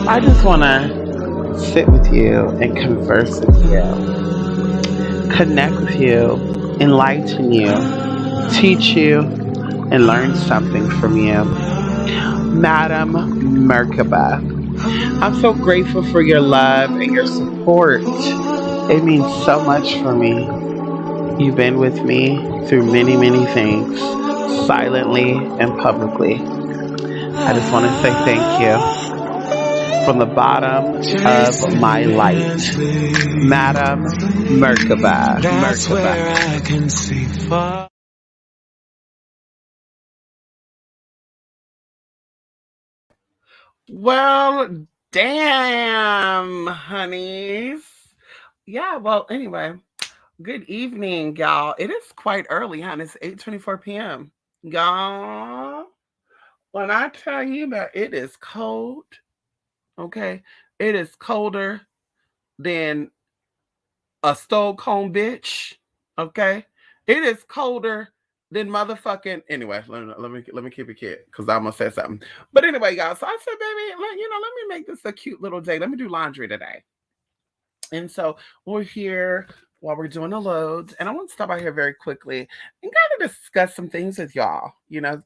I just want to sit with you and converse with you, connect with you, enlighten you, teach you, and learn something from you. Madam Merkaba, I'm so grateful for your love and your support. It means so much for me. You've been with me through many, many things, silently and publicly. I just want to say thank you from the bottom of my light. Madam Merkaba. That's Merkaba. where I can see far. Well, damn, honeys. Yeah, well, anyway, good evening, y'all. It is quite early, huh? It's 8:24 p.m. Y'all, when I tell you that it is cold, okay, it is colder than a stove cone bitch, okay? It is colder than motherfucking anyway. Let me keep it kid because I'm gonna say something. But anyway, y'all. So I said, baby, let me make this a cute little day. Let me do laundry today. And so we're here while we're doing the loads. And I want to stop out here very quickly and kind of discuss some things with y'all.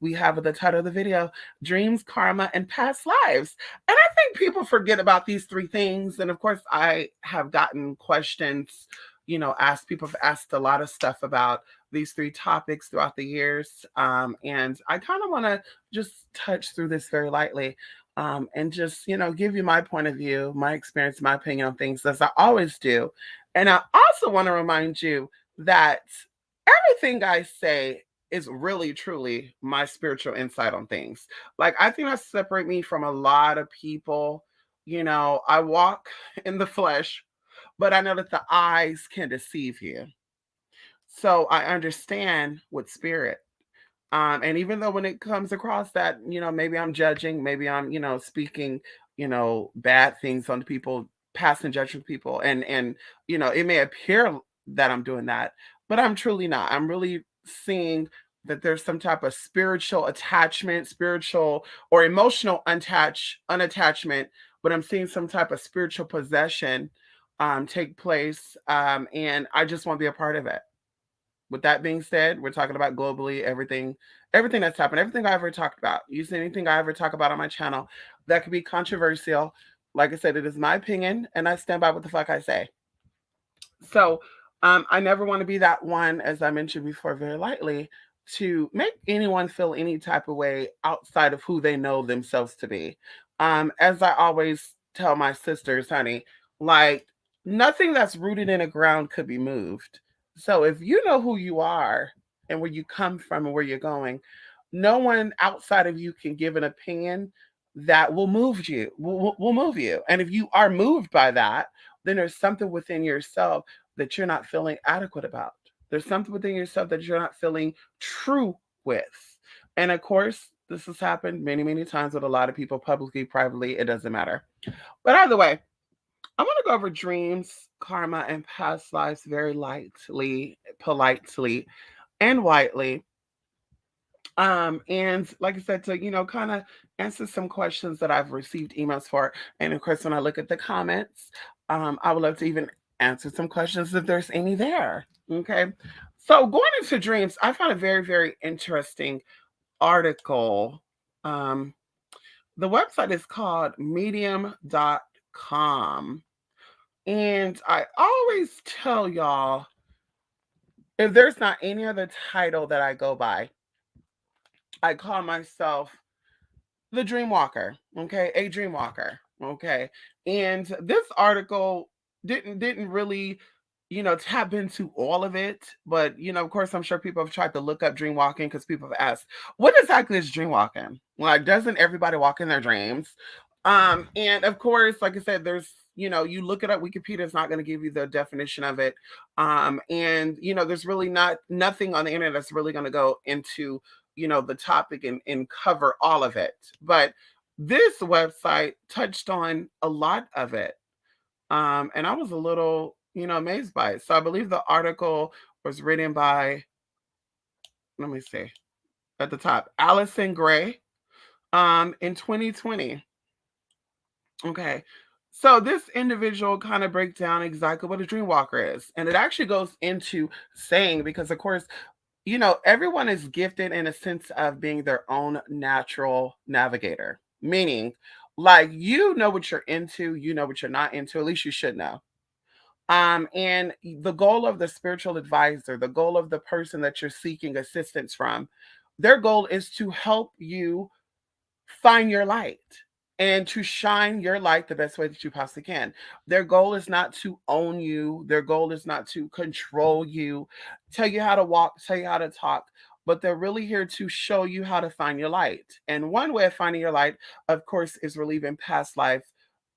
We have the title of the video, Dreams, Karma, and Past Lives. And I think people forget about these three things. And of course, I have gotten questions, people have asked a lot of stuff about these three topics throughout the years. And I kind of want to just touch through this very lightly, and just give you my point of view, my experience, my opinion on things, as I always do. And I also want to remind you that everything I say is really truly my spiritual insight on things. Like, I think that separate me from a lot of people. I walk in the flesh, but I know that the eyes can deceive you. So I understand with spirit. And even though when it comes across that, maybe I'm judging, maybe I'm, speaking, bad things on people, passing judgment people, and it may appear that I'm doing that, but I'm truly not. I'm really seeing that there's some type of spiritual attachment, spiritual or emotional unattachment, but I'm seeing some type of spiritual possession take place, and I just want to be a part of it. With that being said, we're talking about globally everything that's happened, everything I ever talked about. You see anything I ever talk about on my channel that could be controversial. Like I said, it is my opinion, and I stand by what the fuck I say. So, I never want to be that one, as I mentioned before, very lightly, to make anyone feel any type of way outside of who they know themselves to be. As I always tell my sisters, honey, like, nothing that's rooted in the ground could be moved. So if you know who you are and where you come from and where you're going, no one outside of you can give an opinion that will move you, will move you. And if you are moved by that, then there's something within yourself that you're not feeling adequate about. There's something within yourself that you're not feeling true with. And of course, this has happened many, many times with a lot of people, publicly, privately, it doesn't matter. But either way, I'm going to go over dreams, karma, and past lives very lightly, politely, and widely. And like I said, to kind of answer some questions that I've received emails for. And of course, when I look at the comments, I would love to even answer some questions if there's any there. Okay. So going into dreams, I found a very, very interesting article. Um, the website is called medium.com. And I always tell y'all, if there's not any other title that I go by, I call myself the dream walker. Okay, a dream walker. Okay. And this article didn't really tap into all of it, but of course, I'm sure people have tried to look up dream walking because people have asked, what exactly is dream walking? Like, doesn't everybody walk in their dreams? And of course, like I said, there's you look it up, Wikipedia is not going to give you the definition of it. And there's really nothing on the internet that's really going to go into the topic and cover all of it. But this website touched on a lot of it. And I was a little amazed by it. So I believe the article was written by, let me see, at the top, Allison Gray, in 2020. Okay. So this individual kind of breaks down exactly what a dream walker is. And it actually goes into saying, because of course, everyone is gifted in a sense of being their own natural navigator, meaning like you know what you're into, you know what you're not into, at least you should know. And the goal of the spiritual advisor, the goal of the person that you're seeking assistance from, their goal is to help you find your light and to shine your light the best way that you possibly can. Their goal is not to own you, their goal is not to control you, tell you how to walk, tell you how to talk, but they're really here to show you how to find your light. And one way of finding your light, of course, is relieving past life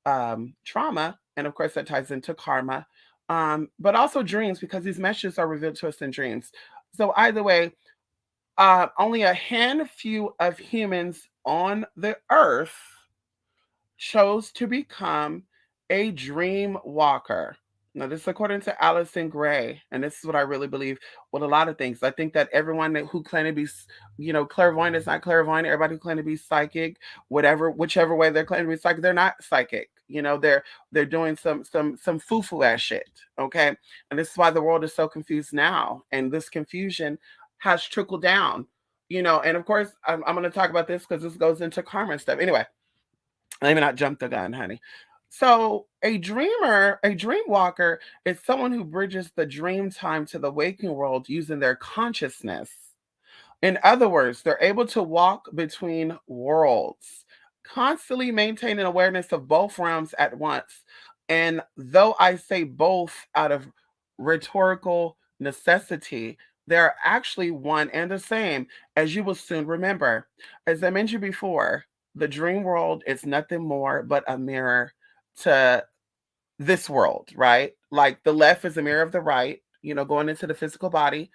trauma. And of course, that ties into karma, but also dreams, because these messages are revealed to us in dreams. So, either way, only a handful of humans on the earth chose to become a dream walker. Now, this is according to Allison Gray, and this is what I really believe with a lot of things. I think that everyone who claim to be, clairvoyant is not clairvoyant. Everybody who claim to be psychic, whichever way they're claiming to be psychic, they're not psychic. They're doing some foo-foo ass shit. Okay, and this is why the world is so confused now, and this confusion has trickled down. And of course, I'm going to talk about this because this goes into karma and stuff. Anyway, let me not jump the gun, honey. So, a dream walker is someone who bridges the dream time to the waking world using their consciousness. In other words, they're able to walk between worlds, constantly maintaining awareness of both realms at once. And though I say both out of rhetorical necessity, they're actually one and the same, as you will soon remember. As I mentioned before, the dream world is nothing more but a mirror to this world, right? Like the left is a mirror of the right, going into the physical body.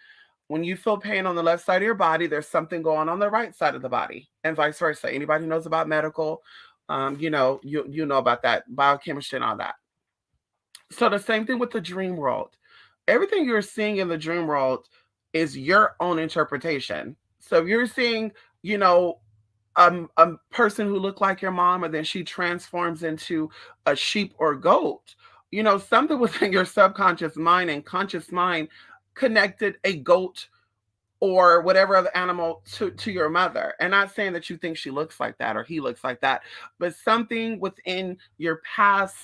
When you feel pain on the left side of your body, there's something going on the right side of the body, and vice versa. Anybody who knows about medical, you know about that biochemistry and all that. So the same thing with the dream world. Everything you're seeing in the dream world is your own interpretation. So if you're seeing, you know, a person who looked like your mom, and then she transforms into a sheep or goat, something within your subconscious mind and conscious mind connected a goat or whatever other animal to your mother. And not saying that you think she looks like that or he looks like that, but something within your past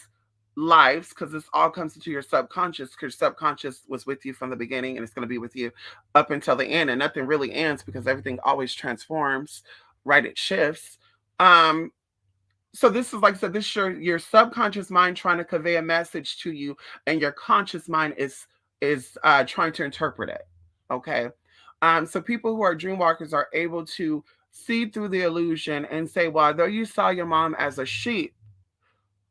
lives, because this all comes into your subconscious, because subconscious was with you from the beginning and it's going to be with you up until the end, and nothing really ends because everything always transforms, right? It shifts. So this is, like I said, this is your subconscious mind trying to convey a message to you, and your conscious mind is trying to interpret it. Okay. So people who are dream walkers are able to see through the illusion and say, well, though you saw your mom as a sheep,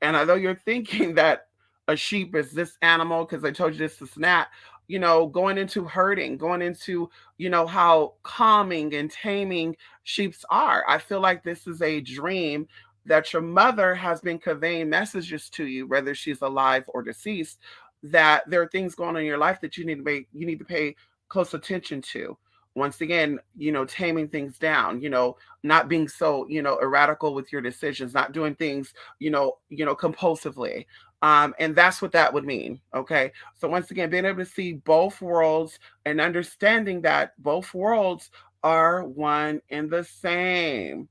and although you're thinking that a sheep is this animal, because I told you this is not, going into herding, going into, how calming and taming sheeps are. I feel like this is a dream that your mother has been conveying messages to you, whether she's alive or deceased, that there are things going on in your life that you need to pay close attention to. Once again, taming things down, not being so, erratical with your decisions, not doing things, compulsively. And that's what that would mean. Okay. So once again, being able to see both worlds and understanding that both worlds are one and the same.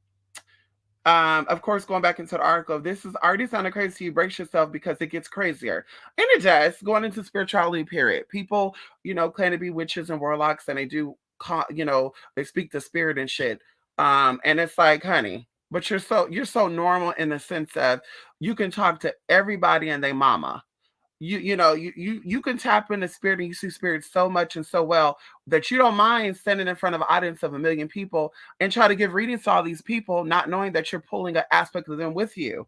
Of course, going back into the article, this is already sounding crazy. You brace yourself because it gets crazier. And it does, going into spirituality, period. People, claim to be witches and warlocks, and they do, they speak the spirit and shit. And it's like, honey, but you're so normal in the sense of you can talk to everybody and they mama. You can tap into spirit, and you see spirit so much and so well that you don't mind standing in front of an audience of 1 million people and try to give readings to all these people, not knowing that you're pulling an aspect of them with you.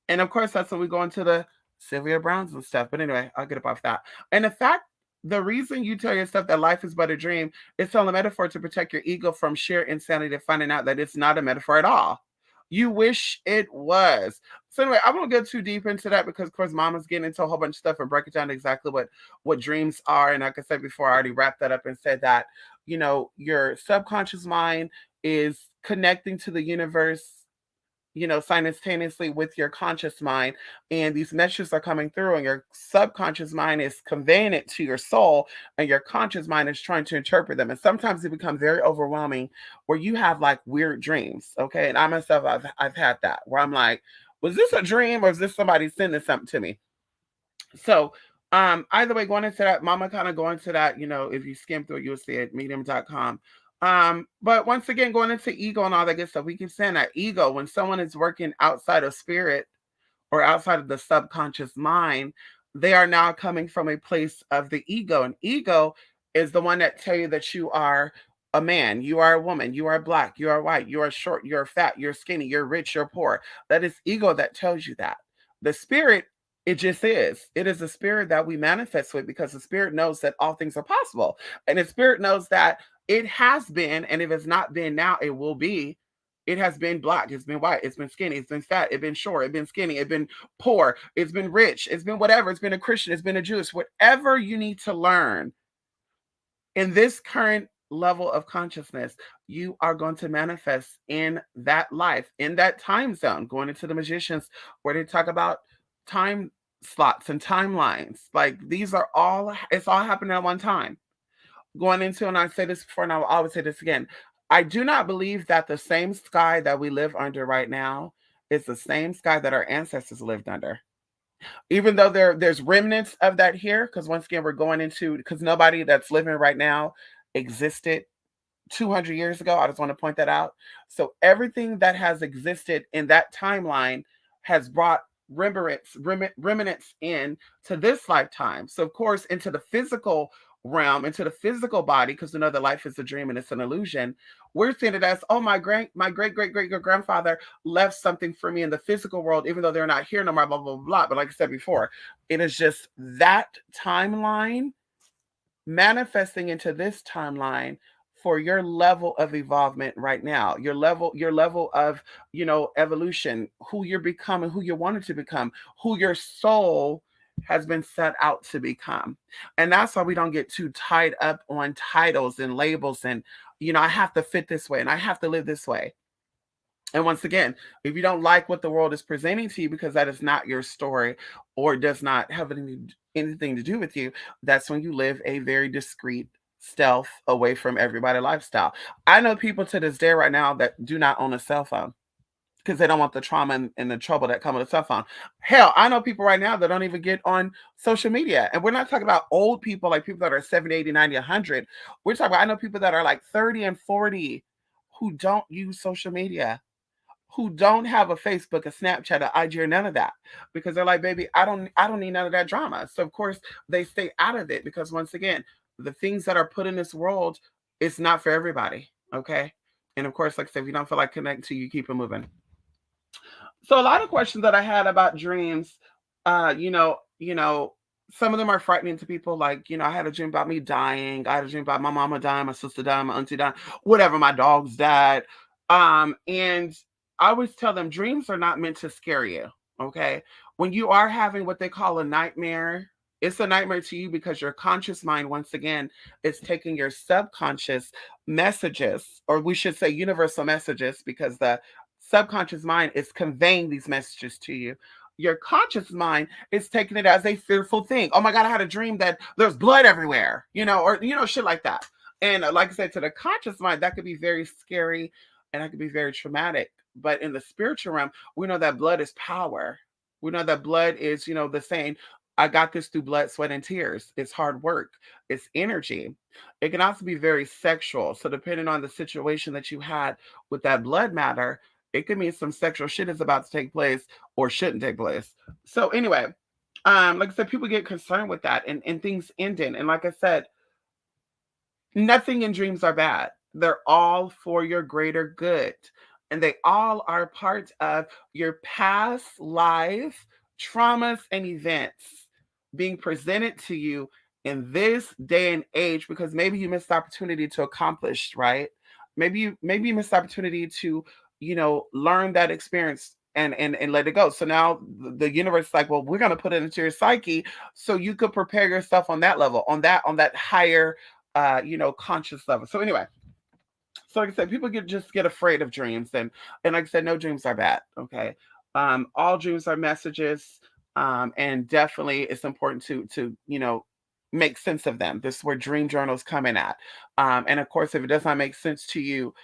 And of course, that's when we go into the Sylvia Browns and stuff. But anyway, I'll get up off that. And in fact, the reason you tell yourself that life is but a dream is telling a metaphor to protect your ego from sheer insanity of finding out that it's not a metaphor at all. You wish it was. So anyway, I won't get too deep into that because, of course, Mama's getting into a whole bunch of stuff and breaking down exactly what dreams are. And like I said before, I already wrapped that up and said that, your subconscious mind is connecting to the universe, simultaneously with your conscious mind, and these messages are coming through, and your subconscious mind is conveying it to your soul, and your conscious mind is trying to interpret them. And sometimes it becomes very overwhelming where you have like weird dreams. Okay. And I myself, I've had that where I'm like, was this a dream or is this somebody sending something to me? So either way, going into that, mama kind of going to that, if you skim through it, you'll see it, medium.com. But once again, going into ego and all that good stuff, we keep saying that ego, when someone is working outside of spirit or outside of the subconscious mind, they are now coming from a place of the ego. And ego is the one that tell you that you are a man, you are a woman, you are black, you are white, you are short, you're fat, you're skinny, you're rich, you're poor. That is ego that tells you that. The spirit, it just is. It is the spirit that we manifest with, because the spirit knows that all things are possible. And the spirit knows that it has been, and if it's not been now, it will be. It has been black, it's been white, it's been skinny, it's been fat, it's been short, it's been skinny, it's been poor, it's been rich, it's been whatever, it's been a Christian, it's been a Jewish, whatever you need to learn in this current level of consciousness, you are going to manifest in that life, in that time zone. Going into the magicians where they talk about time slots and timelines. Like these are all, it's all happening at one time. Going into, and I say this before and I will always say this again, I do not believe that the same sky that we live under right now is the same sky that our ancestors lived under. Even though there's remnants of that here, because once again, we're going into, because nobody that's living right now existed 200 years ago. I just want to point that out. So everything that has existed in that timeline has brought remnants in to this lifetime. So of course, into the physical realm, into the physical body, because we know that life is a dream and it's an illusion. We're seeing it as, oh, my great great great grandfather left something for me in the physical world, even though they're not here no more, blah blah blah. But like I said before, it is just that timeline manifesting into this timeline for your level of evolvement right now, your level of, evolution, who you're becoming, who you wanted to become, who your soul has been set out to become. And that's why we don't get too tied up on titles and labels and, I have to fit this way and I have to live this way. And once again, if you don't like what the world is presenting to you because that is not your story or does not have anything to do with you, that's when you live a very discreet, stealth, away from everybody lifestyle. I know people to this day right now that do not own a cell phone because they don't want the trauma and the trouble that come with a cell phone. Hell, I know people right now that don't even get on social media. And we're not talking about old people, like people that are 70, 80, 90, 100. We're talking about, I know people that are like 30 and 40 who don't use social media, who don't have a Facebook, a Snapchat, an IG, or none of that, because they're like, baby, I don't need none of that drama. So of course they stay out of it, because once again, the things that are put in this world, it's not for everybody. Okay. And of course, like I said, if you don't feel like connecting to, you keep it moving. So a lot of questions that I had about dreams, uh, you know, you know, some of them are frightening to people. Like, I had a dream about me dying. I had a dream about my mama dying, my sister dying, my auntie dying, whatever, my dogs died. And I always tell them dreams are not meant to scare you. Okay. When you are having what they call a nightmare, it's a nightmare to you because your conscious mind, once again, is taking your subconscious messages, or we should say universal messages, because the subconscious mind is conveying these messages to you. Your conscious mind is taking it as a fearful thing. Oh my God, I had a dream that there's blood everywhere, or, shit like that. And like I said, to the conscious mind, that could be very scary and that could be very traumatic. But in the spiritual realm, we know that blood is power. We know that blood is, the saying, I got this through blood, sweat, and tears. It's hard work. It's energy. It can also be very sexual. So depending on the situation that you had with that blood matter, it could mean some sexual shit is about to take place or shouldn't take place. So anyway, like I said, people get concerned with that and things ending. And like I said, nothing in dreams are bad. They're all for your greater good. And they all are part of your past life traumas and events being presented to you in this day and age, because maybe you missed the opportunity to accomplish, right? Maybe you missed the opportunity to, learn that experience and let it go. So now the universe is like, well, we're going to put it into your psyche so you could prepare yourself on that level, on that higher conscious level. So anyway, So like I said, people just get afraid of dreams, and like I said, no dreams are bad. Okay, all dreams are messages, and definitely it's important to make sense of them. This is where dream journals come in at, and of course, if it does not make sense to you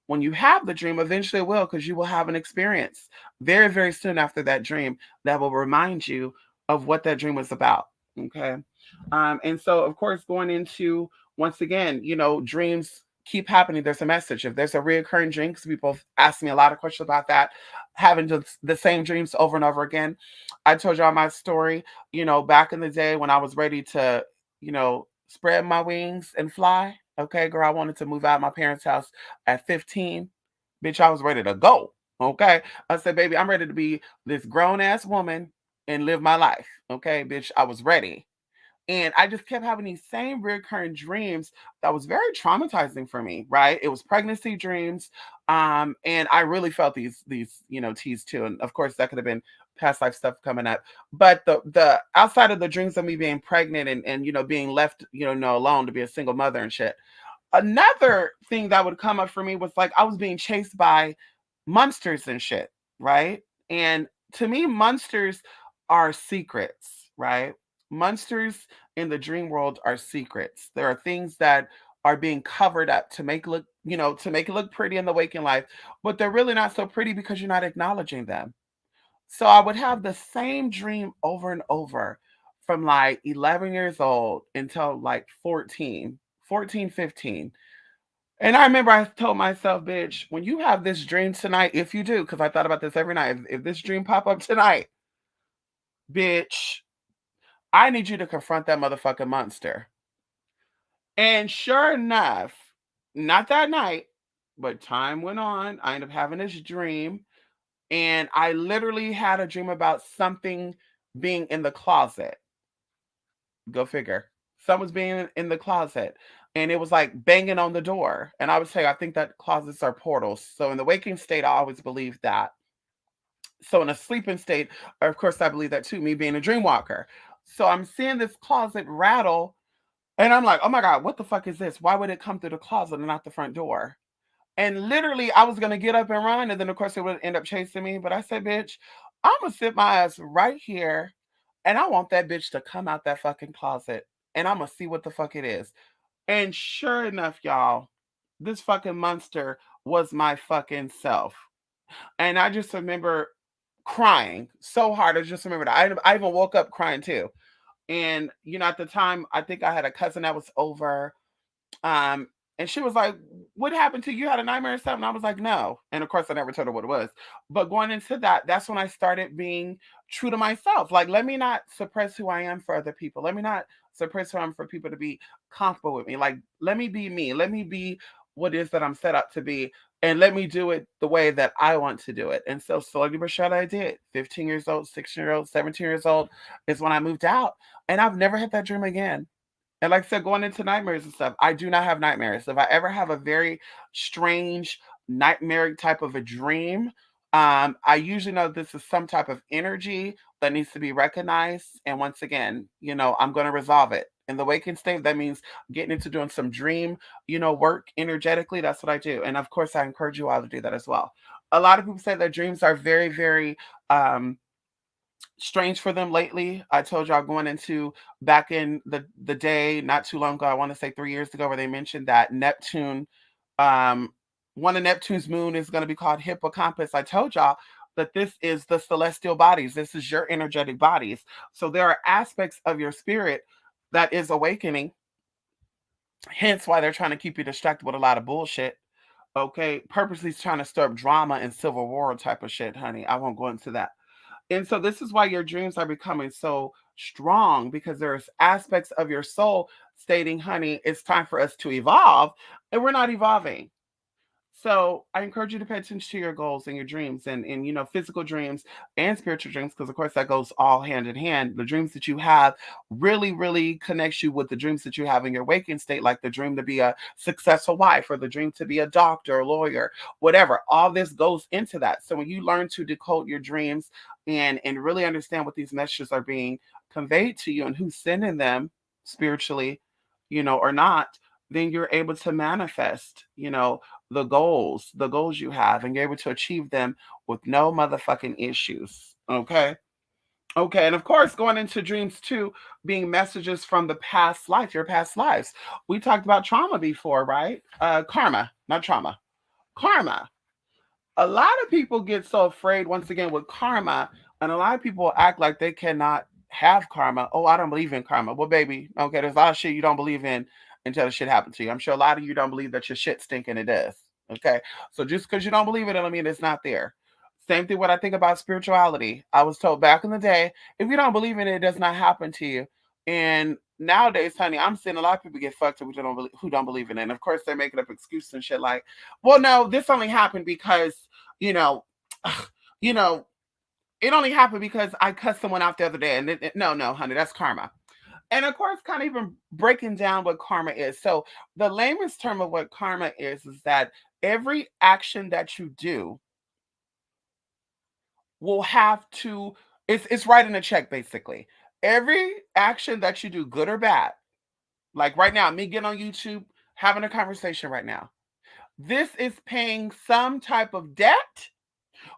when you have the dream, eventually it will, because you will have an experience very, very soon after that dream that will remind you of what that dream was about. Okay. And so, of course, going into once again, dreams keep happening. There's a message. If there's a reoccurring dream, because people ask me a lot of questions about that, having the same dreams over and over again. I told y'all my story, back in the day when I was ready to, spread my wings and fly. Okay, girl, I wanted to move out of my parents' house at 15. Bitch, I was ready to go. Okay. I said, baby, I'm ready to be this grown ass woman and live my life. Okay, bitch, I was ready. And I just kept having these same recurring dreams that was very traumatizing for me, right? It was pregnancy dreams. And I really felt these teas too. And of course that could have been past life stuff coming up. But the outside of the dreams of me being pregnant and being left, alone to be a single mother and shit. Another thing that would come up for me was like I was being chased by monsters and shit, right? And to me, monsters are secrets, right? Monsters in the dream world are secrets. There are things that are being covered up to make look, to make it look pretty in the waking life, but they're really not so pretty because you're not acknowledging them. So I would have the same dream over and over from like 11 years old until like 14, 15. And I remember I told myself, bitch, when you have this dream tonight, if you do, because I thought about this every night, if this dream pop up tonight, bitch, I need you to confront that motherfucking monster. And sure enough, not that night, but time went on. I ended up having this dream, and I literally had a dream about something being in the closet. Go figure. Someone's being in the closet. And it was like banging on the door. And I would say, I think that closets are portals. So in the waking state, I always believed that. So in a sleeping state, of course, I believe that too, me being a dream walker. So I'm seeing this closet rattle. And I'm like, oh my God, what the fuck is this? Why would it come through the closet and not the front door? And literally, I was going to get up and run. And then, of course, it would end up chasing me. But I said, bitch, I'm going to sit my ass right here. And I want that bitch to come out that fucking closet. And I'm going to see what the fuck it is. And sure enough, y'all, this fucking monster was my fucking self. And I just remember crying so hard. I just remember that. I even woke up crying too. And, at the time, I think I had a cousin that was over. Um, and she was like, what happened to you? You had a nightmare or something? I was like, no. And of course, I never told her what it was. But going into that, that's when I started being true to myself. Like, let me not suppress who I am for other people. Let me not suppress who I am for people to be comfortable with me. Like, let me be me. Let me be what it is that I'm set up to be. And let me do it the way that I want to do it. And so slowly but surely I did. 15 years old, 16-year old, 17 years old is when I moved out. And I've never had that dream again. And like I said, going into nightmares and stuff, I do not have nightmares. If I ever have a very strange nightmare type of a dream, I usually know this is some type of energy that needs to be recognized. And once again, I'm going to resolve it. In the waking state, that means getting into doing some dream, work energetically. That's what I do. And of course, I encourage you all to do that as well. A lot of people say that dreams are very, very strange for them lately. I told y'all going into back in the day, not too long ago, I want to say 3 years ago, where they mentioned that Neptune, um, one of Neptune's moon is going to be called Hippocampus. I told y'all that this is the celestial bodies. This is your energetic bodies. So there are aspects of your spirit that is awakening. Hence why they're trying to keep you distracted with a lot of bullshit. Okay, purposely trying to stir up drama and civil war type of shit, honey. I won't go into that. And so this is why your dreams are becoming so strong, because there's aspects of your soul stating, honey, it's time for us to evolve, and we're not evolving. So I encourage you to pay attention to your goals and your dreams and physical dreams and spiritual dreams, because of course that goes all hand in hand. The dreams that you have really, really connects you with the dreams that you have in your waking state, like the dream to be a successful wife or the dream to be a doctor, a lawyer, whatever. All this goes into that. So when you learn to decode your dreams and really understand what these messages are being conveyed to you and who's sending them spiritually, or not, then you're able to manifest, the goals you have, and you're able to achieve them with no motherfucking issues. Okay. Okay, and of course, going into dreams too, being messages from the past life, your past lives. We talked about trauma before, right? Karma, not trauma. Karma. A lot of people get so afraid once again with karma, and a lot of people act like they cannot have karma. Oh, I don't believe in karma. Well, baby, okay, there's a lot of shit you don't believe in until the shit happened to you. I'm sure a lot of you don't believe that your shit stink, and it does. Okay, so just because you don't believe it doesn't mean it's not there. Same thing what I think about spirituality. I was told back in the day, if you don't believe in it, it does not happen to you. And nowadays, honey, I'm seeing a lot of people get fucked up who don't believe in it. And of course, they're making up excuses and shit like, well, no, this only happened because you know, you know, it only happened because I cussed someone out the other day. And no, no, honey, that's karma. And of course, kind of even breaking down what karma is. So the layman's term of what karma is that every action that you do will have to, it's writing a check basically. Every action that you do, good or bad, like right now, me getting on YouTube, having a conversation right now, this is paying some type of debt,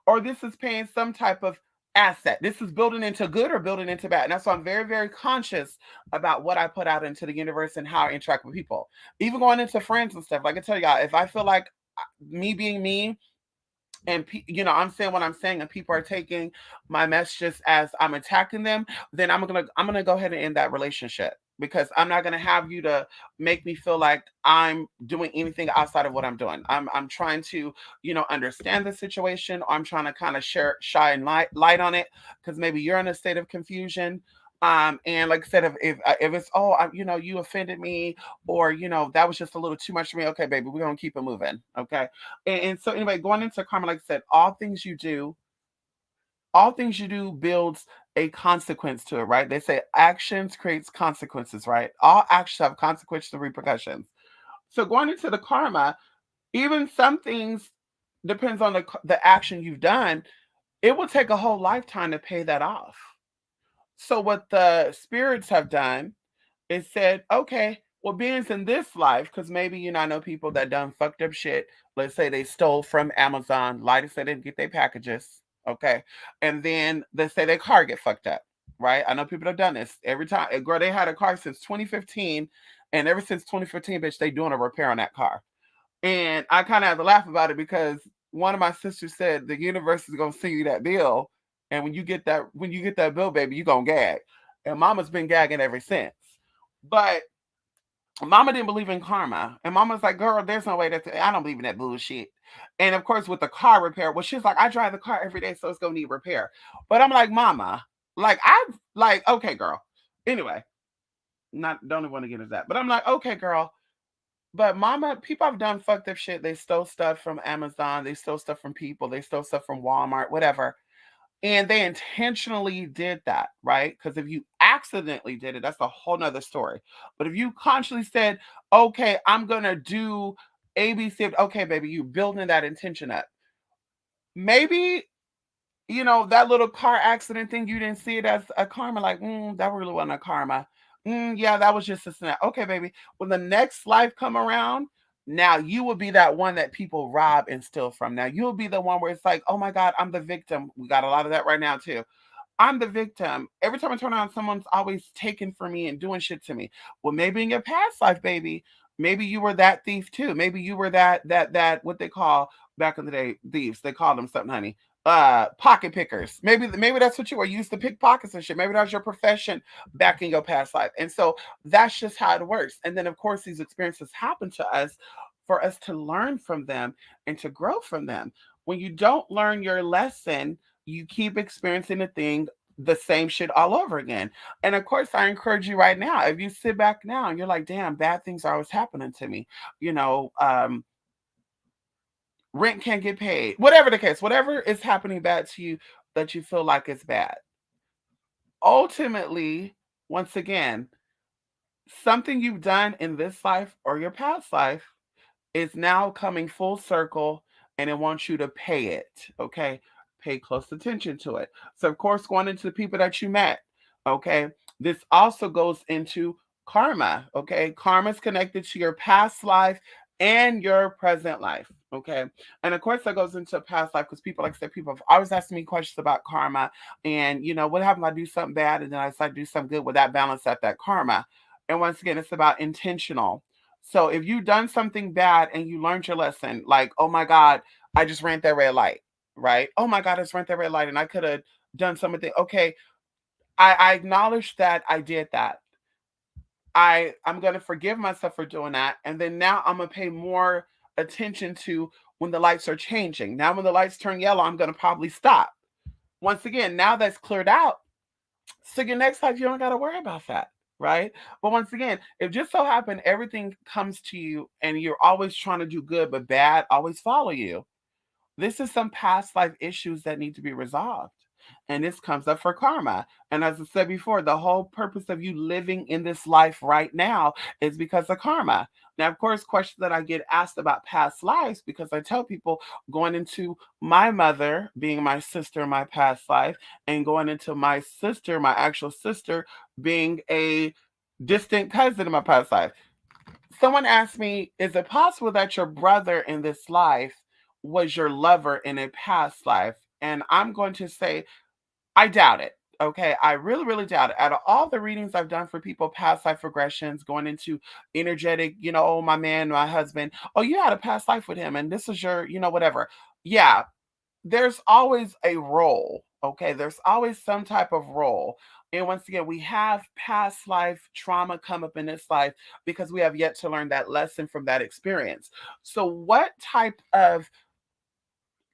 or this is paying some type of asset. This is building into good or building into bad. And that's why I'm very, very conscious about what I put out into the universe and how I interact with people. Even going into friends and stuff. Like I tell y'all, if I feel like me being me, and I'm saying what I'm saying, and people are taking my messages as I'm attacking them, then I'm gonna go ahead and end that relationship, because I'm not gonna have you to make me feel like I'm doing anything outside of what I'm doing. I'm trying to understand the situation, or I'm trying to kind of shine light on it, because maybe you're in a state of confusion. And like I said, if it's, oh, you offended me, or that was just a little too much for me. Okay, baby, we're gonna keep it moving. Okay. And so anyway, going into karma, like I said, all things you do builds a consequence to it, right? They say actions creates consequences, right? All actions have consequences and repercussions. So going into the karma, even some things depends on the action you've done. It will take a whole lifetime to pay that off. So what the spirits have done is said, okay, well, beings in this life, because maybe I know people that done fucked up shit. Let's say they stole from Amazon, lied to say they didn't get their packages, okay, and then they say their car get fucked up, right? I know people have done this every time. Girl, they had a car since 2015, and ever since 2015, bitch, they doing a repair on that car. And I kind of have to laugh about it, because one of my sisters said the universe is gonna send you that bill, and when you get that bill, baby, you gonna gag. And Mama's been gagging ever since. But Mama didn't believe in karma, and Mama's like, "Girl, there's no way I don't believe in that bullshit." And of course, with the car repair, well, she's like, "I drive the car every day, so it's gonna need repair." But I'm like, "Mama, like okay, girl." Anyway, not don't even want to get into that, but I'm like, "Okay, girl." But Mama, people have done fucked up shit. They stole stuff from Amazon. They stole stuff from people. They stole stuff from Walmart, whatever. And they intentionally did that, right? Because if you accidentally did it, that's a whole nother story. But if you consciously said, okay, I'm going to do ABC, okay, baby, you building that intention up. Maybe, that little car accident thing, you didn't see it as a karma, like, that really wasn't a karma. Yeah, that was just a snap. Okay, baby. When the next life come around, now you will be that one that people rob and steal from. Now you'll be the one where it's like, oh my God, I'm the victim. We got a lot of that right now too. I'm the victim. Every time I turn around, someone's always taking from me and doing shit to me. Well, maybe in your past life, baby, maybe you were that thief too. Maybe you were that what they call back in the day thieves. They called them something, honey. Pocket pickers. Maybe that's what you were. You used to pick pockets and shit. Maybe that was your profession back in your past life. And so that's just how it works. And then of course these experiences happen to us for us to learn from them and to grow from them. When you don't learn your lesson, you keep experiencing the same shit all over again. And of course, I encourage you right now, if you sit back now and you're like, damn, bad things are always happening to me, you know, rent can't get paid, whatever the case, whatever is happening bad to you that you feel like is bad. Ultimately, once again, something you've done in this life or your past life is now coming full circle, and it wants you to pay it. Okay. Pay close attention to it. So, of course, going into the people that you met, okay, this also goes into karma. Okay. Karma is connected to your past life and your present life. Okay. And of course, that goes into past life because people, like I said, people have always asking me questions about karma. And, what happens if I do something bad and then I decide to do something good? Will that balance out that karma? And once again, it's about intentional. So if you've done something bad and you learned your lesson, like, oh my God, I just ran that red light, right? Oh my God, I just ran that red light and I could have done something. Okay. I acknowledge that I did that. I'm going to forgive myself for doing that, and then now I'm going to pay more attention to when the lights are changing. Now when the lights turn yellow, I'm going to probably stop. Once again, now that's cleared out, so your next life you don't got to worry about that, right? But once again, if just so happen everything comes to you and you're always trying to do good but bad always follow you, this is some past life issues that need to be resolved. And this comes up for karma. And as I said before, the whole purpose of you living in this life right now is because of karma. Now, of course, questions that I get asked about past lives, because I tell people going into my mother being my sister in my past life, and going into my sister, my actual sister, being a distant cousin in my past life. Someone asked me, is it possible that your brother in this life was your lover in a past life? And I'm going to say, I doubt it. Okay, I really, really doubt it. Out of all the readings I've done for people, past life regressions, going into energetic, oh, my man, my husband, oh, you had a past life with him, and this is your, whatever. Yeah, there's always a role. Okay, there's always some type of role. And once again, we have past life trauma come up in this life because we have yet to learn that lesson from that experience. So, what type of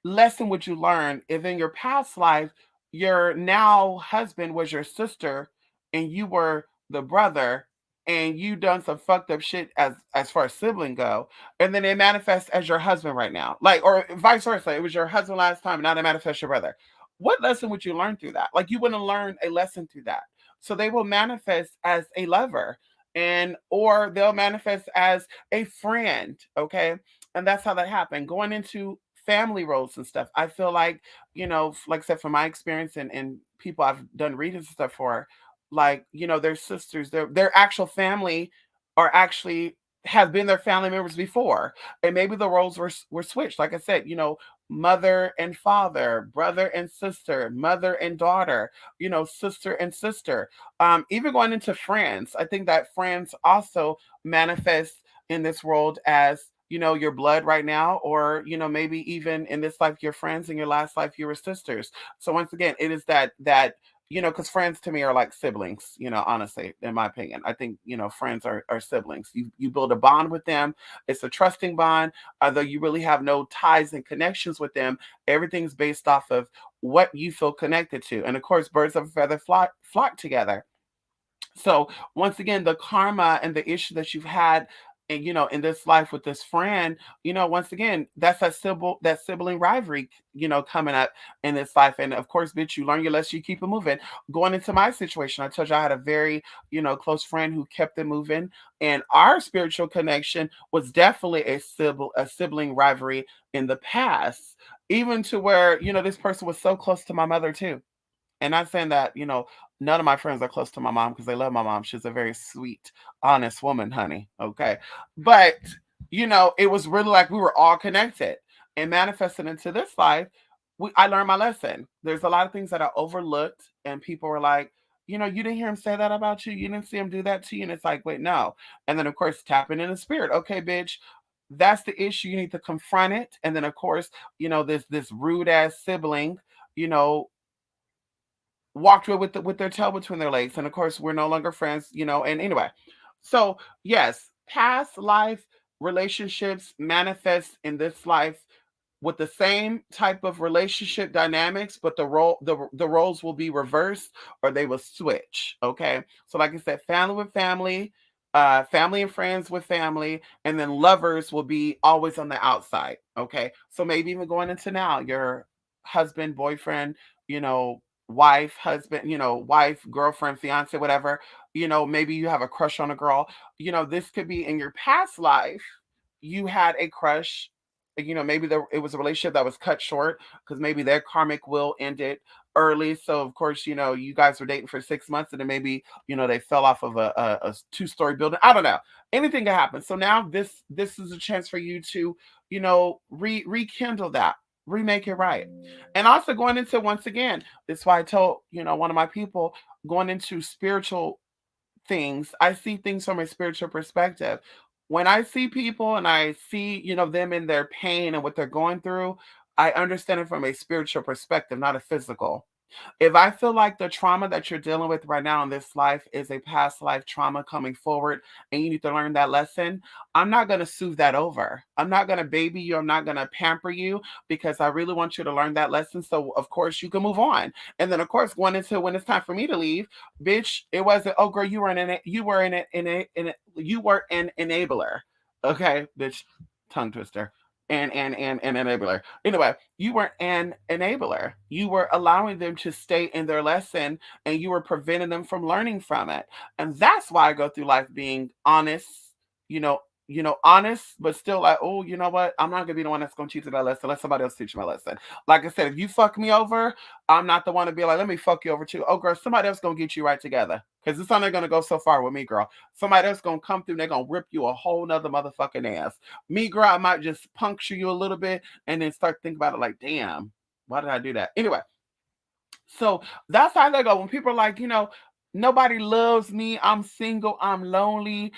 lesson would you learn if in your past life your now husband was your sister and you were the brother, and you done some fucked up shit as far as sibling go, and then it manifests as your husband right now, like, or vice versa, it was your husband last time and now they manifest your brother? What lesson would you learn through that? Like, you wouldn't learn a lesson through that. So they will manifest as a lover, and or they'll manifest as a friend. Okay, and that's how that happened. Going into family roles and stuff, I feel like, like I said, from my experience and people I've done readings and stuff for, like, their sisters, their actual family are actually have been their family members before, and maybe the roles were switched. Like I said, mother and father, brother and sister, mother and daughter, sister and sister. Even going into friends, I think that friends also manifest in this world as, your blood right now, or, maybe even in this life your friends, in your last life you were sisters. So once again, it is that because friends to me are like siblings, honestly, in my opinion. I think, friends are siblings. You build a bond with them. It's a trusting bond. Although you really have no ties and connections with them, everything's based off of what you feel connected to. And of course, birds of a feather flock together. So once again, the karma and the issue that you've had, and in this life with this friend, once again, that's that sibling rivalry, coming up in this life. And of course, bitch, you learn your lesson, you keep it moving. Going into my situation, I told you I had a very, close friend who kept it moving, and our spiritual connection was definitely a sibling rivalry in the past, even to where, this person was so close to my mother too. And not saying that, none of my friends are close to my mom because they love my mom. She's a very sweet, honest woman, honey. Okay. But, it was really like we were all connected and manifested into this life. I learned my lesson. There's a lot of things that I overlooked, and people were like, you didn't hear him say that about you. You didn't see him do that to you. And it's like, wait, no. And then, of course, tapping in the spirit. Okay, bitch, that's the issue. You need to confront it. And then, of course, this rude ass sibling, you know, walked away with their tail between their legs, and of course we're no longer friends. And anyway, so yes, past life relationships manifest in this life with the same type of relationship dynamics, but the roles will be reversed, or they will switch. Okay, so like I said, family with family, family and friends with family, and then lovers will be always on the outside. Okay, so maybe even going into now, your husband, boyfriend, you know wife, husband, wife, girlfriend, fiance, whatever. Maybe you have a crush on a girl. This could be in your past life, you had a crush. Maybe it was a relationship that was cut short because maybe their karmic will ended early. So of course, you guys were dating for 6 months, and then maybe they fell off of a two-story building. I don't know. Anything can happen. So now this is a chance for you to rekindle that, remake it right. And also going into, once again, that's why I told one of my people, going into spiritual things, I see things from a spiritual perspective. When I see people and I see, them in their pain and what they're going through, I understand it from a spiritual perspective, not a physical. If I feel like the trauma that you're dealing with right now in this life is a past life trauma coming forward and you need to learn that lesson, I'm not going to soothe that over. I'm not going to baby you. I'm not going to pamper you, because I really want you to learn that lesson. So, of course, you can move on. And then, of course, going into when it's time for me to leave, bitch, it wasn't, oh, girl, you were an enabler. Okay, bitch, tongue twister. And enabler. Anyway, you were an enabler. You were allowing them to stay in their lesson, and you were preventing them from learning from it. And that's why I go through life being honest, you know, honest, but still like, oh, you know what? I'm not gonna be the one that's gonna teach you that lesson. Let somebody else teach you my lesson. Like I said, if you fuck me over, I'm not the one to be like, let me fuck you over too. Oh, girl, somebody else gonna get you right together. Because it's only gonna go so far with me, girl. Somebody else gonna come through and they're gonna rip you a whole nother motherfucking ass. Me, girl, I might just puncture you a little bit and then start thinking about it like, damn, why did I do that? Anyway, so that's how they go. When people are like, nobody loves me, I'm single, I'm lonely,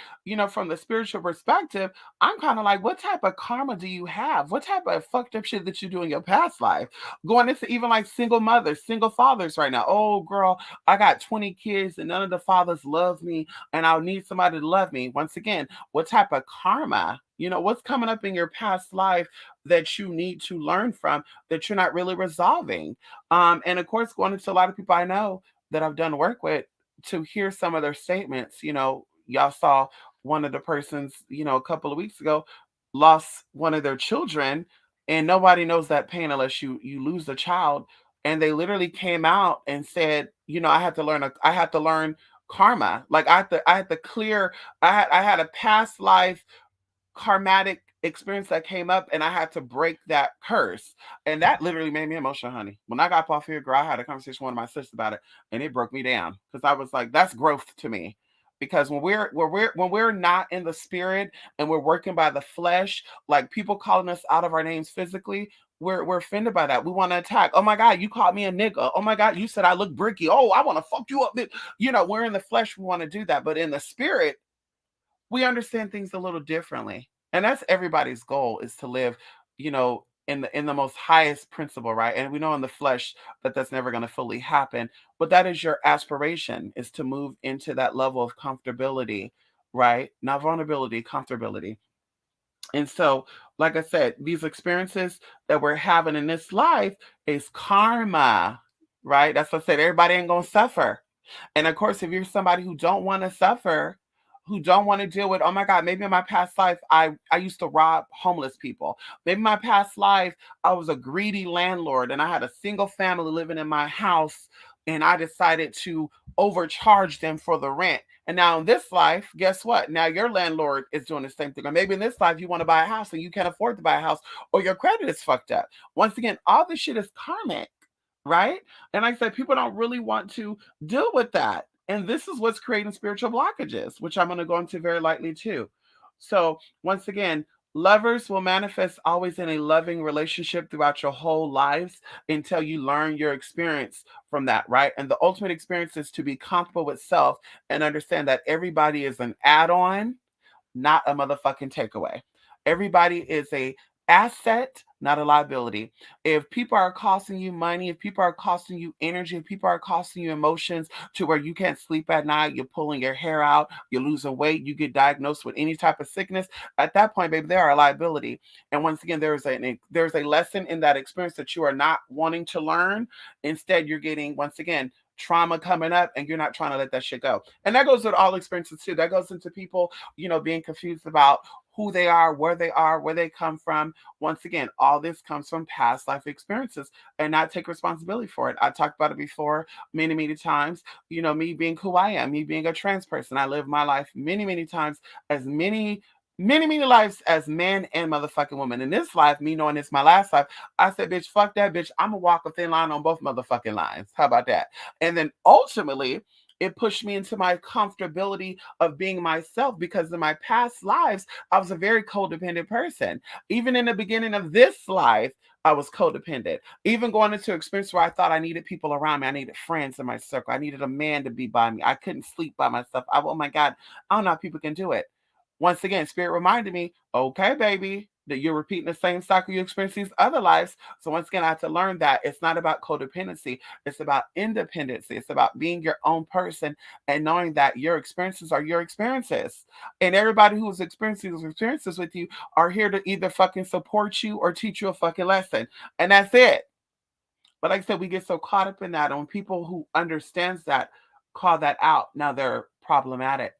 from the spiritual perspective, I'm kind of like, what type of karma do you have? What type of fucked up shit that you do in your past life? Going into even like single mothers, single fathers right now. Oh, girl, I got 20 kids and none of the fathers love me, and I'll need somebody to love me. Once again, what type of karma? What's coming up in your past life that you need to learn from, that you're not really resolving? And of course, going into a lot of people I know that I've done work with, to hear some of their statements, y'all saw one of the persons, a couple of weeks ago, lost one of their children, and nobody knows that pain unless you lose a child. And they literally came out and said, I had to learn karma. Like I had to clear, I had a past life karmatic experience that came up, and I had to break that curse. And that literally made me emotional, honey. When I got off here, girl, I had a conversation with one of my sisters about it, and it broke me down, because I was like, that's growth to me. Because when we're not in the spirit and we're working by the flesh, like people calling us out of our names physically, we're offended by that. We want to attack. Oh my God, you called me a nigga. Oh my God, you said I look bricky. Oh, I want to fuck you up. We're in the flesh, we want to do that. But in the spirit, we understand things a little differently. And that's everybody's goal, is to live, in the most highest principle, right? And we know in the flesh that that's never going to fully happen, but that is your aspiration, is to move into that level of comfortability, right? Not vulnerability, comfortability. And so, like I said, these experiences that we're having in this life is karma, right? That's what I said. Everybody ain't gonna suffer. And of course, if you're somebody who don't want to suffer, who don't want to deal with, oh my God, maybe in my past life I used to rob homeless people. Maybe in my past life I was a greedy landlord and I had a single family living in my house, and I decided to overcharge them for the rent. And now in this life, guess what? Now your landlord is doing the same thing. Or maybe in this life you want to buy a house and you can't afford to buy a house, or your credit is fucked up. Once again, all this shit is karmic, right? And like I said, people don't really want to deal with that. And this is what's creating spiritual blockages, which I'm going to go into very lightly too. So, once again, lovers will manifest always in a loving relationship throughout your whole lives until you learn your experience from that, right? And the ultimate experience is to be comfortable with self and understand that everybody is an add on, not a motherfucking takeaway. Everybody is a asset, not a liability. If people are costing you money, if people are costing you energy, if people are costing you emotions to where you can't sleep at night, you're pulling your hair out, you're losing weight, you get diagnosed with any type of sickness, at that point, baby, they are a liability. And once again, there's a lesson in that experience that you are not wanting to learn. Instead, you're getting, once again, trauma coming up, and you're not trying to let that shit go. And that goes with all experiences too. That goes into people, being confused about who they are, where they come from. Once again, all this comes from past life experiences, and not take responsibility for it. I talked about it before many, many times. Me being who I am, me being a trans person, I live my life many, many times as many many, many lives as man and motherfucking woman. In this life, me knowing it's my last life, I said, bitch, fuck that, bitch. I'm gonna walk a thin line on both motherfucking lines. How about that? And then ultimately, it pushed me into my comfortability of being myself because in my past lives, I was a very codependent person. Even in the beginning of this life, I was codependent. Even going into experience where I thought I needed people around me, I needed friends in my circle, I needed a man to be by me. I couldn't sleep by myself. Oh my God, I don't know how people can do it. Once again, Spirit reminded me, okay, baby, that you're repeating the same cycle you experienced these other lives. So once again, I had to learn that it's not about codependency. It's about independency. It's about being your own person and knowing that your experiences are your experiences. And everybody who's experiencing those experiences with you are here to either fucking support you or teach you a fucking lesson. And that's it. But like I said, we get so caught up in that. And when people who understands that call that out, now they're problematic.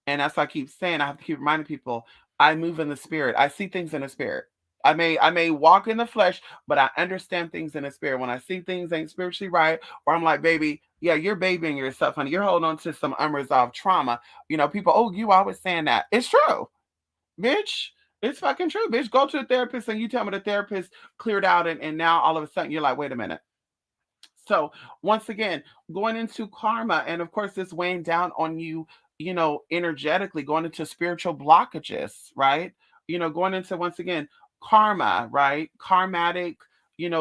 And that's why I keep saying, I have to keep reminding people, I move in the spirit. I see things in the spirit. I may walk in the flesh, but I understand things in the spirit. When I see things ain't spiritually right, or I'm like, baby, yeah, you're babying yourself, honey. You're holding on to some unresolved trauma. People, oh, you always saying that. It's true, bitch. It's fucking true, bitch. Go to a therapist and you tell me the therapist cleared out, and now all of a sudden you're like, wait a minute. So once again, going into karma, and of course, this weighing down on you, energetically, going into spiritual blockages, right? Going into once again karma, right? Karmatic,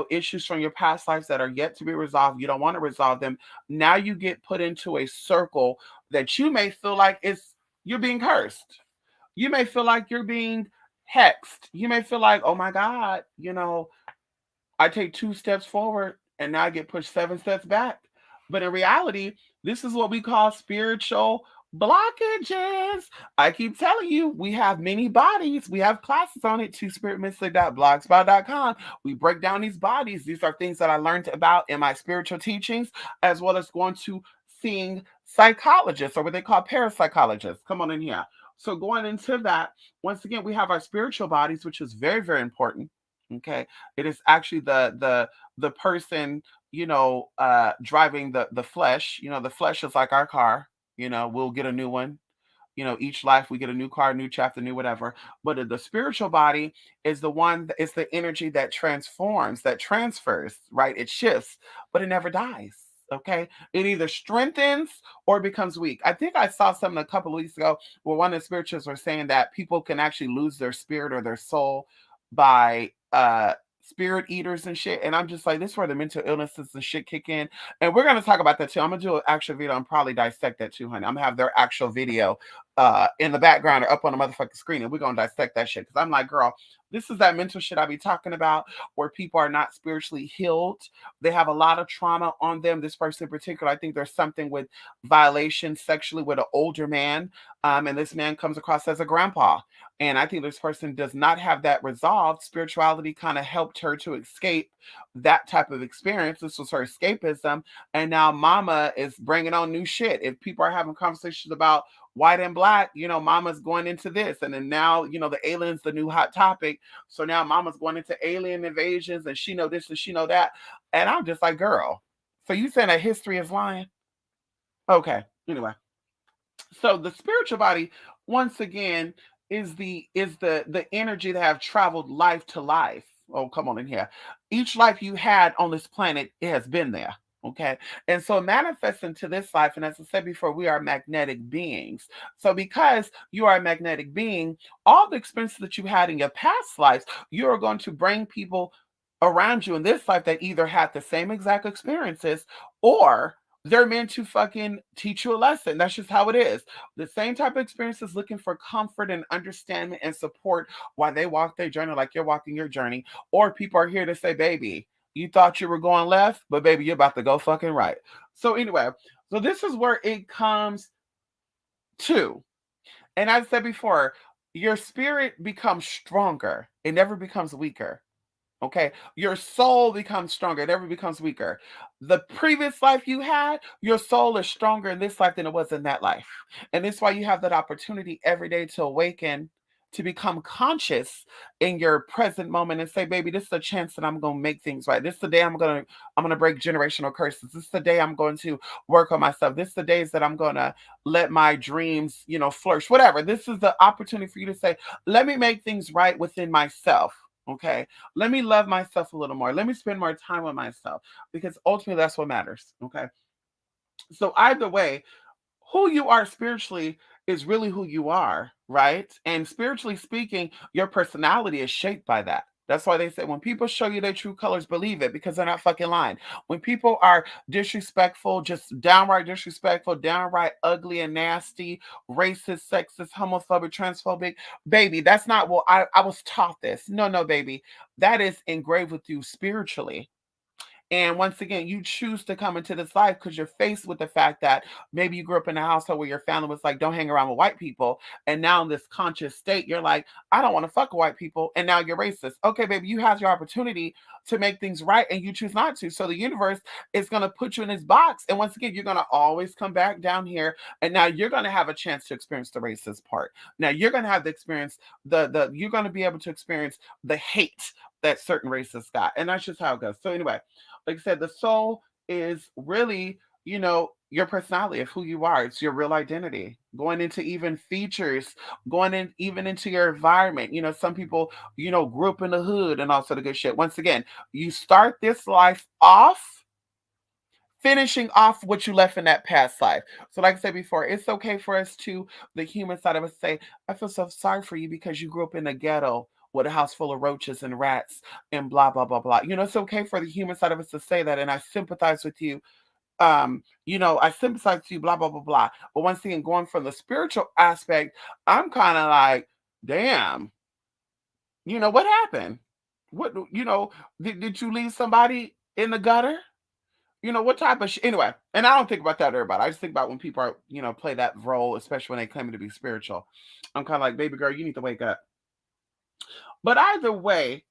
issues from your past lives that are yet to be resolved. You don't want to resolve them. Now you get put into a circle that you may feel like you're being cursed. You may feel like you're being hexed. You may feel like, oh my God, I take 2 steps forward and now I get pushed 7 steps back. But in reality, this is what we call spiritual blockages. I keep telling you, we have many bodies. We have classes on it, twospiritmystic.blogspot.com. We break down these bodies. These are things that I learned about in my spiritual teachings, as well as going to seeing psychologists or what they call parapsychologists. Come on in here. So going into that, once again, we have our spiritual bodies, which is very, very important. Okay, it is actually the person, driving the flesh. The flesh is like our car. We'll get a new one. Each life we get a new car, new chapter, new whatever. But the spiritual body is the one, it's the energy that transforms, that transfers, right? It shifts, but it never dies. Okay, it either strengthens or becomes weak. I think I saw something a couple of weeks ago where one of the spiritualists were saying that people can actually lose their spirit or their soul by spirit eaters and shit. And I'm just like, this is where the mental illnesses and shit kick in. And we're gonna talk about that too. I'm gonna do an actual video and probably dissect that too, honey. I'm gonna have their actual video in the background or up on the motherfucking screen, and we're gonna dissect that shit. Because I'm like, girl, this is that mental shit I be talking about where people are not spiritually healed. They have a lot of trauma on them. This person in particular, I think there's something with violation sexually with an older man. And this man comes across as a grandpa. And I think this person does not have that resolved. Spirituality kind of helped her to escape that type of experience. This was her escapism. And now mama is bringing on new shit. If people are having conversations about white and black, mama's going into this. And then now, the alien's the new hot topic. So now mama's going into alien invasions and she know this and she know that. And I'm just like, girl, so you saying that history is lying? Okay. Anyway. So the spiritual body, once again, is the energy that have traveled life to life. Oh, come on in here. Each life you had on this planet, it has been there. Okay. And so manifesting to this life, and as I said before, we are magnetic beings. So because you are a magnetic being, all the experiences that you had in your past lives, you are going to bring people around you in this life that either had the same exact experiences or they're meant to fucking teach you a lesson. That's just how it is. The same type of experiences looking for comfort and understanding and support while they walk their journey like you're walking your journey. Or people are here to say, baby, you thought you were going left, but baby, you're about to go fucking right. So anyway, so this is where it comes to. And as I said before, your spirit becomes stronger. It never becomes weaker. Okay, your soul becomes stronger, it never becomes weaker. The previous life you had, your soul is stronger in this life than it was in that life. And that's why you have that opportunity every day to awaken to become conscious in your present moment and say, baby, this is a chance that I'm gonna make things right. This is the day I'm gonna break generational curses. This is the day I'm going to work on myself. This is the days that I'm gonna let my dreams, flourish. Whatever. This is the opportunity for you to say, let me make things right within myself. Okay. Let me love myself a little more. Let me spend more time with myself because ultimately that's what matters. Okay. So either way, who you are spiritually is really who you are, right? And spiritually speaking, your personality is shaped by that. That's why they say when people show you their true colors, believe it because they're not fucking lying. When people are disrespectful, just downright disrespectful, downright ugly and nasty, racist, sexist, homophobic, transphobic, baby, that's not what I was taught this. No, no, baby. That is engraved with you spiritually. And once again, you choose to come into this life because you're faced with the fact that maybe you grew up in a household where your family was like, don't hang around with white people. And now in this conscious state, you're like, I don't want to fuck with white people. And now you're racist. Okay, baby, you have your opportunity to make things right and you choose not to. So the universe is going to put you in this box. And once again, you're going to always come back down here. And now you're going to have a chance to experience the racist part. Now you're going to have the experience, you're going to be able to experience the hate that certain racists got. And that's just how it goes. So anyway, like I said, the soul is really, your personality of who you are. It's your real identity. Going into even features, going in even into your environment. Some people, grew up in the hood and all sort of good shit. Once again, you start this life off finishing off what you left in that past life. So, like I said before, it's okay for us to, the human side of us, say, I feel so sorry for you because you grew up in a ghetto with a house full of roaches and rats and blah, blah, blah, blah. It's okay for the human side of us to say that. And I sympathize with you. I sympathize with you, blah, blah, blah, blah. But once again, going from the spiritual aspect, I'm kind of like, damn, what happened? What, did you leave somebody in the gutter? What type of anyway, and I don't think about that everybody. I just think about when people are, play that role, especially when they claim to be spiritual. I'm kind of like, baby girl, you need to wake up. But either way,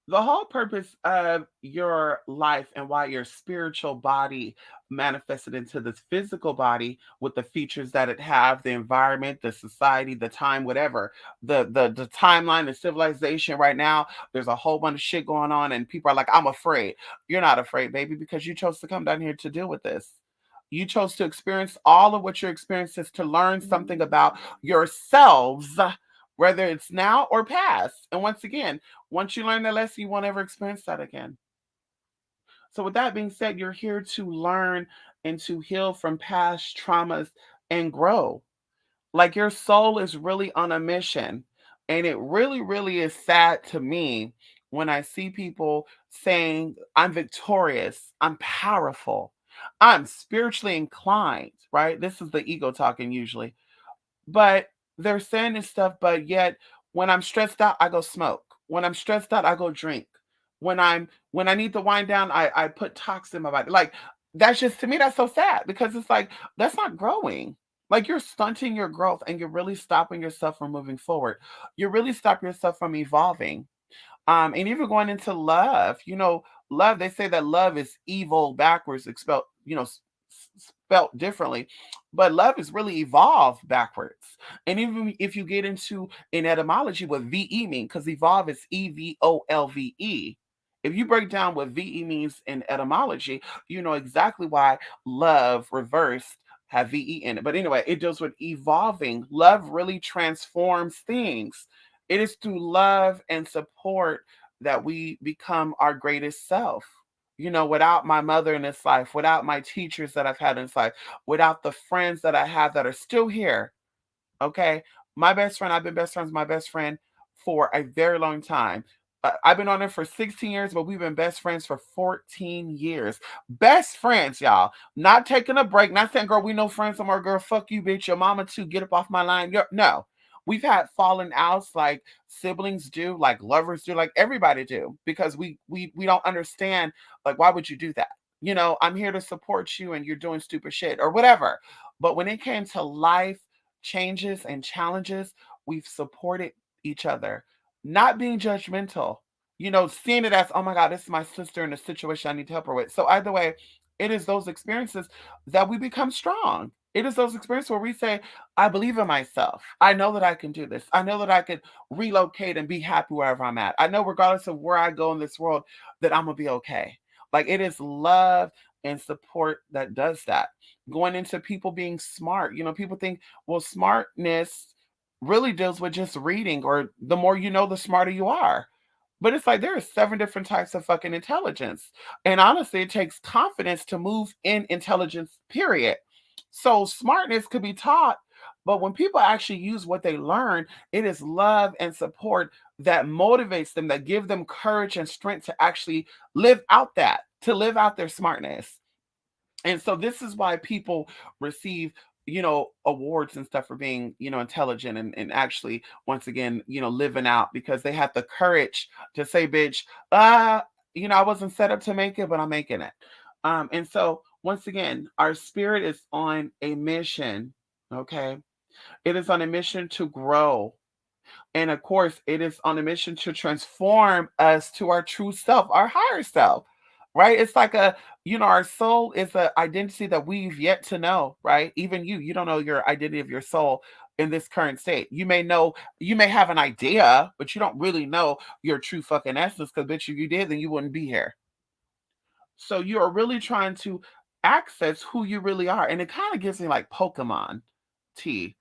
the whole purpose of your life and why your spiritual body manifested into this physical body with the features that it have, the environment, the society, the time, whatever, the timeline, the civilization right now, there's a whole bunch of shit going on and people are like, I'm afraid. You're not afraid, baby, because you chose to come down here to deal with this. You chose to experience all of what your experience is to learn something about yourselves, whether it's now or past. And once again, once you learn that lesson, you won't ever experience that again. So, with that being said, you're here to learn and to heal from past traumas and grow. Like your soul is really on a mission. And it really, really is sad to me when I see people saying, I'm victorious, I'm powerful, I'm spiritually inclined, right? This is the ego talking usually. But they're saying this stuff, but yet when I'm stressed out, I go smoke. When I'm stressed out, I go drink. When I need to wind down, I put toxin in my body. Like that's just to me, that's so sad because it's like that's not growing. Like you're stunting your growth and you're really stopping yourself from moving forward. You really stop yourself from evolving. And even going into love, love, they say that love is evil backwards, expelled, spelt differently, but love is really evolved backwards. And even if you get into an etymology what VE mean, because evolve is EVOLVE. If you break down what VE means in etymology, you know exactly why love reversed have VE in it. But anyway, it deals with evolving. Love really transforms things. It is through love and support that we become our greatest self. Without my mother in this life, without my teachers that I've had in this life, without the friends that I have that are still here, okay? My best friend, I've been best friends with my best friend for a very long time. I've been on it for 16 years, but we've been best friends for 14 years. Best friends, y'all. Not taking a break. Not saying, girl, we no friends no more. Girl, fuck you, bitch. Your mama too. Get up off my line. No. We've had fallen outs like siblings do, like lovers do, like everybody do, because we don't understand. Like, why would you do that? I'm here to support you, and you're doing stupid shit or whatever. But when it came to life changes and challenges, we've supported each other, not being judgmental, seeing it as, oh my God, this is my sister in a situation I need to help her with. So either way, it is those experiences that we become strong. It is those experiences where we say, I believe in myself. I know that I can do this. I know that I can relocate and be happy wherever I'm at. I know, regardless of where I go in this world, that I'm going to be okay. Like, it is love and support that does that. Going into people being smart. People think, well, smartness really deals with just reading, or the more you know, the smarter you are. But it's like there are seven different types of fucking intelligence. And honestly, it takes confidence to move in intelligence, period. So smartness could be taught, but when people actually use what they learn, it is love and support that motivates them, that give them courage and strength to actually to live out their smartness. And so this is why people receive, awards and stuff for being, intelligent, and actually, once again, living out, because they have the courage to say, bitch, uh I wasn't set up to make it, but I'm making it. And so once again, our spirit is on a mission. Okay, it is on a mission to grow, and of course, it is on a mission to transform us to our true self, our higher self, right? It's like our soul is an identity that we've yet to know, right? Even you don't know your identity of your soul in this current state. You may have an idea, but you don't really know your true fucking essence, because bitch, if you did, then you wouldn't be here. So you are really trying to access who you really are. And it kind of gives me like Pokemon T,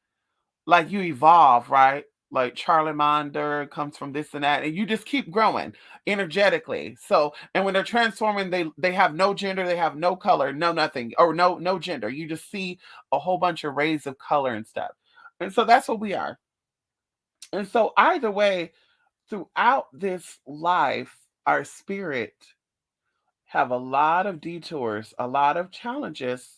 like you evolve, right? Like Charmander comes from this and that, and you just keep growing energetically. So, and when they're transforming, they have no gender, they have no color, no nothing, or no gender. You just see a whole bunch of rays of color and stuff. And so that's what we are. And so either way, throughout this life, our spirit have a lot of detours, a lot of challenges,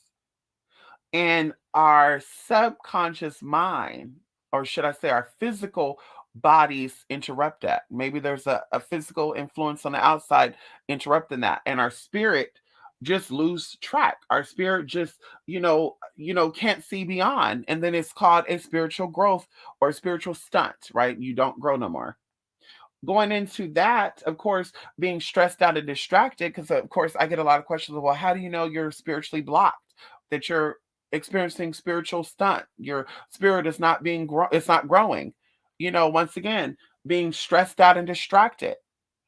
and our subconscious mind, or should I say our physical bodies, interrupt that. Maybe there's a physical influence on the outside interrupting that, and our spirit just lose track. Our spirit just, can't see beyond, and then it's called a spiritual growth or a spiritual stunt, right? You don't grow no more. Going into that, of course, being stressed out and distracted, because of course I get a lot of questions of, well, how do you know you're spiritually blocked, that you're experiencing spiritual stunt, your spirit is not it's not growing. Once again, being stressed out and distracted.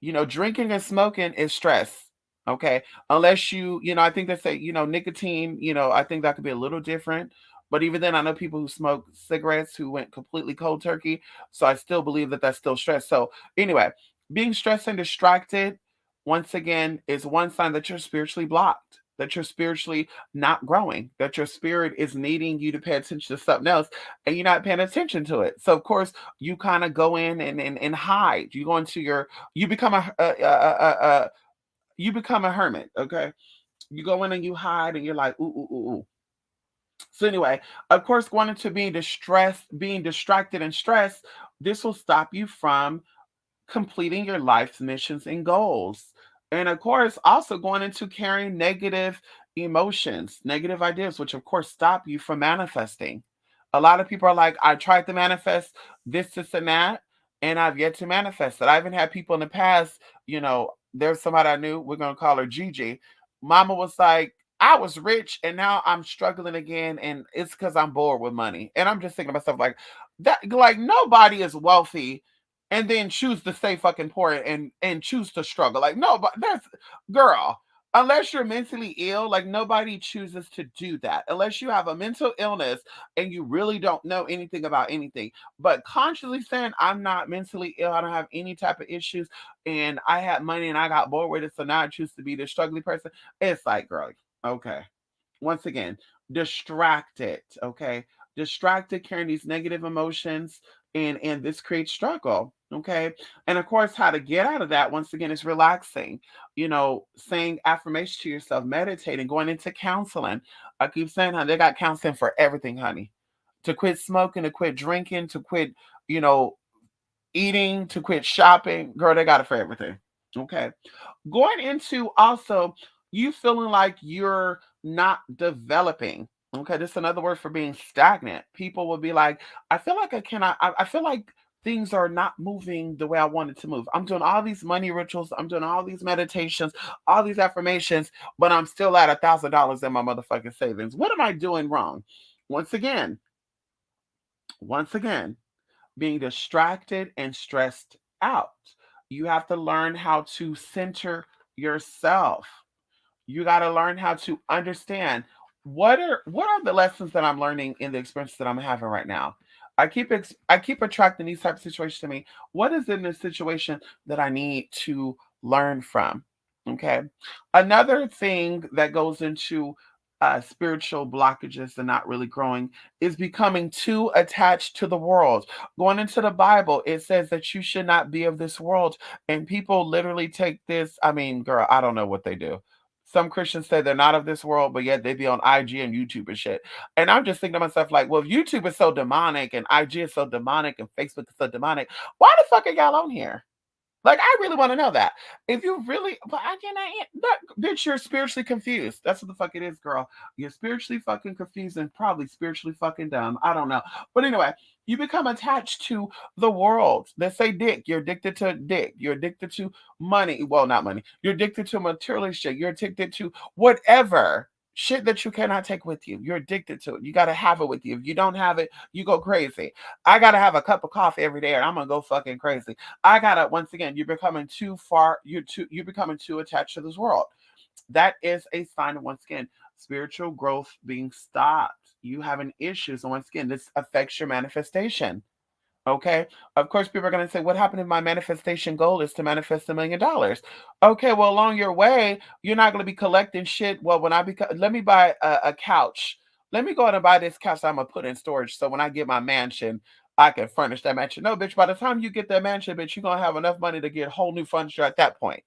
Drinking and smoking is stress. Okay, unless I think they say, nicotine, I think that could be a little different. But even then, I know people who smoke cigarettes who went completely cold turkey, so I still believe that that's still stress. So anyway, being stressed and distracted, once again, is one sign that you're spiritually blocked, that you're spiritually not growing, that your spirit is needing you to pay attention to something else, and you're not paying attention to it. So of course, you kind of go in and hide. You go into you become you become a hermit. Okay, you go in and you hide, and you're like, ooh, ooh, ooh, ooh. So anyway, of course, going into being distracted and stressed, this will stop you from completing your life's missions and goals. And of course, also going into carrying negative emotions, negative ideas, which of course stop you from manifesting. A lot of people are like, I tried to manifest this, and that, and I've yet to manifest it. I even had people in the past, there's somebody I knew, we're going to call her Gigi. Mama was like, I was rich and now I'm struggling again, and it's because I'm bored with money. And I'm just thinking to myself, like, that, like, nobody is wealthy and then choose to stay fucking poor and choose to struggle. Like, no, but that's, girl, unless you're mentally ill, like, nobody chooses to do that unless you have a mental illness and you really don't know anything about anything. But consciously saying, I'm not mentally ill, I don't have any type of issues, and I had money and I got bored with it, so now I choose to be the struggling person. It's like, girl, okay. Once again, distracted, okay? Distracted, carrying these negative emotions, and this creates struggle, okay? And of course, how to get out of that, once again, is relaxing, saying affirmation to yourself, meditating, going into counseling. I keep saying, honey, they got counseling for everything, honey. To quit smoking, to quit drinking, to quit, you know, eating, to quit shopping. Girl, they got it for everything. Okay. Going into also you feeling like you're not developing. Okay, this is another word for being stagnant. People will be like, I feel like I feel like things are not moving the way I wanted to move. I'm doing all these money rituals, I'm doing all these meditations, all these affirmations, but I'm still at $1,000 in my motherfucking savings. What am I doing wrong? Once again, once again, being distracted and stressed out. You have to learn how to center yourself. You got to learn how to understand what are the lessons that I'm learning in the experience that I'm having right now. I keep attracting these type of situations to me. What is in this situation that I need to learn from? Okay. Another thing that goes into spiritual blockages and not really growing is becoming too attached to the world. Going into the Bible, it says that you should not be of this world. And people literally take this. I mean, girl, I don't know what they do. Some Christians say they're not of this world, but yet they be on IG and YouTube and shit. And I'm just thinking to myself, like, well, if YouTube is so demonic and IG is so demonic and Facebook is so demonic, why the fuck are y'all on here? Like, I really want to know that. If you really, but I cannot, that, bitch, you're spiritually confused. That's what the fuck it is, girl. You're spiritually fucking confused and probably spiritually fucking dumb. I don't know. But anyway, you become attached to the world. Let's say dick. You're addicted to dick. You're addicted to money. Well, not money. You're addicted to materialist shit. You're addicted to whatever shit that you cannot take with you. You're addicted to it. You got to have it with you. If you don't have it, you go crazy. I got to have a cup of coffee every day or I'm going to go fucking crazy. I gotta once again, you're becoming too far, you're becoming too attached to this world. That is a sign of once again spiritual growth being stopped. You having issues, and once again, this affects your manifestation. Okay. Of course, people are going to say, what happened if my manifestation goal is to manifest $1 million? Okay. Well, along your way, you're not going to be collecting shit. Well, when I become, let me buy a couch. Let me go out and buy this couch I'm going to put in storage. So when I get my mansion, I can furnish that mansion. No, bitch, by the time you get that mansion, bitch, you're going to have enough money to get whole new furniture at that point.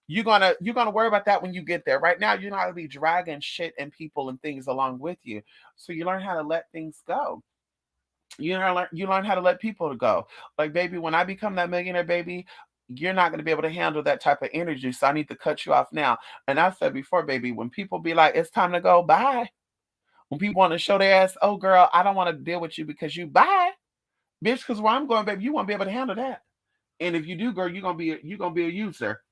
You're gonna worry about that when you get there. Right now, you're not gonna be dragging shit and people and things along with you. So you learn how to let things go. You learn how to let people go. Like, baby, when I become that millionaire, baby, you're not going to be able to handle that type of energy. So I need to cut you off now. And I said before, baby, when people be like, it's time to go, bye. When people want to show their ass, oh girl, I don't want to deal with you because you bye, bitch. Because where I'm going, baby, you won't be able to handle that. And if you do, girl, you're gonna be a user.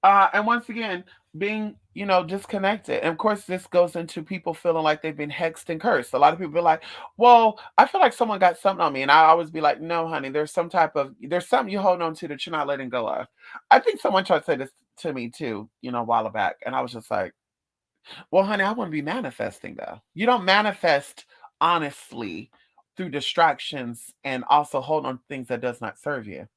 And once again, being, disconnected. And of course, this goes into people feeling like they've been hexed and cursed. A lot of people be like, well, I feel like someone got something on me. And I always be like, no, honey, there's something you hold on to that you're not letting go of. I think someone tried to say this to me too, a while back. And I was just like, well, honey, I want to be manifesting though. You don't manifest honestly through distractions and also hold on to things that does not serve you.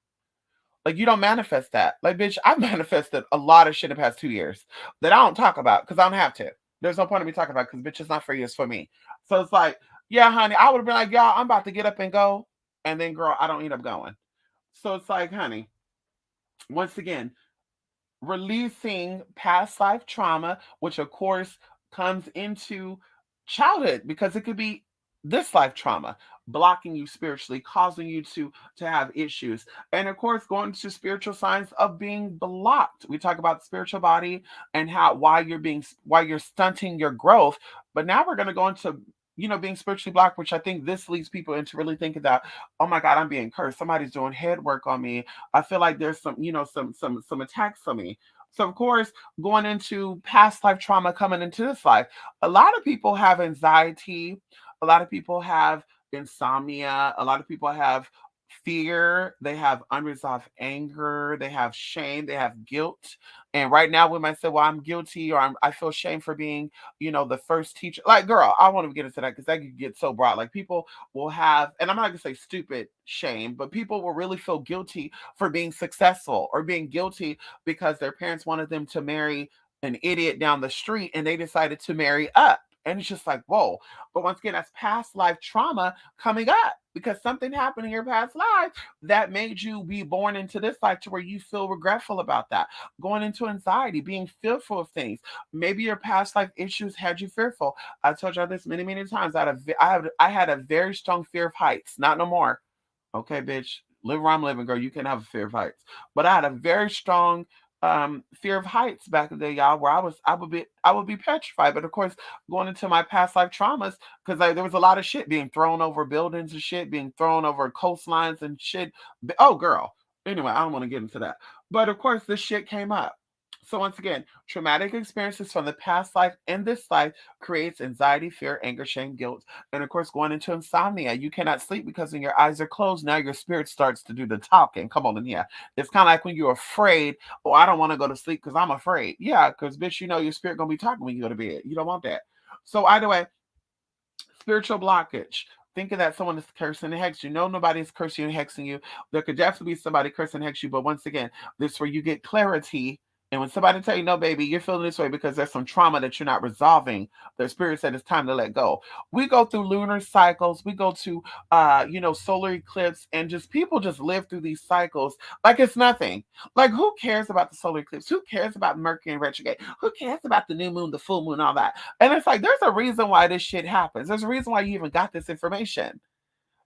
Like, you don't manifest that. Like, bitch, I've manifested a lot of shit in the past 2 years that I don't talk about because I don't have to. There's no point in me talking about because bitch, it's not for you, it's for me. So it's like, yeah, honey, I would have been like, y'all, I'm about to get up and go. And then, girl, I don't end up going. So it's like, honey, once again, releasing past life trauma, which of course comes into childhood because it could be this life trauma blocking you spiritually, causing you to have issues. And of course, going to spiritual signs of being blocked. We talk about the spiritual body and how why you're stunting your growth. But now we're going to go into being spiritually blocked, which I think this leads people into really thinking that, oh my God, I'm being cursed. Somebody's doing head work on me. I feel like there's some attacks on me. So of course, going into past life trauma coming into this life, a lot of people have anxiety, a lot of people have insomnia, a lot of people have fear, they have unresolved anger, they have shame, they have guilt. And right now we might say, well, I'm guilty or I feel shame for being, the first teacher. Like, girl, I want to get into that because that could get so broad. Like, people will have, and I'm not gonna say stupid shame, but people will really feel guilty for being successful or being guilty because their parents wanted them to marry an idiot down the street and they decided to marry up. And it's just like, whoa. But once again, that's past life trauma coming up because something happened in your past life that made you be born into this life to where you feel regretful about that. Going into anxiety, being fearful of things. Maybe your past life issues had you fearful. I told y'all this many, many times. I had a very strong fear of heights. Not no more. Okay, bitch. Live where I'm living, girl. You can have a fear of heights. But I had a very strong fear of heights back in the day, y'all, where I would be petrified. But of course, going into my past life traumas, because there was a lot of shit being thrown over buildings and shit, being thrown over coastlines and shit. Oh, girl. Anyway, I don't want to get into that. But of course, this shit came up. So once again, traumatic experiences from the past life and this life creates anxiety, fear, anger, shame, guilt, and of course going into insomnia. You cannot sleep because when your eyes are closed, now your spirit starts to do the talking. Come on in here. It's kind of like when you're afraid. Oh, I don't want to go to sleep because I'm afraid. Yeah, because bitch, you know your spirit gonna be talking when you go to bed. You don't want that. So either way, spiritual blockage. Thinking that someone is cursing and hex you. No, nobody's cursing and hexing you. There could definitely be somebody cursing and hex you, but once again, this is where you get clarity. And when somebody tell you, no, baby, you're feeling this way because there's some trauma that you're not resolving, the spirit said it's time to let go. We go through lunar cycles, we go to solar eclipse, and just people just live through these cycles like it's nothing. Like who cares about the solar eclipse? Who cares about Mercury in retrograde? Who cares about the new moon, the full moon, all that? And it's like there's a reason why this shit happens. There's a reason why you even got this information.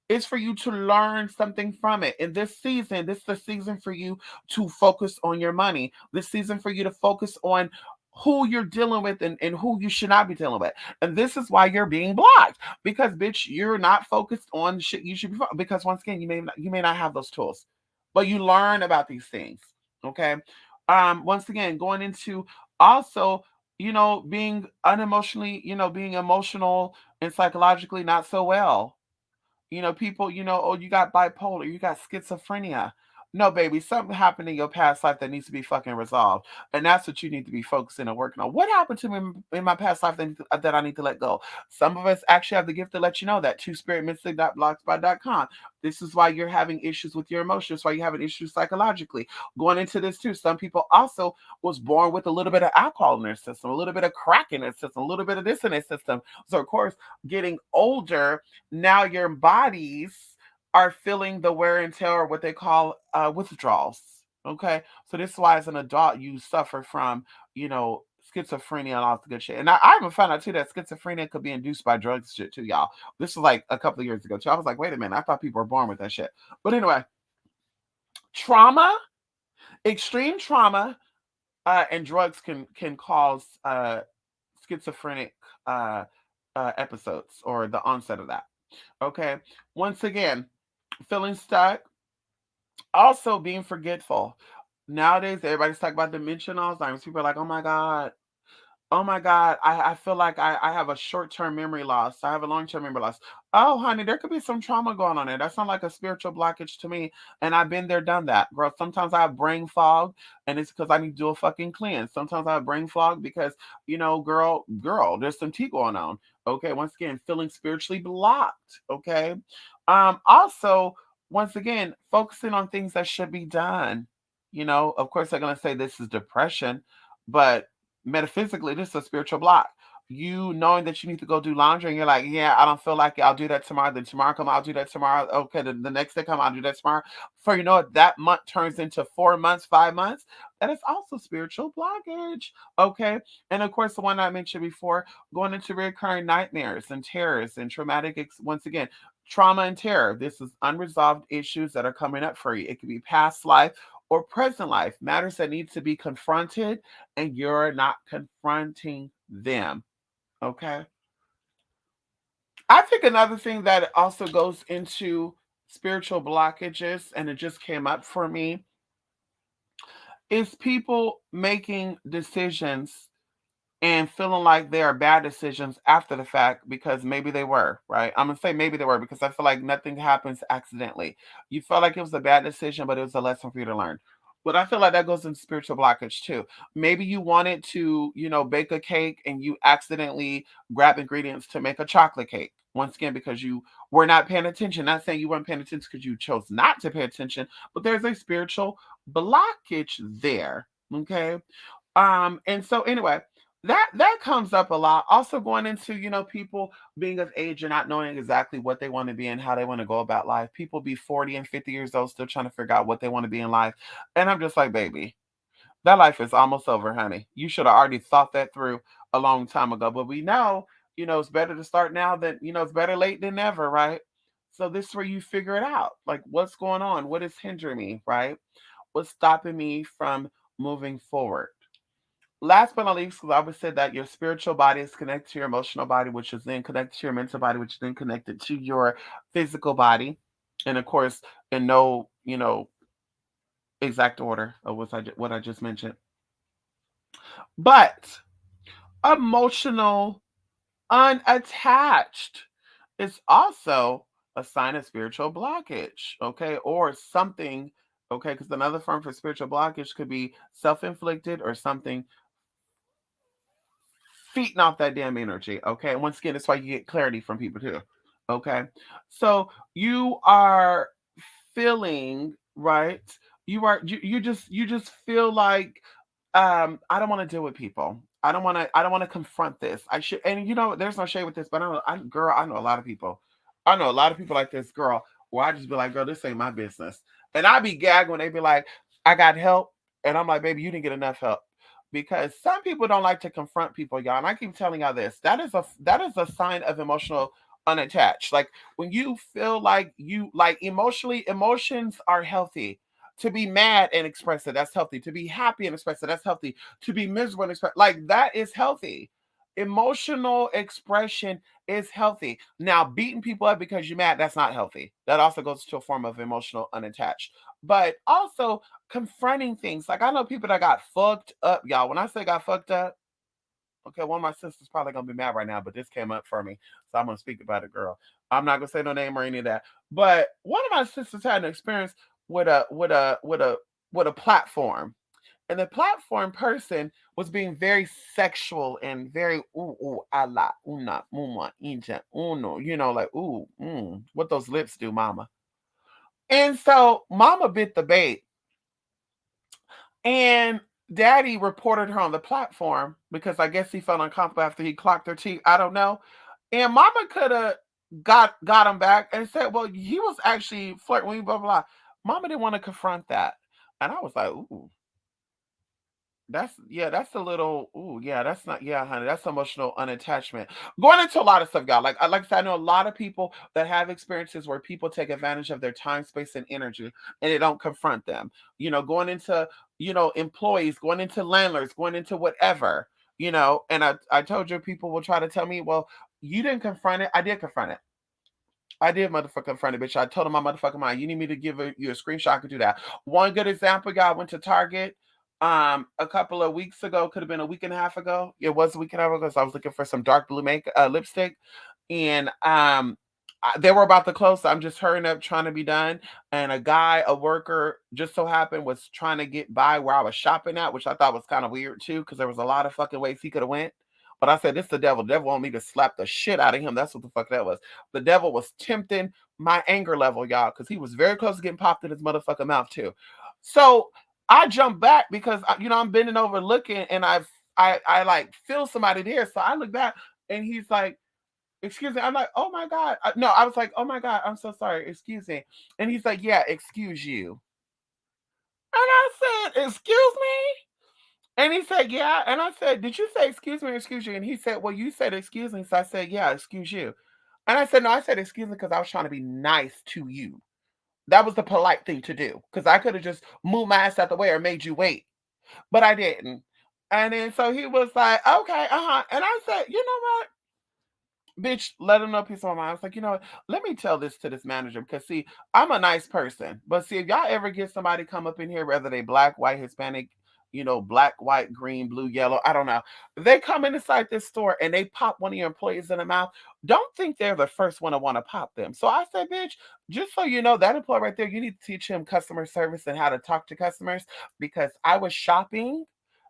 It's for you to learn something from it. In this season, this is the season for you to focus on your money. This season for you to focus on who you're dealing with and who you should not be dealing with. And this is why you're being blocked. Because bitch, you're not focused on shit you should be because once again, you may not have those tools. But you learn about these things. Okay. Once again, going into also being unemotionally, being emotional and psychologically not so well. People, oh, you got bipolar, you got schizophrenia. No, baby, something happened in your past life that needs to be fucking resolved. And that's what you need to be focusing and working on. What happened to me in my past life that I need to let go? Some of us actually have the gift to let you know that. twospiritmystic.blogspot.com. This is why you're having issues with your emotions, why you're having issues psychologically. Going into this too, some people also was born with a little bit of alcohol in their system, a little bit of crack in their system, a little bit of this in their system. So of course, getting older, now your bodies are feeling the wear and tear, or what they call withdrawals. Okay, so this is why as an adult you suffer from schizophrenia and all the good shit. And I even found out too that schizophrenia could be induced by drugs shit too, y'all. This was like a couple of years ago too. I was like, wait a minute, I thought people were born with that shit. But anyway, trauma, extreme trauma, and drugs can cause schizophrenic uh, episodes or the onset of that. Okay. Once again, feeling stuck, also being forgetful. Nowadays, everybody's talking about dementia and Alzheimer's. People are like, oh my God, I feel like I have a short term memory loss. I have a long term memory loss. Oh, honey, there could be some trauma going on there. That sounds like a spiritual blockage to me. And I've been there, done that. Girl, sometimes I have brain fog and it's because I need to do a fucking cleanse. Sometimes I have brain fog because, girl, there's some tea going on. Okay. Once again, feeling spiritually blocked. Okay. Also, once again, focusing on things that should be done. Of course, they're going to say this is depression, but metaphysically, this is a spiritual block. You knowing that you need to go do laundry, and you're like, yeah, I don't feel like it. I'll do that tomorrow. Then tomorrow come, I'll do that tomorrow. Okay, the next day come, I'll do that tomorrow. For that month turns into 4 months, 5 months. That is also spiritual blockage. Okay, and of course, the one I mentioned before, going into recurring nightmares and terrors and traumatic. Once again, trauma and terror. This is unresolved issues that are coming up for you. It could be past life or present life, matters that need to be confronted and you're not confronting them. Okay. I think another thing that also goes into spiritual blockages, and it just came up for me, is people making decisions and feeling like they are bad decisions after the fact because maybe they were, right? I'm gonna say maybe they were because I feel like nothing happens accidentally. You felt like it was a bad decision, but it was a lesson for you to learn. But I feel like that goes into spiritual blockage too. Maybe you wanted to, bake a cake and you accidentally grab ingredients to make a chocolate cake. Once again, because you were not paying attention. Not saying you weren't paying attention because you chose not to pay attention, but there's a spiritual blockage there. Okay. And so anyway, that comes up a lot. Also going into, people being of age and not knowing exactly what they want to be and how they want to go about life. People be 40 and 50 years old still trying to figure out what they want to be in life. And I'm just like, baby, that life is almost over, honey. You should have already thought that through a long time ago. But we know, it's better to start now than, it's better late than never, right? So this is where you figure it out. Like what's going on? What is hindering me, right? What's stopping me from moving forward? Last but not least, because I always said that your spiritual body is connected to your emotional body, which is then connected to your mental body, which is then connected to your physical body. And of course, in no, exact order of what I just mentioned. But emotional unattached is also a sign of spiritual blockage, okay, or something, okay, because another form for spiritual blockage could be self-inflicted or something feeding off that damn energy, okay. And once again, that's why you get clarity from people too, okay. So you are feeling right, you just feel like I don't want to deal with people. I don't want to confront this. I should, and there's no shade with this, but girl, I know a lot of people. I know a lot of people like this girl where I just be like, girl, this ain't my business. And I be gagged when they be like, I got help. And I'm like, baby, you didn't get enough help. Because some people don't like to confront people, y'all. And I keep telling y'all this. That is a sign of emotional unattached. Like when you feel like you like emotionally, emotions are healthy. To be mad and express it, that's healthy. To be happy and express it, that's healthy. To be miserable and express, like, that is healthy. Emotional expression is healthy. Now, beating people up because you're mad, that's not healthy. That also goes to a form of emotional unattached. But also confronting things. Like I know people that got fucked up, y'all. When I say got fucked up, okay, one of my sisters probably gonna be mad right now, but this came up for me, so I'm gonna speak about it, girl. I'm not gonna say no name or any of that. But one of my sisters had an experience with a platform, and the platform person was being very sexual and very ooh a la una muma inja uno, like what those lips do, mama. And so mama bit the bait, and daddy reported her on the platform because I guess he felt uncomfortable after he clocked her teeth. I don't know. And mama could have got him back and said, well, he was actually flirting with you, blah, blah, blah. Mama didn't want to confront that. And I was like, ooh, that's a little, ooh, yeah, that's not, yeah, honey, that's emotional unattachment. Going into a lot of stuff, y'all. Like I said, I know a lot of people that have experiences where people take advantage of their time, space, and energy, and they don't confront them. Going into, employees, going into landlords, going into whatever, and I told you people will try to tell me, well, you didn't confront it. I did confront it. I did motherfucking confront it, bitch. I told him my motherfucking mind. You need me to give you a screenshot? I could do that. One good example, y'all, I went to Target a couple of weeks ago, could have been a week and a half ago. It was a week and a half ago, so I was looking for some dark blue make lipstick. And they were about to close, so I'm just hurrying up, trying to be done. And a worker, just so happened, was trying to get by where I was shopping at, which I thought was kind of weird too, because there was a lot of fucking ways he could have went. But I said, this the devil. The devil wanted me to slap the shit out of him. That's what the fuck that was. The devil was tempting my anger level, y'all, because he was very close to getting popped in his motherfucking mouth too. So I jumped back because I'm bending over looking, and I like feel somebody there. So I look back, and he's like, excuse me. I'm like, oh my God. No, I was like, oh my God, I'm so sorry. Excuse me. And he's like, yeah, excuse you. And I said, excuse me? And he said, yeah. And I said, did you say excuse me or excuse you? And he said, well, you said excuse me. So I said, yeah, excuse you. And I said, no, I said excuse me because I was trying to be nice to you. That was the polite thing to do. Because I could have just moved my ass out the way or made you wait. But I didn't. And then so he was like, okay, uh-huh. And I said, you know what? Bitch, let him know piece of my mind. I was like, you know what? Let me tell this to this manager because see, I'm a nice person. But see, if y'all ever get somebody come up in here, whether they black, white, Hispanic, black, white, green, blue, yellow, I don't know. They come inside this store and they pop one of your employees in the mouth. Don't think they're the first one to want to pop them. So I said, bitch, just so you know, that employee right there, you need to teach him customer service and how to talk to customers because I was shopping,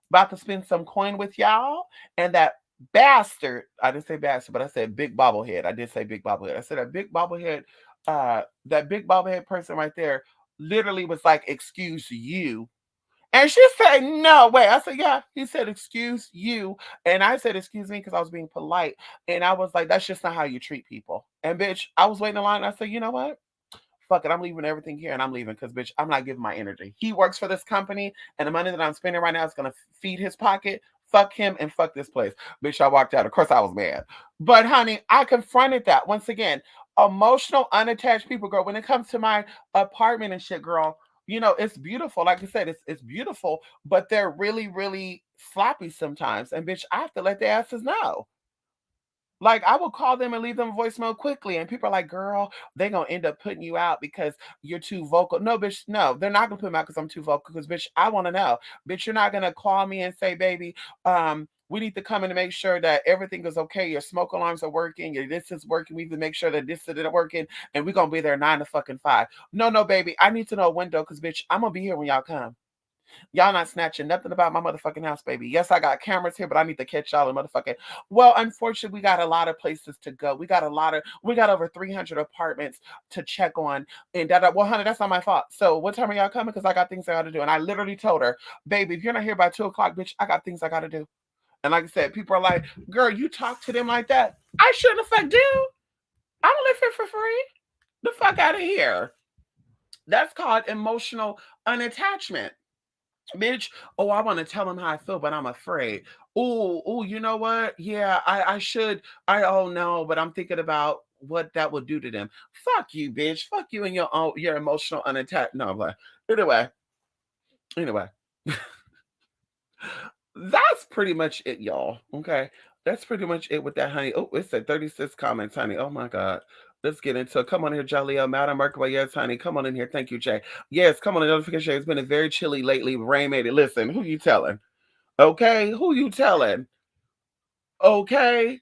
about to spend some coin with y'all, and that bastard, I didn't say bastard, but I said big bobblehead. I did say big bobblehead. I said that big bobblehead person right there literally was like, excuse you. And she said, no, wait. I said, yeah. He said, excuse you. And I said, excuse me, because I was being polite. And I was like, that's just not how you treat people. And bitch, I was waiting in line. And I said, you know what? Fuck it, I'm leaving everything here and I'm leaving because, bitch, I'm not giving my energy. He works for this company and the money that I'm spending right now is going to feed his pocket. Fuck him and fuck this place. Bitch, I walked out. Of course, I was mad. But, honey, I confronted that. Once again, emotional, unattached people, girl, when it comes to my apartment and shit, girl, it's beautiful. Like I said, it's beautiful, but they're really, really sloppy sometimes. And, bitch, I have to let the asses know. Like I will call them and leave them a voicemail quickly, and people are like, "Girl, they're gonna end up putting you out because you're too vocal." No, bitch, no, they're not gonna put me out because I'm too vocal. Because bitch, I want to know, bitch, you're not gonna call me and say, "Baby, we need to come in to make sure that everything is okay. Your smoke alarms are working. Your this is working. We need to make sure that this is working, and we're gonna be there 9 to 5. No, no, baby, I need to know a window because bitch, I'm gonna be here when y'all come. Y'all not snatching nothing about my motherfucking house, baby. Yes, I got cameras here, but I need to catch y'all in motherfucking. Well, unfortunately, we got a lot of places to go. We got over 300 apartments to check on. And that, well, honey, that's not my fault. So what time are y'all coming? Because I got things I got to do. And I literally told her, baby, if you're not here by 2 o'clock, bitch, I got things I got to do. And like I said, people are like, girl, you talk to them like that. I sure the fuck do. I don't live here for free. The fuck out of here. That's called emotional unattachment. Bitch, oh, I want to tell them how I feel, but I'm afraid. Oh, you know what? Yeah, I should. Oh no, but I'm thinking about what that would do to them. Fuck you, bitch. Fuck you and your emotional unattached. No, but anyway, that's pretty much it, y'all. Okay, that's pretty much it with that, honey. Oh, it said 36 comments, honey. Oh my god. Let's get into it. Come on here, Jalea. Madam Merkaba. Yes, honey. Come on in here. Thank you, Jay. Yes, come on. The notification. It's been a very chilly lately. Rain made it. Listen, who you telling? Okay, who you telling? Okay,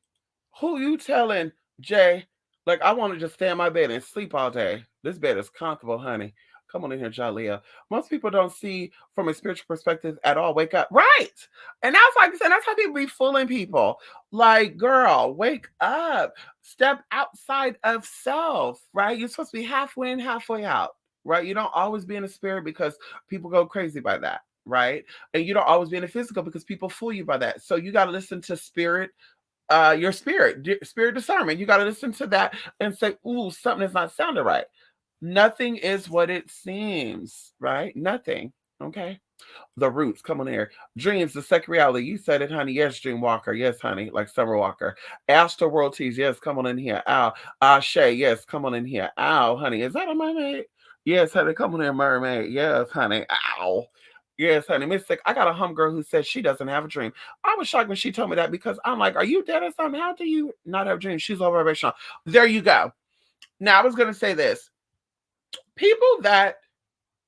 who you telling, Jay? Like I want to just stay in my bed and sleep all day. This bed is comfortable, honey. Come on in here, Jalea. Most people don't see from a spiritual perspective at all. Wake up, right? And that's like I said, that's how people be fooling people. Like, girl, wake up, step outside of self, right? You're supposed to be halfway in, halfway out, right? You don't always be in the spirit because people go crazy by that, right? And you don't always be in the physical because people fool you by that. So you got to listen to spirit, your spirit discernment. You got to listen to that and say, ooh, something is not sounding right. Nothing is what it seems, right? Nothing. Okay. The roots, come on here. Dreams, the second reality. You said it, honey. Yes, Dream Walker. Yes, honey. Like Summer Walker. Astro World Teas. Yes, come on in here. Ow. Shay. Yes, come on in here. Ow, honey. Is that a mermaid? Yes, honey. Come on here, mermaid. Yes, honey. Ow. Yes, honey. Mystic. I got a homegirl who said she doesn't have a dream. I was shocked when she told me that because I'm like, are you dead or something? How do you not have dreams? She's over vibrational. There you go. Now I was gonna say this. People that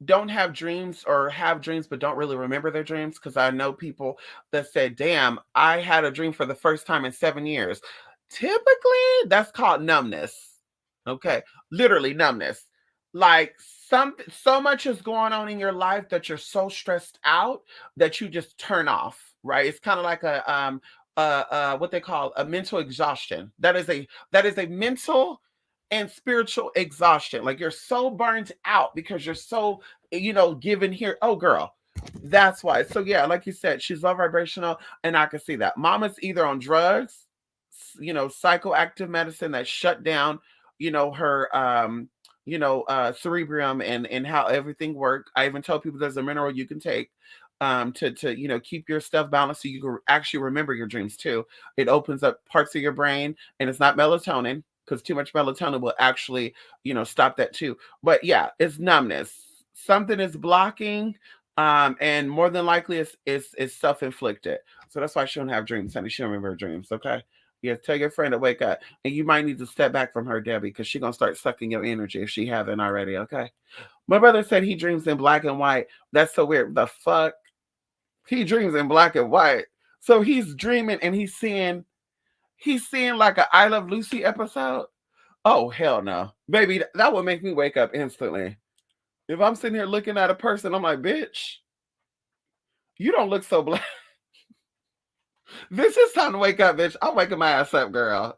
don't have dreams or have dreams but don't really remember their dreams, because I know people that said, damn, I had a dream for the first time in 7 years. Typically, that's called numbness. Okay. Literally numbness. Like so much is going on in your life that you're so stressed out that you just turn off, right? It's kind of like a what they call a mental exhaustion. That is a mental and spiritual exhaustion. Like you're so burned out because you're so, given here. Oh, girl, that's why. So yeah, like you said, she's low vibrational, and I can see that. Mama's either on drugs, psychoactive medicine that shut down, her cerebrum and how everything worked. I even tell people there's a mineral you can take to keep your stuff balanced so you can actually remember your dreams too. It opens up parts of your brain, and it's not melatonin because too much melatonin will actually, stop that too. But yeah, it's numbness. Something is blocking, and more than likely it's self-inflicted. So that's why she don't have dreams, honey. She don't remember her dreams. Okay. Yeah, tell your friend to wake up. And you might need to step back from her, Debbie, because she's gonna start sucking your energy if she haven't already. Okay. My brother said he dreams in black and white. That's so weird. The fuck? He dreams in black and white. So he's dreaming and he's seeing like a I Love Lucy episode. Oh hell no. Baby, that would make me wake up instantly. If I'm sitting here looking at a person, I'm like, bitch, you don't look so black. This is time to wake up, bitch. I'm waking my ass up, girl.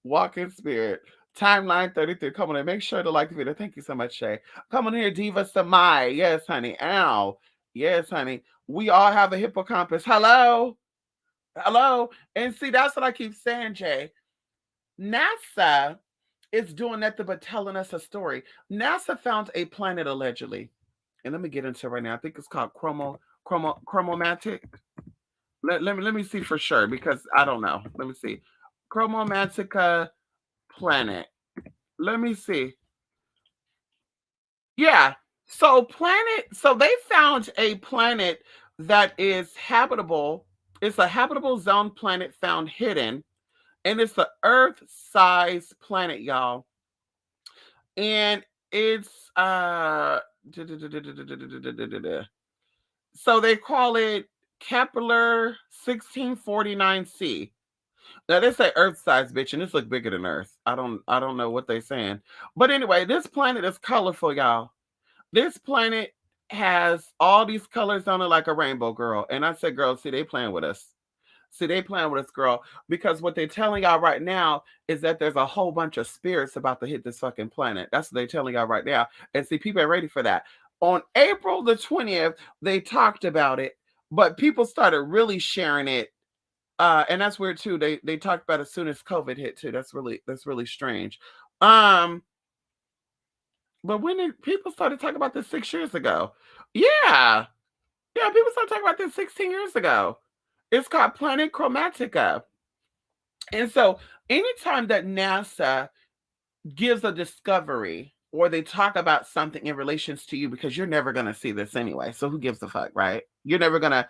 Walk in spirit. Timeline 33. Come on in. Make sure to like the video. Thank you so much, Shay. Come on here, Diva Samai. Yes, honey. Ow. Yes, honey. We all have a hippocampus. Hello. Hello. And see, that's what I keep saying, Jay. NASA is doing nothing but telling us a story. NASA found a planet allegedly. And let me get into it right now. I think it's called chromomantic. Let me see for sure because I don't know. Let me see. Chromomantica planet. Let me see. Yeah. So they found a planet that is habitable. It's a habitable zone planet found hidden And it's the Earth-sized planet, y'all. And it's so they call it Kepler 1649c. Now they say Earth size, bitch, and this look bigger than Earth. I don't know what they saying. But anyway, this planet is colorful, y'all. This planet has all these colors on it like a rainbow, girl. And I said, girl, see, they playing with us. See, they playing with us, girl, because what they're telling y'all right now is that there's a whole bunch of spirits about to hit this fucking planet. That's what they're telling y'all right now. And see, people ain't ready for that. On April the 20th, they talked about it, but people started really sharing it. And that's weird too. They talked about it as soon as COVID hit too. That's really strange. Um, but when did people started talking about this 6 years ago? Yeah. Yeah, people started talking about this 16 years ago. It's called Planet Chromatica. And so anytime that NASA gives a discovery or they talk about something in relations to you, because you're never going to see this anyway. So who gives a fuck, right? You're never going to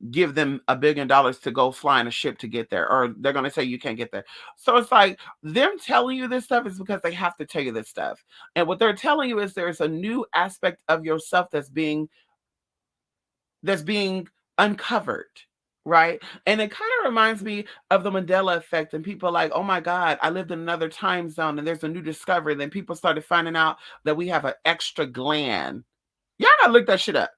give them $1 billion to go fly in a ship to get there, or they're going to say you can't get there. So it's like them telling you this stuff is because they have to tell you this stuff. And what they're telling you is there's a new aspect of yourself that's being uncovered, right? And it kind of reminds me of the Mandela effect, and people like, oh my God, I lived in another time zone and there's a new discovery. And then people started finding out that we have an extra gland. Y'all gotta look that shit up.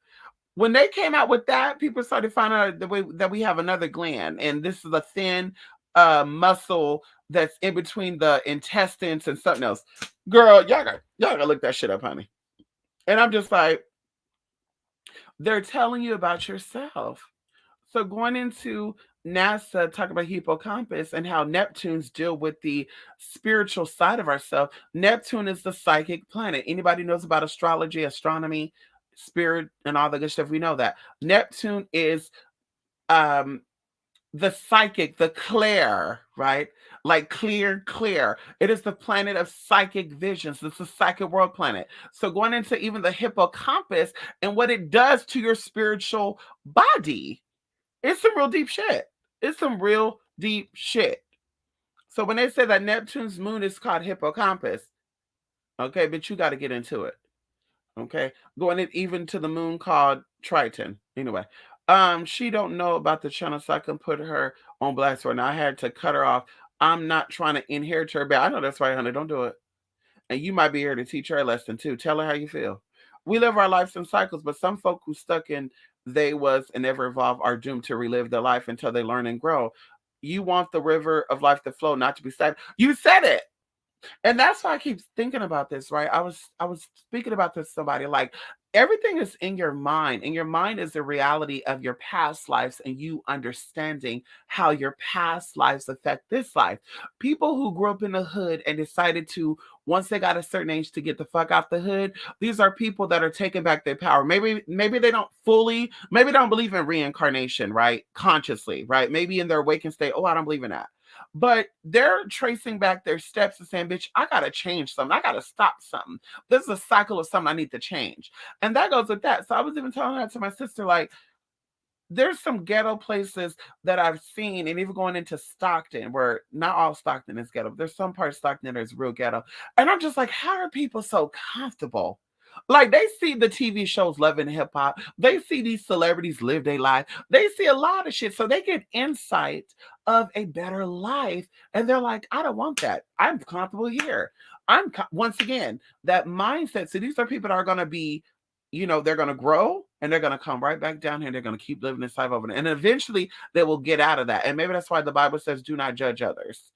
When they came out with that, people started finding out the way that we have another gland, and this is a thin muscle that's in between the intestines and something else. Girl, y'all gotta look that shit up, honey. And I'm just like, they're telling you about yourself. So going into NASA, talk about hippocampus and how Neptunes deal with the spiritual side of ourselves. Neptune is the psychic planet. Anybody knows about astrology, astronomy, spirit, and all the good stuff? We know that. Neptune is um the psychic, the clair, right? Like clear. It is the planet of psychic visions. It's a psychic world planet. So going into even the hippocampus and what it does to your spiritual body, it's some real deep shit. It's some real deep shit. So when they say that Neptune's moon is called hippocampus, okay, but you got to get into it. Okay, going it even to the moon called Triton. Anyway, she don't know about the channel, so I can put her on blast right now. I had to cut her off. I'm not trying to inherit her bad. I know that's right, honey. Don't do it. And you might be here to teach her a lesson too. Tell her how you feel. We live our lives in cycles, but some folk who stuck in they was and never evolve are doomed to relive their life until they learn and grow. You want the river of life to flow, not to be stagnant. You said it. And that's why I keep thinking about this, right? I was speaking about this to somebody, like everything is in your mind, and your mind is the reality of your past lives and you understanding how your past lives affect this life. People who grew up in the hood and decided to, once they got a certain age, to get the fuck out the hood, these are people that are taking back their power. Maybe they don't fully, maybe they don't believe in reincarnation, right? Consciously, right? Maybe in their awakened state, oh, I don't believe in that, but they're tracing back their steps and saying, bitch, I gotta change something. I gotta stop something. This is a cycle of something I need to change. And that goes with that. So I was even telling that to my sister, like, there's some ghetto places that I've seen, and even going into Stockton, where not all Stockton is ghetto. There's some parts of Stockton that is real ghetto. And I'm just like, how are people so comfortable? Like they see the TV shows Love and Hip Hop. They see these celebrities live their life. They see a lot of shit. So they get insight of a better life. And they're like, I don't want that. I'm comfortable here. Once again, that mindset. So these are people that are going to be, they're going to grow and they're going to come right back down here. They're going to keep living this life over. And eventually they will get out of that. And maybe that's why the Bible says, do not judge others.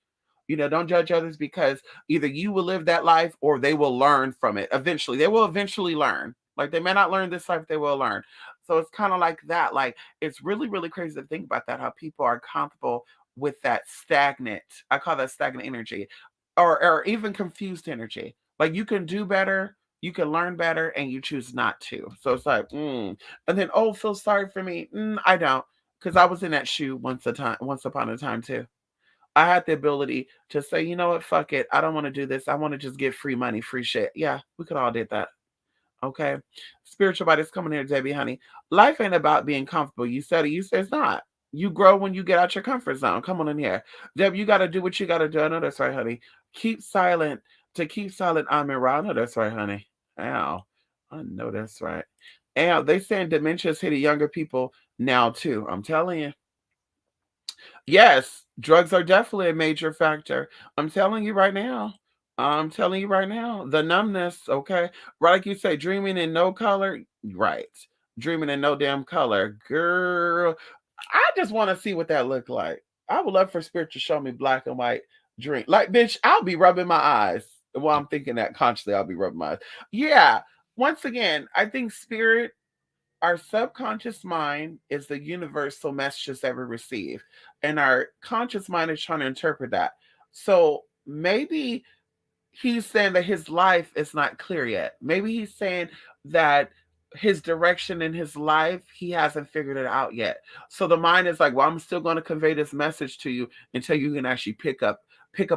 Don't judge others, because either you will live that life or they will learn from it. Eventually, they will eventually learn. Like they may not learn this life, they will learn. So it's kind of like that. Like it's really, really crazy to think about that, how people are comfortable with that stagnant, I call that stagnant energy, or even confused energy. Like you can do better, you can learn better, and you choose not to. So it's like, and then, oh, feel sorry for me. I don't, because I was in that shoe once upon a time too. I had the ability to say, you know what, fuck it. I don't want to do this. I want to just get free money, free shit. Yeah, we could all did that. Okay. Spiritual body's coming here, Debbie, honey. Life ain't about being comfortable. You said it. You said it's not. You grow when you get out your comfort zone. Come on in here. Deb, you got to do what you got to do. I know that's right, honey. Keep silent. To keep silent, I'm in. I know that's right, honey. Ow. I know that's right. Ow. They saying dementia's hitting younger people now, too. I'm telling you. Yes, drugs are definitely a major factor. I'm telling you right now. I'm telling you right now. The numbness, okay? Right, like you say, dreaming in no color. Right. Dreaming in no damn color. Girl, I just want to see what that looked like. I would love for Spirit to show me black and white dream. Like, bitch, I'll be rubbing my eyes. While I'm thinking that consciously, I'll be rubbing my eyes. Yeah. Once again, I think Spirit, our subconscious mind, is the universal messages ever receive, and our conscious mind is trying to interpret that. So maybe he's saying that his life is not clear yet. Maybe he's saying that his direction in his life, he hasn't figured it out yet. So the mind is like, well, I'm still going to convey this message to you until you can actually pick up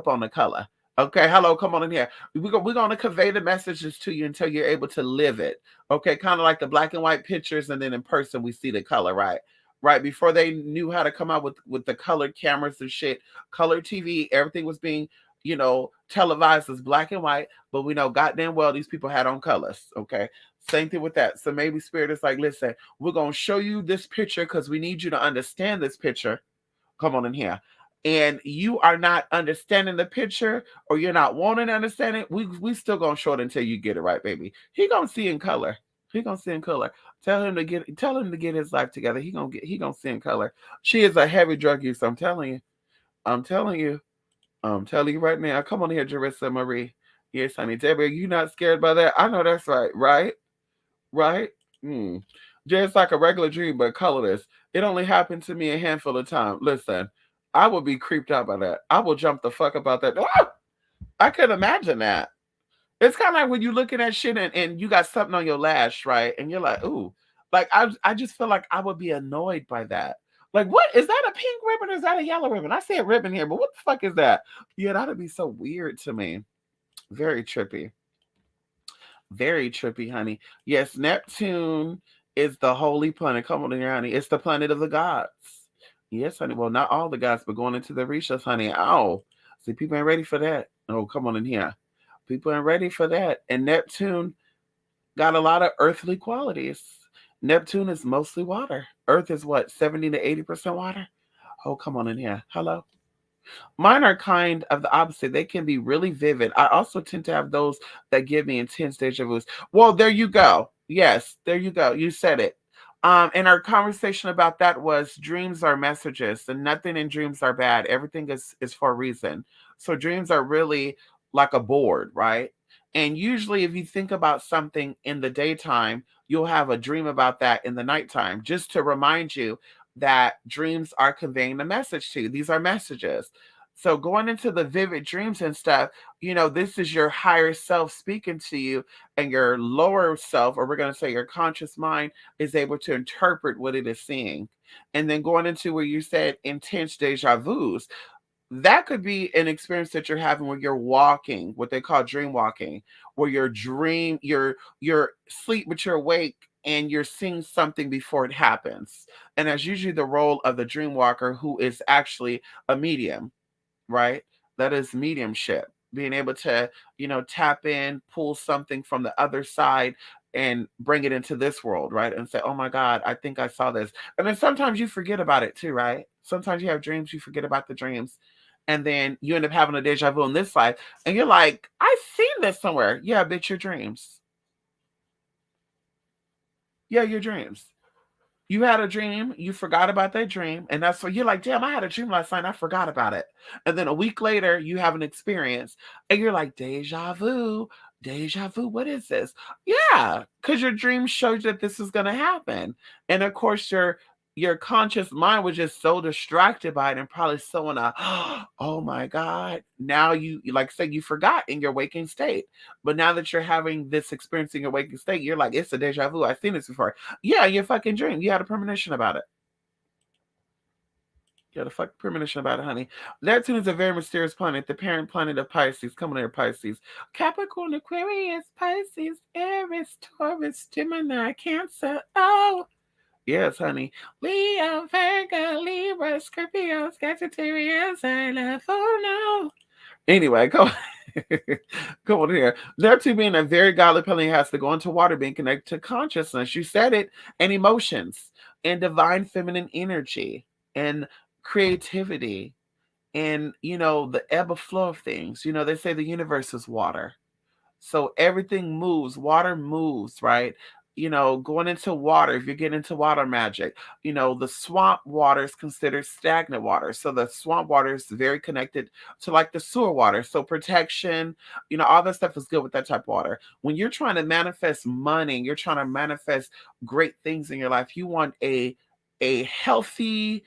on the color. Okay, hello, come on in here. We're going to convey the messages to you until you're able to live it. Okay, kind of like the black and white pictures, and then in person we see the color, right? Right before they knew how to come out with the colored cameras and shit, color TV, everything was being, televised as black and white, but we know goddamn well these people had on colors. Okay. Same thing with that. So maybe Spirit is like, listen, we're going to show you this picture because we need you to understand this picture. Come on in here. And you are not understanding the picture, or you're not wanting to understand it. We still gonna show it until you get it right, baby. He gonna see in color. He gonna see in color. Tell him to get his life together. He gonna see in color. She is a heavy drug use. I'm telling you. I'm telling you. I'm telling you right now. Come on here, Jerissa Marie. Yes, honey. Debbie, you not scared by that? I know that's right. Right? Right? Hmm. Just like a regular dream, but colorless. It only happened to me a handful of times. Listen, I would be creeped out by that. I will jump the fuck about that. Ah! I could imagine that. It's kind of like when you're looking at shit and you got something on your lash, right? And you're like, ooh. Like, I just feel like I would be annoyed by that. Like, what is that, a pink ribbon or is that a yellow ribbon? I see a ribbon here, but what the fuck is that? Yeah, that'd be so weird to me. Very trippy. Very trippy, honey. Yes, Neptune is the holy planet. Come on in here, honey. It's the planet of the gods. Yes, honey. Well, not all the gods, but going into the Rishas, honey. Oh, see, people ain't ready for that. Oh, come on in here. People ain't ready for that. And Neptune got a lot of earthly qualities. Neptune is mostly water. Earth is what, 70 to 80% water? Oh, come on in here. Hello. Mine are kind of the opposite. They can be really vivid. I also tend to have those that give me intense deja vus. Well, there you go. Yes, there you go. You said it. And our conversation about that was dreams are messages, and nothing in dreams are bad. Everything is for a reason. So dreams are really like a board, right? And usually, if you think about something in the daytime, you'll have a dream about that in the nighttime, just to remind you that dreams are conveying a message to you. These are messages. So going into the vivid dreams and stuff, this is your higher self speaking to you, and your lower self, or we're going to say your conscious mind, is able to interpret what it is seeing. And then going into where you said intense deja vus, that could be an experience that you're having where you're walking, what they call dream walking, where you're sleep but you're awake and you're seeing something before it happens. And that's usually the role of the dream walker, who is actually a medium, right? That is mediumship, being able to, tap in, pull something from the other side and bring it into this world, right? And say, oh my God, I think I saw this. And then sometimes you forget about it too, right? Sometimes you have dreams, you forget about the dreams. And then you end up having a deja vu in this life. And you're like, I've seen this somewhere. Yeah, bitch, your dreams. Yeah, your dreams. You had a dream, you forgot about that dream, and that's what you're like, damn, I had a dream last night, I forgot about it. And then a week later, you have an experience, and you're like, deja vu, what is this? Yeah, because your dream showed you that this is going to happen. And of course, your conscious mind was just so distracted by it and probably so in a, oh my God. Now you, like say, you forgot in your waking state. But now that you're having this experience in your waking state, you're like, it's a deja vu. I've seen this before. Yeah, your fucking dream. You had a premonition about it. You had a fucking premonition about it, honey. Neptune is a very mysterious planet, the parent planet of Pisces. Come on here, Pisces. Capricorn, Aquarius, Pisces, Aries, Taurus, Gemini, Cancer. Oh, Yes, honey. Leo, Virgo, Libra, Scorpio, Sagittarius, I love, oh no. Anyway, go go on here. Neptune being a very godly planet has to go into water, being connected to consciousness. You said it, and emotions, and divine feminine energy, and creativity, and the ebb and flow of things. They say the universe is water. So everything moves, water moves, right? Going into water, if you're getting into water magic, the swamp water is considered stagnant water. So the swamp water is very connected to like the sewer water. So protection, all that stuff is good with that type of water. When you're trying to manifest money, you're trying to manifest great things in your life, you want a healthy,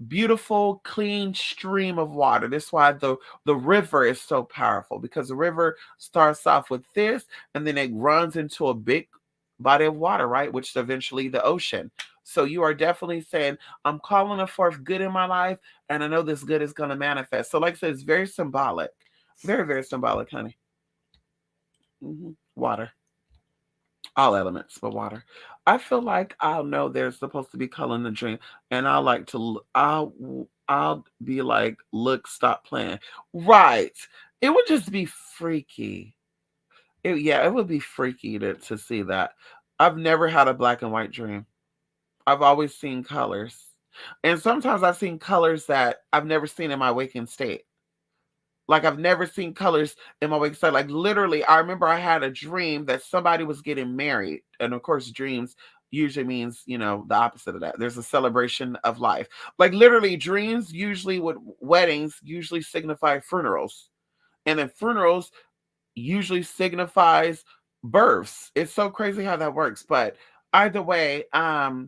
beautiful, clean stream of water. That's why the river is so powerful, because the river starts off with this and then it runs into a big body of water, right? Which is eventually the ocean. So you are definitely saying, I'm calling forth good in my life, and I know this good is going to manifest. So, like I said, it's very symbolic. Very, very symbolic, honey. Water. All elements, but water. I feel like I'll know there's supposed to be color in the dream, and I'll like to. I'll be like, look, stop playing. Right. It would just be freaky. Yeah, it would be freaky to see that. I've never had a black and white dream. I've always seen colors, and sometimes I've seen colors that I've never seen in my waking state. Like I've never seen colors in my waking state. Like literally, I remember I had a dream that somebody was getting married, and of course, dreams usually means the opposite of that. There's a celebration of life. Like literally, dreams usually with weddings usually signify funerals, and then funerals usually signifies births. It's so crazy how that works, but either way, I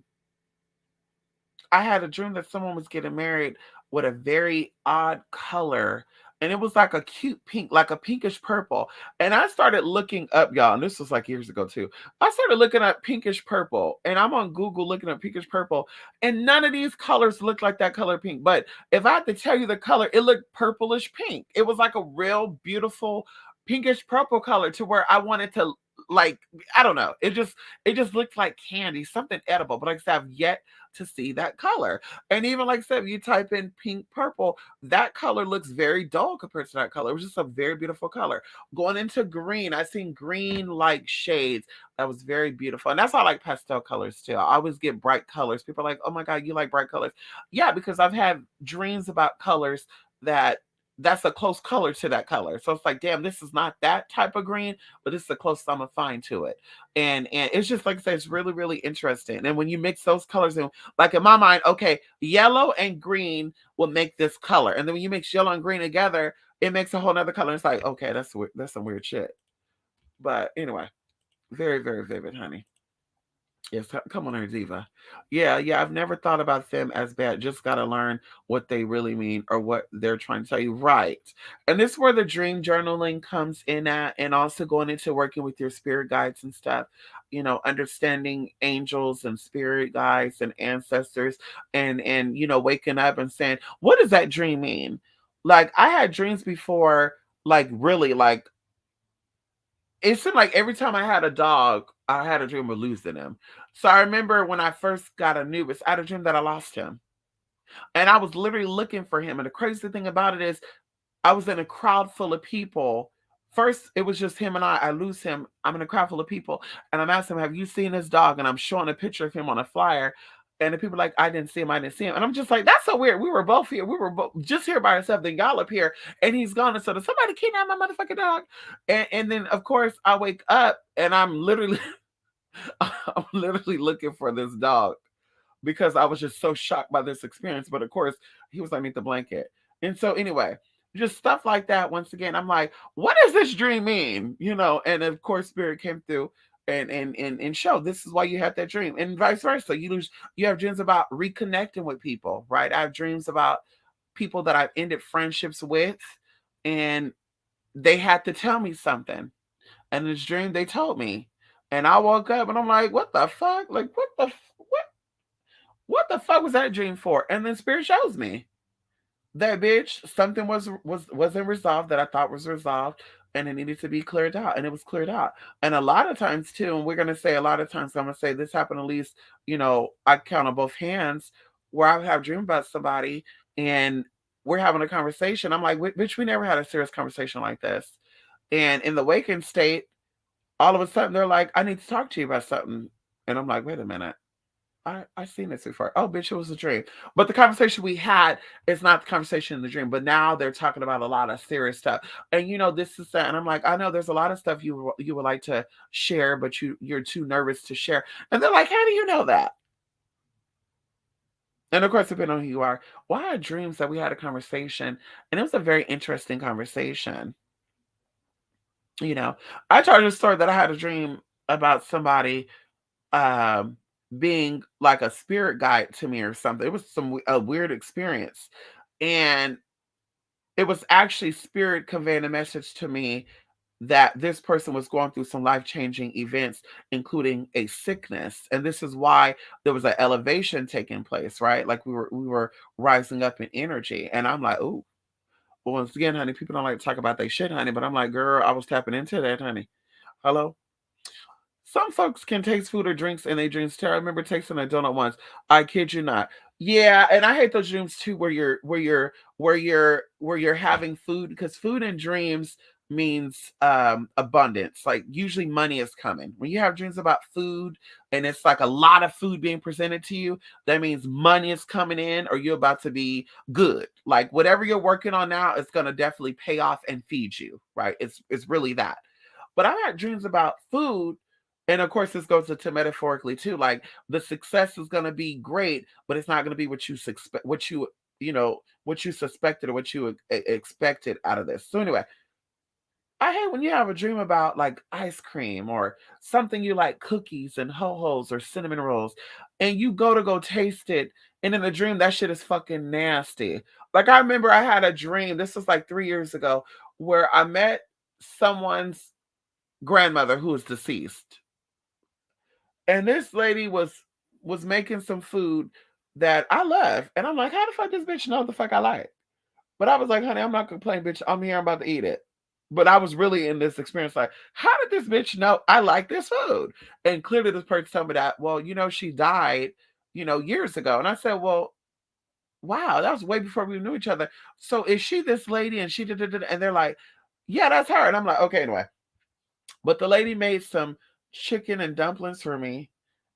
had a dream that someone was getting married with a very odd color. And it was like a cute pink, like a pinkish purple. And I started looking up, y'all, and this was like years ago too. I started looking at pinkish purple, and I'm on Google looking at pinkish purple, and none of these colors look like that color pink. But if I had to tell you the color, it looked purplish pink. It was like a real beautiful pinkish purple color, to where I wanted to, like, I don't know. It just looked like candy, something edible. But like I said, I've yet to see that color. And even like I said, if you type in pink purple, that color looks very dull compared to that color. It was just a very beautiful color. Going into green, I seen green like shades. That was very beautiful. And that's why I like pastel colors too. I always get bright colors. People are like, oh my God, you like bright colors. Yeah, because I've had dreams about colors that's a close color to that color. So it's like, damn, this is not that type of green, but this is the closest I'm gonna find to it. And it's just like I said, it's really, really interesting. And when you mix those colors in, like in my mind, okay, yellow and green will make this color. And then when you mix yellow and green together, it makes a whole nother color. It's like, okay, that's weird. That's some weird shit. But anyway, very, very vivid, honey. Yes, come on here, Diva. Yeah, yeah, I've never thought about them as bad. Just got to learn what they really mean, or what they're trying to tell you. Right. And this is where the dream journaling comes in at, and also going into working with your spirit guides and stuff, understanding angels and spirit guides and ancestors, and waking up and saying, what does that dream mean? Like I had dreams before, like really, like it seemed like every time I had a dog, I had a dream of losing him. So I remember when I first got Anubis, I had a dream that I lost him. And I was literally looking for him. And the crazy thing about it is, I was in a crowd full of people. First, it was just him and I. I lose him. I'm in a crowd full of people. And I'm asking him, have you seen this dog? And I'm showing a picture of him on a flyer. And the people are like, I didn't see him. I didn't see him. And I'm just like, that's so weird. We were both here. We were just here by ourselves. Then y'all up here, and he's gone. And so does somebody kidnap my motherfucking dog? And then, of course, I wake up and I'm literally, I'm literally looking for this dog, because I was just so shocked by this experience. But of course, he was underneath the blanket. And so, anyway, just stuff like that. Once again, I'm like, what does this dream mean? And of course, Spirit came through and showed this is why you had that dream, and vice versa. You have dreams about reconnecting with people, right? I have dreams about people that I've ended friendships with, and they had to tell me something. And in this dream, they told me. And I woke up and I'm like, what the fuck? Like, what the fuck was that dream for? And then Spirit shows me that, bitch, something wasn't resolved that I thought was resolved. and it needed to be cleared out, and it was cleared out. And a lot of times too, and we're going to say a lot of times, I'm going to say this happened at least, I count on both hands, where I have dreamed about somebody and we're having a conversation. I'm like, bitch, we never had a serious conversation like this. And in the waking state, all of a sudden they're like, I need to talk to you about something. And I'm like, wait a minute. I seen this before. Oh, bitch, it was a dream. But the conversation we had is not the conversation in the dream. But now they're talking about a lot of serious stuff. And this is that. And I'm like, I know there's a lot of stuff you would like to share, but you're too nervous to share. And they're like, how do you know that? And of course, depending on who you are. Well, I had dreams that we had a conversation, and it was a very interesting conversation. I told you a story that I had a dream about somebody um being like a spirit guide to me or something. It was a weird experience. And it was actually spirit conveying a message to me that this person was going through some life-changing events, including a sickness. And this is why there was an elevation taking place, right? Like we were rising up in energy. And I'm like, oh, well, once again, honey, people don't like to talk about their shit, honey. But I'm like, girl, I was tapping into that, honey. Hello? Some folks can taste food or drinks and they dreams too. I remember tasting a donut once. I kid you not. Yeah, and I hate those dreams too, where you're having food, because food in dreams means abundance. Like usually money is coming. When you have dreams about food and it's like a lot of food being presented to you, that means money is coming in, or you're about to be good. Like whatever you're working on now is gonna definitely pay off and feed you, right? It's really that. But I've had dreams about food, and of course, this goes into metaphorically too. Like the success is going to be great, but it's not going to be what you suspect, what you suspected or what you expected out of this. So anyway, I hate when you have a dream about like ice cream or something you like, cookies and ho-hos or cinnamon rolls, and you go taste it, and in the dream that shit is fucking nasty. Like I remember I had a dream. This was like 3 years ago, where I met someone's grandmother who is deceased. And this lady was making some food that I love. And I'm like, how the fuck this bitch know the fuck I like? But I was like, honey, I'm not complaining, bitch. I'm here, I'm about to eat it. But I was really in this experience like, how did this bitch know I like this food? And clearly this person told me that, well, she died, years ago. And I said, well, wow, that was way before we knew each other. So is she this lady? And she did it, and they're like, yeah, that's her. And I'm like, okay, anyway. But the lady made some chicken and dumplings for me,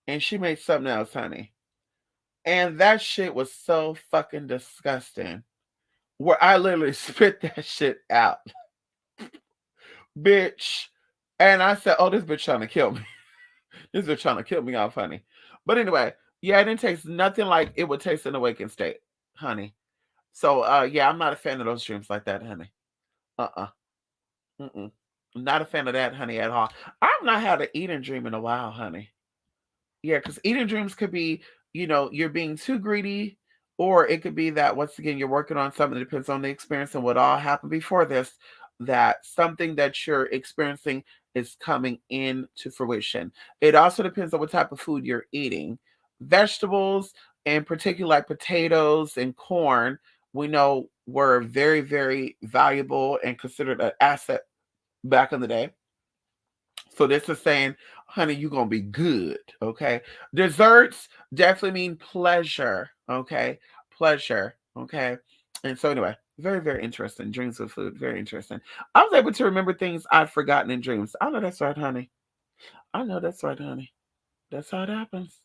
and she made something else, honey. And that shit was so fucking disgusting. Where I literally spit that shit out. Bitch. And I said, oh, this bitch trying to kill me. This bitch trying to kill me off, honey. But anyway, yeah, it didn't taste nothing like it would taste in a waking state, honey. So yeah, I'm not a fan of those dreams like that, honey. Uh-uh. Mm-mm. Not a fan of that, honey, at all. I've not had an eating dream in a while, honey. Yeah, because eating dreams could be, you're being too greedy, or it could be that once again you're working on something that depends on the experience and what all happened before this, that something that you're experiencing is coming into fruition. It also depends on what type of food you're eating. Vegetables, in particular like potatoes and corn, we know were very, very valuable and considered an asset back in the day. So this is saying, honey, you're gonna be good. Okay. Desserts definitely mean pleasure. Okay. Pleasure. Okay. And so anyway, very, very interesting. Dreams with food. Very interesting. I was able to remember things I'd forgotten in dreams. I know that's right, honey. I know that's right, honey. That's how it happens.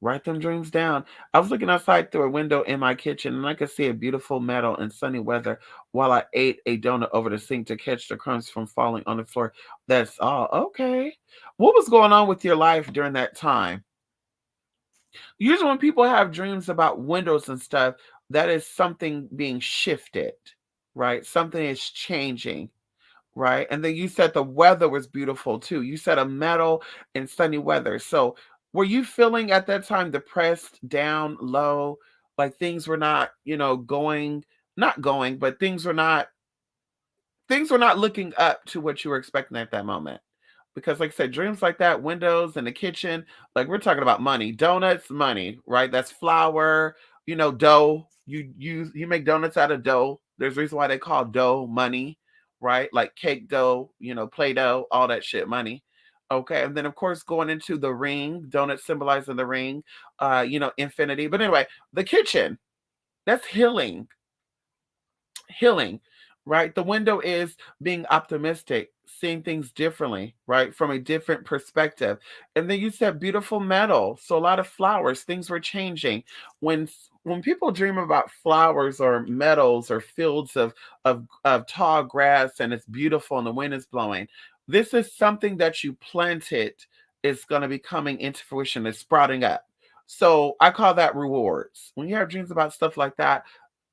Write them dreams down. I was looking outside through a window in my kitchen, and I could see a beautiful meadow and sunny weather while I ate a donut over the sink to catch the crumbs from falling on the floor. That's all. Okay. What was going on with your life during that time? Usually, when people have dreams about windows and stuff, that is something being shifted, right? Something is changing. Right. And then you said the weather was beautiful too. You said a meadow and sunny weather. So were you feeling at that time depressed, down, low, like things were not, not going, but things were not looking up to what you were expecting at that moment? Because like I said, dreams like that, windows in the kitchen, like we're talking about money, donuts, money, right? That's flour, dough. You make donuts out of dough. There's a reason why they call dough money, right? Like cake dough, Play-Doh, all that shit, money. Okay, and then of course going into the ring, donut symbolizing the ring, infinity. But anyway, the kitchen, that's healing, right? The window is being optimistic, seeing things differently, right? From a different perspective. And then you said beautiful metal. So a lot of flowers, things were changing. When people dream about flowers or metals or fields of tall grass and it's beautiful and the wind is blowing, this is something that you planted is going to be coming into fruition, it's sprouting up. So I call that rewards. When you have dreams about stuff like that,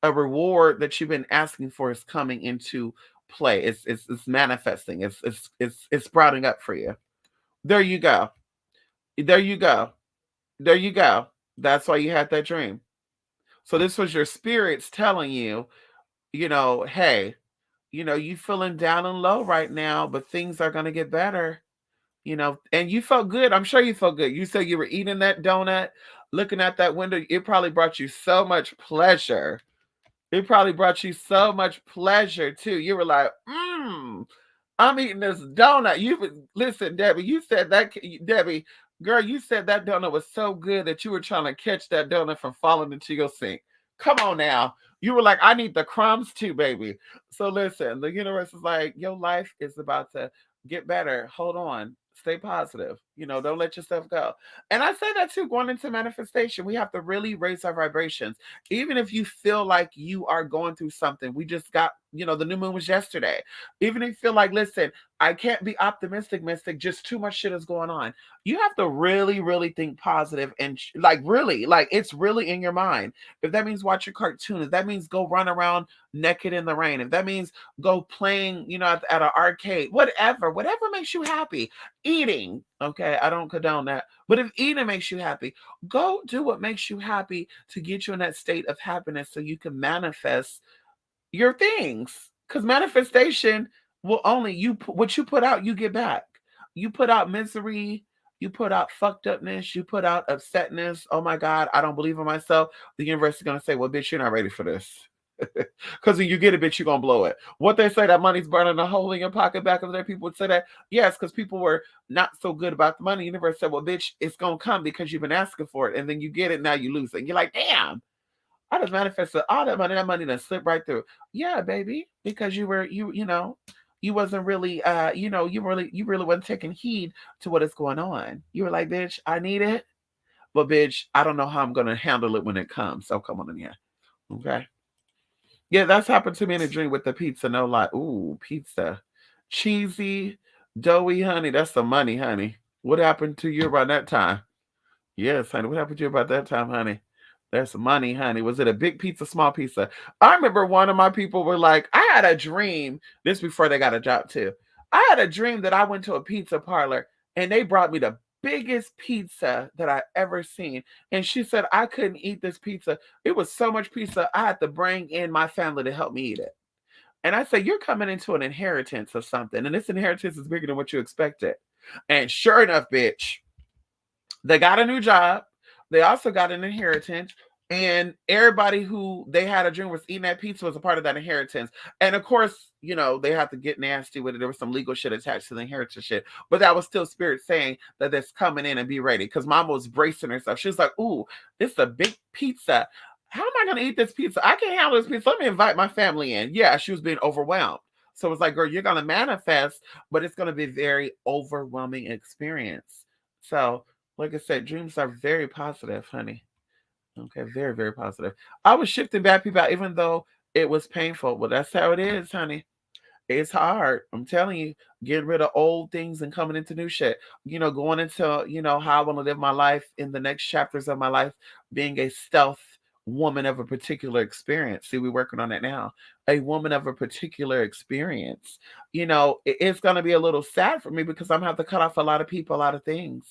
a reward that you've been asking for is coming into play. It's manifesting. It's sprouting up for you. There you go. There you go. There you go. That's why you had that dream. So this was your spirits telling you, hey, you feeling down and low right now, but things are gonna get better. And you felt good. I'm sure you felt good. You said you were eating that donut, looking at that window. It probably brought you so much pleasure. It probably brought you so much pleasure too. You were like, I'm eating this donut. Listen, Debbie. You said that, Debbie, girl. You said that donut was so good that you were trying to catch that donut from falling into your sink. Come on now. You were like, I need the crumbs too, baby. So listen, the universe is like, your life is about to get better. Hold on. Stay positive. Don't let yourself go. And I say that too, going into manifestation, we have to really raise our vibrations. Even if you feel like you are going through something, we just got, the new moon was yesterday. Even if you feel like, listen, I can't be optimistic, mystic, just too much shit is going on. You have to really, really think positive and really, like it's really in your mind. If that means watch a cartoon, if that means go run around naked in the rain, if that means go playing, at an arcade, whatever makes you happy. Eating, okay, I don't condone that. But if eating makes you happy, go do what makes you happy to get you in that state of happiness so you can manifest your things. Because manifestation will only what you put out, you get back. You put out misery, you put out fucked upness, you put out upsetness. Oh my God, I don't believe in myself. The universe is gonna say, well, bitch, you're not ready for this. Because when you get it, bitch, you're gonna blow it. What they say, that money's burning a hole in your pocket back over there. People would say that. Yes, because people were not so good about the money. The universe said, well, bitch, it's gonna come because you've been asking for it. And then you get it, now you lose it. And you're like, damn, I just manifested all that money that slipped right through. Yeah, baby. Because you wasn't really you really wasn't taking heed to what is going on. You were like, bitch, I need it. But bitch, I don't know how I'm gonna handle it when it comes. So come on in here. Okay. Yeah, that's happened to me in a dream with the pizza. No lie. Ooh, pizza. Cheesy, doughy, honey. That's the money, honey. What happened to you around that time? Yes, honey. What happened to you about that time, honey? That's money, honey. Was it a big pizza, small pizza? I remember one of my people were like, I had a dream. This before they got a job too. I had a dream that I went to a pizza parlor and they brought me the biggest pizza that I ever seen. And she said I couldn't eat this pizza. It was so much pizza, I had to bring in my family to help me eat it. And I said, you're coming into an inheritance of something, and this inheritance is bigger than what you expected. And sure enough, bitch, they got a new job. They also got an inheritance. And everybody who they had a dream was eating that pizza was a part of that inheritance. And of course, they have to get nasty with it. There was some legal shit attached to the inheritance shit. But that was still spirit saying that it's coming in and be ready. Because mama was bracing herself. She was like, ooh, this is a big pizza. How am I going to eat this pizza? I can't handle this pizza. Let me invite my family in. Yeah, she was being overwhelmed. So it's like, girl, you're going to manifest, but it's going to be a very overwhelming experience. So like I said, dreams are very positive, honey. Okay, very, very positive. I was shifting bad people out even though it was painful. But that's how it is, honey. It's hard. I'm telling you, getting rid of old things and coming into new shit. Going into, how I want to live my life in the next chapters of my life, being a stealth woman of a particular experience. See, we're working on that now. A woman of a particular experience. It's going to be a little sad for me because I'm going to have to cut off a lot of people, a lot of things.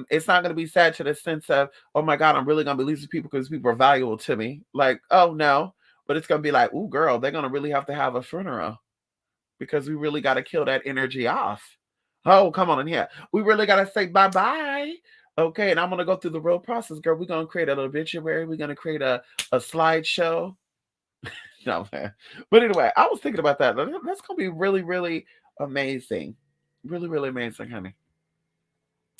It's not going to be sad to the sense of, oh my God, I'm really going to be losing people because people are valuable to me. Like, oh no. But it's going to be like, ooh, girl, they're going to really have to have a funeral because we really got to kill that energy off. Oh, come on in here. We really got to say bye-bye. Okay, and I'm going to go through the real process, girl. We're going to create an obituary. We're going to create a slideshow. No, man. But anyway, I was thinking about that. That's gonna be really, really amazing. Really, really amazing, honey.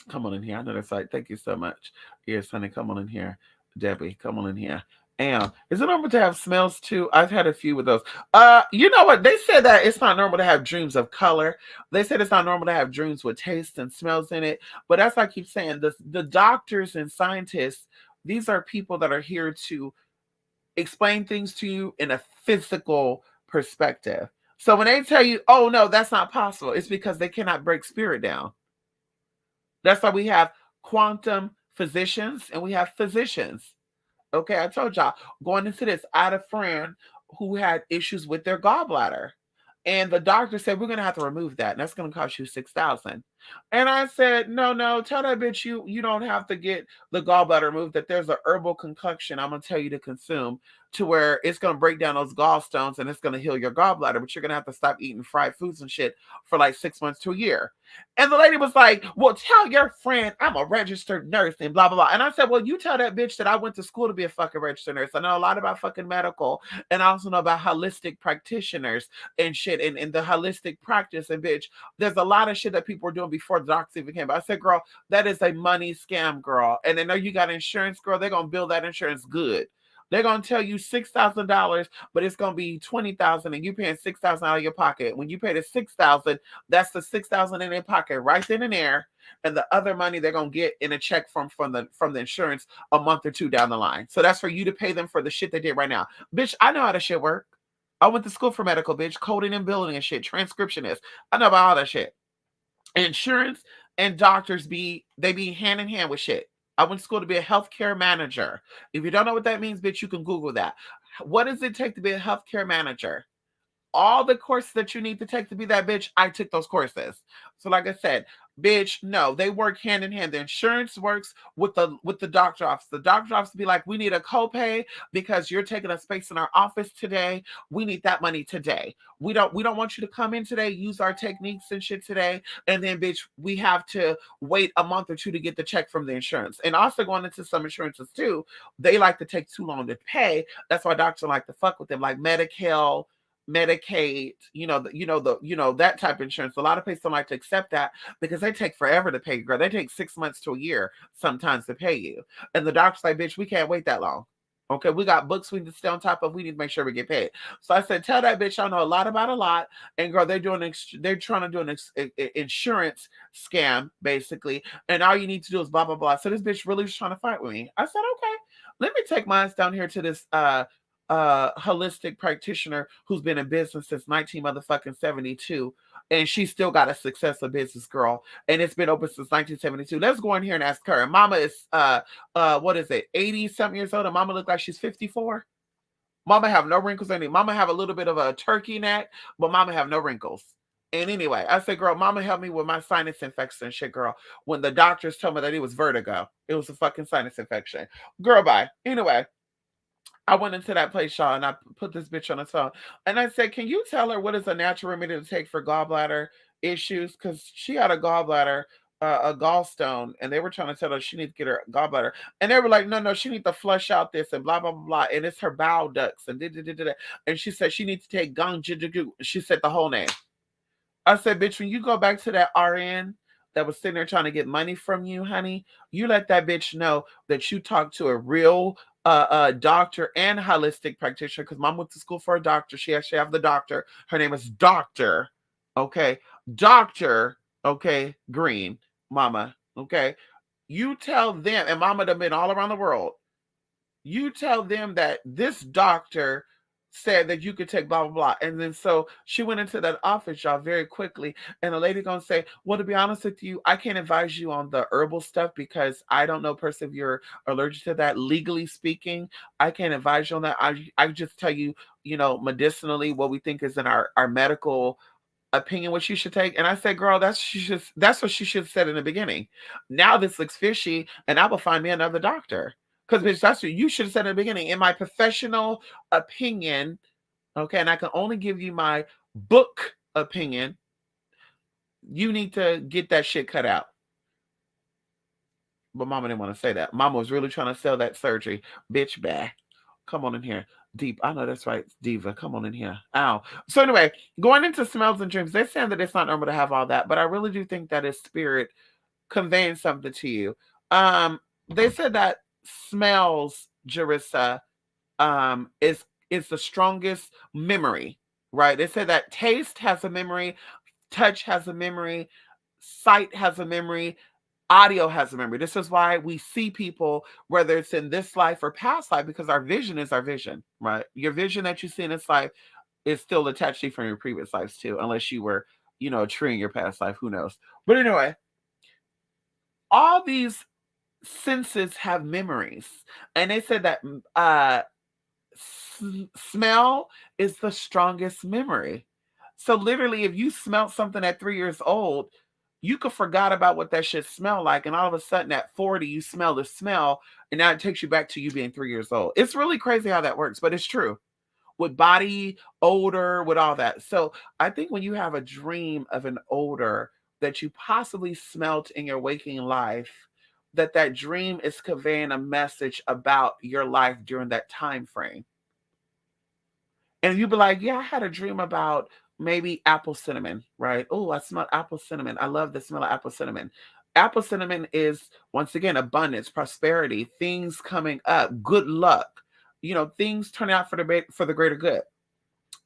Come on in here. I know that's right. Thank you so much. Yes, honey, come on in here. Debbie, come on in here. And is it normal to have smells too? I've had a few of those. You know what? They said that it's not normal to have dreams of color. They said it's not normal to have dreams with taste and smells in it. But as I keep saying, the doctors and scientists, these are people that are here to explain things to you in a physical perspective. So when they tell you, oh no, that's not possible, it's because they cannot break spirit down. That's why we have quantum physicians and we have physicians. Okay, I told y'all going into this, I had a friend who had issues with their gallbladder. And the doctor said, we're gonna have to remove that, and that's gonna cost you $6,000. And I said, no, tell that bitch you don't have to get the gallbladder removed, that there's a herbal concoction I'm gonna tell you to consume to where it's gonna break down those gallstones and it's gonna heal your gallbladder, but you're gonna have to stop eating fried foods and shit for like 6 months to a year. And the lady was like, well, tell your friend I'm a registered nurse and blah blah blah. And I said, well, you tell that bitch that I went to school to be a fucking registered nurse. I know a lot about fucking medical, and I also know about holistic practitioners and shit, and the holistic practice. And bitch, there's a lot of shit that people were doing before the doctors even came. But I said, girl, that is a money scam, girl. And they know you got insurance, girl. They're gonna bill that insurance good. They're gonna tell you $6,000, but it's gonna be $20,000, and you paying $6,000 out of your pocket. When you pay the $6,000, that's the $6,000 in their pocket right then and there, and the other money they're gonna get in a check from the insurance a month or two down the line. So that's for you to pay them for the shit they did right now, bitch. I know how the shit work. I went to school for medical, bitch, coding and billing and shit, transcriptionist. I know about all that shit. Insurance and doctors be hand in hand with shit. I went to school to be a healthcare manager. If you don't know what that means, bitch, you can Google that. What does it take to be a healthcare manager? All the courses that you need to take to be that bitch, I took those courses. So like I said, bitch, no, they work hand in hand. The insurance works with the doctor office. The doctor office be like, we need a copay because you're taking a space in our office today. We need that money today. We don't want you to come in today, use our techniques and shit today. And then bitch, we have to wait a month or two to get the check from the insurance. And also going into some insurances too, they like to take too long to pay. That's why doctors like to fuck with them, like Medi-Cal, Medicaid, that type of insurance. A lot of places don't like to accept that because they take forever to pay you, girl. They take 6 months to a year sometimes to pay you. And the doctor's like, bitch, we can't wait that long. Okay, we got books we need to stay on top of. We need to make sure we get paid. So I said, tell that bitch I know a lot about a lot. And girl, they're trying to do an insurance scam basically. And all you need to do is blah blah blah. So this bitch really was trying to fight with me. I said, okay, let me take mine down here to this holistic practitioner who's been in business since 1972, and she's still got a successful business, girl, and it's been open since 1972. Let's go in here and ask her. And mama is what is it, 80 something years old, and mama look like she's 54. Mama have no wrinkles in it. Mama have a little bit of a turkey neck, but mama have no wrinkles. And anyway, I said, girl, mama helped me with my sinus infection and shit, girl. When the doctors told me that it was vertigo, it was a fucking sinus infection. Girl, bye. Anyway, I went into that place, y'all, and I put this bitch on the phone. And I said, can you tell her what is a natural remedy to take for gallbladder issues? Because she had a gallbladder, a gallstone, and they were trying to tell her she needs to get her gallbladder. And they were like, no, she needs to flush out this and blah, blah, blah, blah. And it's her bowel ducts. And and she said she needs to take she said the whole name. I said, bitch, when you go back to that RN that was sitting there trying to get money from you, honey, you let that bitch know that you talked to a real doctor and holistic practitioner, because mom went to school for a doctor. She actually have the doctor. Her name is Dr. Okay. Dr. Okay. Green, mama. Okay. You tell them, and mama done been all around the world. You tell them that this doctor said that you could take blah, blah, blah. And then so she went into that office, y'all, very quickly. And the lady gonna say, well, to be honest with you, I can't advise you on the herbal stuff because I don't know person if you're allergic to that. Legally speaking, I can't advise you on that. I just tell you, medicinally what we think is in our medical opinion what you should take. And I said, girl, that's what she should have said in the beginning. Now this looks fishy, and I will find me another doctor. Because, bitch, that's what you should have said in the beginning. In my professional opinion, okay, and I can only give you my book opinion, you need to get that shit cut out. But mama didn't want to say that. Mama was really trying to sell that surgery. Bitch, bah. Come on in here. Deep. I know that's right, Diva. Come on in here. Ow. So anyway, going into smells and dreams, they're saying that it's not normal to have all that, but I really do think that it's spirit conveying something to you. Um, they said that smells, Jarissa, is the strongest memory, right? They said that taste has a memory, touch has a memory, sight has a memory, audio has a memory. This is why we see people, whether it's in this life or past life, because our vision is our vision, right? Your vision that you see in this life is still attached to you from your previous lives too, unless you were, a tree in your past life. Who knows? But anyway, all these senses have memories, and they said that smell is the strongest memory. So literally, if you smelled something at 3 years old, you could forgot about what that shit smelled like, and all of a sudden at 40, you smell the smell, and now it takes you back to you being 3 years old. It's really crazy how that works, but it's true. With body odor, with all that. So I think when you have a dream of an odor that you possibly smelt in your waking life, that dream is conveying a message about your life during that time frame. And you'd be like, yeah, I had a dream about maybe apple cinnamon, right? Oh, I smell apple cinnamon. I love the smell of apple cinnamon. Apple cinnamon is, once again, abundance, prosperity, things coming up, good luck, things turning out for the greater good.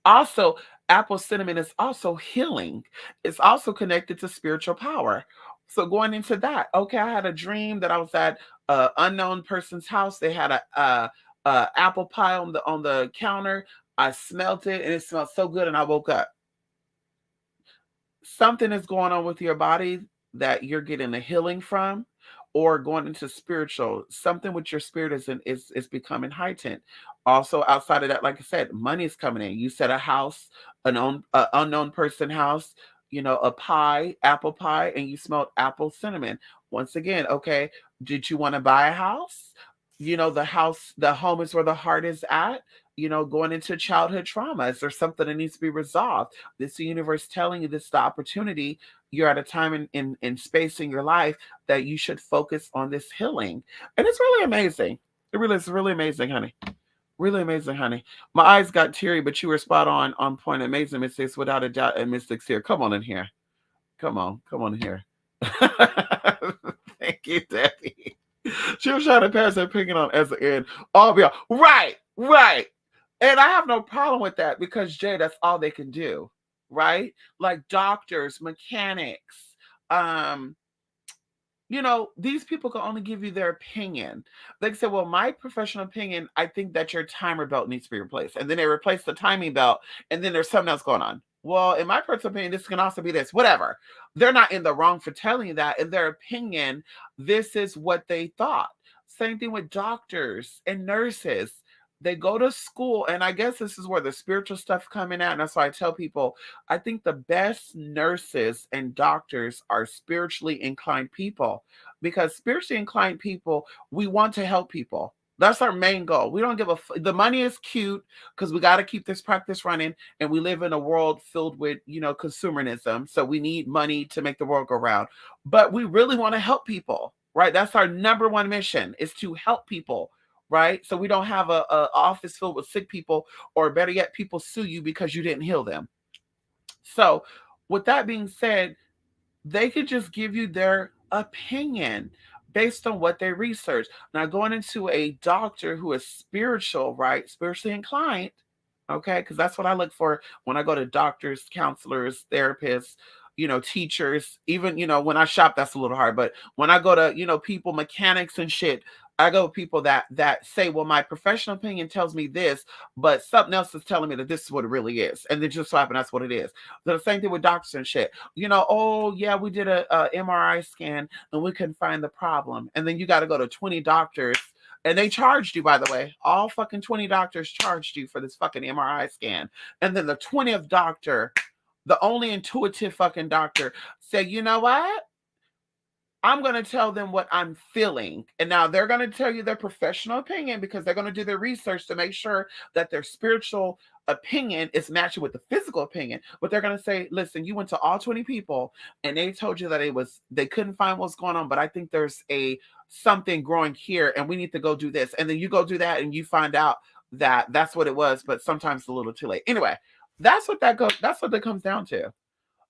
Also, apple cinnamon is also healing. It's also connected to spiritual power. So going into that, okay, I had a dream that I was at an unknown person's house. They had a apple pie on the counter. I smelt it and it smelled so good, and I woke up. Something is going on with your body that you're getting a healing from, or going into spiritual. Something with your spirit is becoming heightened. Also, outside of that, like I said, money is coming in. You said a house, unknown person house, a pie, apple pie, and you smelled apple cinnamon. Once again, okay, did you want to buy a house? The home is where the heart is at. Going into childhood trauma, is there something that needs to be resolved? This is the universe telling you this is the opportunity. You're at a time in space in your life that you should focus on this healing. And it's really amazing. It really is really amazing, honey. Really amazing, honey. My eyes got teary, but you were spot on point. Amazing, Miss Six, without a doubt. And Miss Six here. Come on in here. Come on in here. Thank you, Debbie. She was trying to pass that opinion on as an end. All be right. And I have no problem with that, because Jay, that's all they can do, right? Like doctors, mechanics, these people can only give you their opinion. They say, well, my professional opinion, I think that your timer belt needs to be replaced. And then they replace the timing belt, and then there's something else going on. Well, in my personal opinion, this can also be this, whatever. They're not in the wrong for telling you that. In their opinion, this is what they thought. Same thing with doctors and nurses. They go to school, and I guess this is where the spiritual stuff coming out. And that's why I tell people, I think the best nurses and doctors are spiritually inclined people, because spiritually inclined people, we want to help people. That's our main goal. We don't give the money is cute, because we got to keep this practice running, and we live in a world filled with, consumerism. So we need money to make the world go round. But we really want to help people, right? That's our number one mission, is to help people, right? So we don't have a office filled with sick people, or better yet, people sue you because you didn't heal them. So with that being said, they could just give you their opinion based on what they research. Now, going into a doctor who is spiritual, right? Spiritually inclined, okay? Because that's what I look for when I go to doctors, counselors, therapists, teachers. Even, when I shop, that's a little hard. But when I go to, people, mechanics and shit, I go with people that say, well, my professional opinion tells me this, but something else is telling me that this is what it really is. And then just so happen that's what it is. The same thing with doctors and shit. Oh yeah, we did a MRI scan and we couldn't find the problem. And then you got to go to 20 doctors, and they charged you, by the way. All fucking 20 doctors charged you for this fucking MRI scan. And then the 20th doctor, the only intuitive fucking doctor, said, you know what? I'm going to tell them what I'm feeling. And now they're going to tell you their professional opinion, because they're going to do their research to make sure that their spiritual opinion is matching with the physical opinion. But they're going to say, listen, you went to all 20 people and they told you that they couldn't find what's going on, but I think there's something growing here and we need to go do this. And then you go do that and you find out that's what it was, but sometimes it's a little too late. Anyway, that's what that comes down to.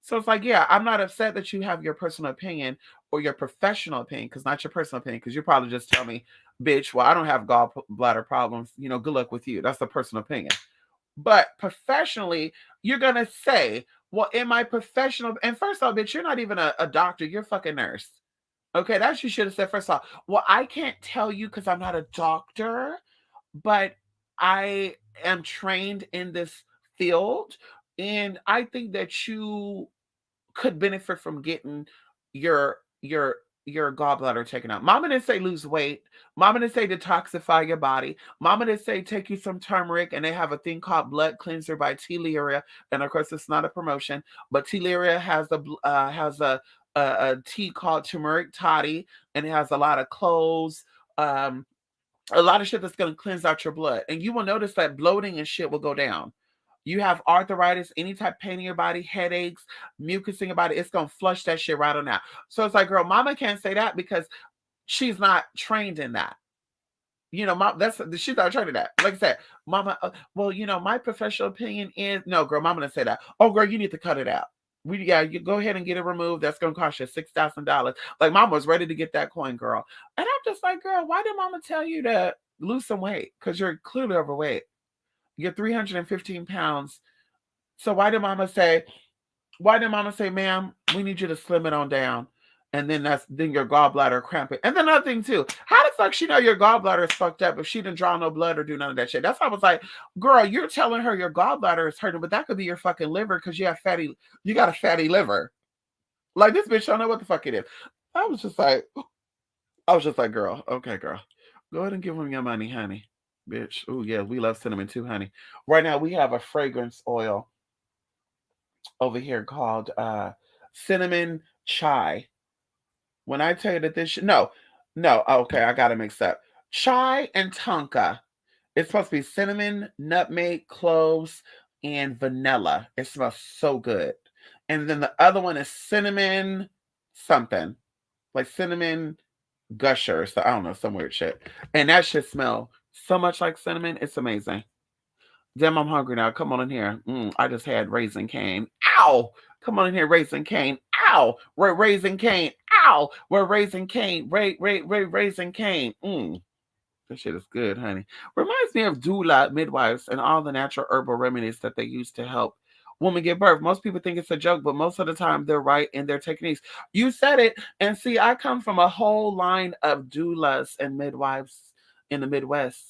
So it's like, yeah, I'm not upset that you have your personal opinion or your professional opinion, because not your personal opinion, because you probably just tell me, bitch, well, I don't have gallbladder problems. Good luck with you. That's a personal opinion. But professionally, you're gonna say, well, in my professional, and first off, bitch, you're not even a doctor, you're a fucking nurse. Okay, that's what you should have said first off. Well, I can't tell you because I'm not a doctor, but I am trained in this field, and I think that you could benefit from getting your your your gallbladder taken out. Mama didn't say lose weight. Mama didn't say detoxify your body. Mama didn't say take you some turmeric, and they have a thing called blood cleanser by Teleria. And of course, it's not a promotion, but Teleria has a tea called turmeric toddy, and it has a lot of cloves. Um, a lot of shit that's going to cleanse out your blood, and you will notice that bloating and shit will go down. You have arthritis, any type of pain in your body, headaches, mucus in your body, it's gonna flush that shit right on out. So it's like, girl, mama can't say that because she's not trained in that. Mom, she's not trained in that. Like I said, mama, well, my professional opinion is no, girl, mama didn't say that. Oh, girl, you need to cut it out. You go ahead and get it removed. That's gonna cost you $6,000. Like, mama was ready to get that coin, girl. And I'm just like, girl, why did mama tell you to lose some weight? Because you're clearly overweight. You're 315 pounds. So why did mama say, ma'am, we need you to slim it on down? And then then your gallbladder cramping. And then another thing too, how the fuck she know your gallbladder is fucked up if she didn't draw no blood or do none of that shit? That's why I was like, girl, you're telling her your gallbladder is hurting, but that could be your fucking liver because you got a fatty liver. Like, this bitch don't know what the fuck it is. I was just like, girl, okay, girl. Go ahead and give him your money, honey. Bitch. Oh yeah, we love cinnamon too, honey. Right now we have a fragrance oil over here called cinnamon chai. When I tell you that no, okay, I got to mix up. Chai and tonka. It's supposed to be cinnamon, nutmeg, cloves, and vanilla. It smells so good. And then the other one is cinnamon something, like cinnamon gusher. So I don't know, some weird shit. And that shit smell so much like cinnamon. It's amazing. Damn, I'm hungry now. Come on in here. I just had Raising Cane. Ow! Come on in here, Raising Cane. Ow! We're Raising Cane. Ow! We're Raising Cane. Raising Cane. That shit is good, honey. Reminds me of doula, midwives, and all the natural herbal remedies that they use to help women give birth. Most people think it's a joke, but most of the time they're right in their techniques. You said it. And see, I come from a whole line of doulas and midwives in the Midwest.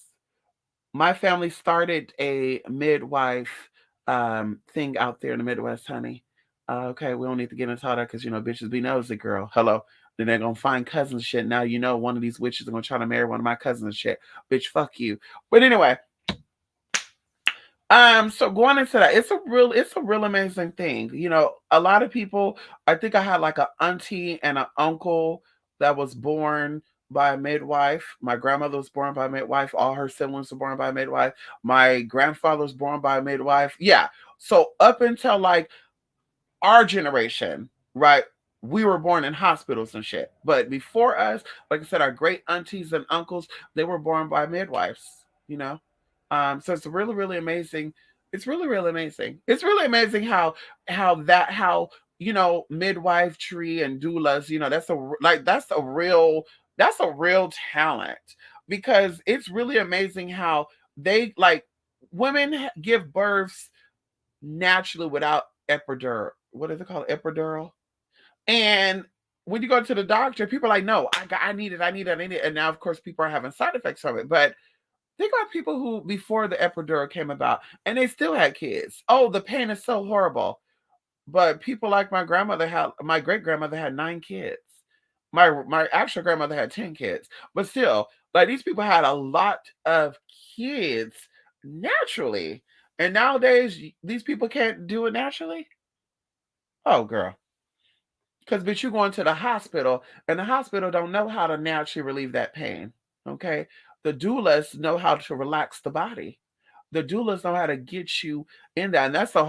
My family started a midwife thing out there in the Midwest, honey. Okay, we don't need to get into all that because, bitches be nosy, girl. Hello. Then they're going to find cousins shit. Now, one of these witches are going to try to marry one of my cousins shit. Bitch, fuck you. But anyway, so going into that, it's a real amazing thing. A lot of people, I think I had like an auntie and an uncle that was born by a midwife. My grandmother was born by a midwife. All her siblings were born by a midwife. My grandfather was born by a midwife. Yeah. So up until like our generation, right? We were born in hospitals and shit. But before us, like I said, our great aunties and uncles, they were born by midwives, So it's really, really amazing. It's really, really amazing. It's really amazing how midwifery and doulas, that's a real talent, because it's really amazing how they, like, women give births naturally without epidural. What is it called? Epidural. And when you go to the doctor, people are like, no, I need it. And now, of course, people are having side effects from it. But think about people who, before the epidural came about, and they still had kids. Oh, the pain is so horrible. But people like my great grandmother had 9 kids. My actual grandmother had 10 kids. But still, like, these people had a lot of kids naturally. And nowadays, these people can't do it naturally. Oh, girl. Because, bitch, you going to the hospital, and the hospital don't know how to naturally relieve that pain. Okay? The doulas know how to relax the body. The doulas know how to get you in that. And that's a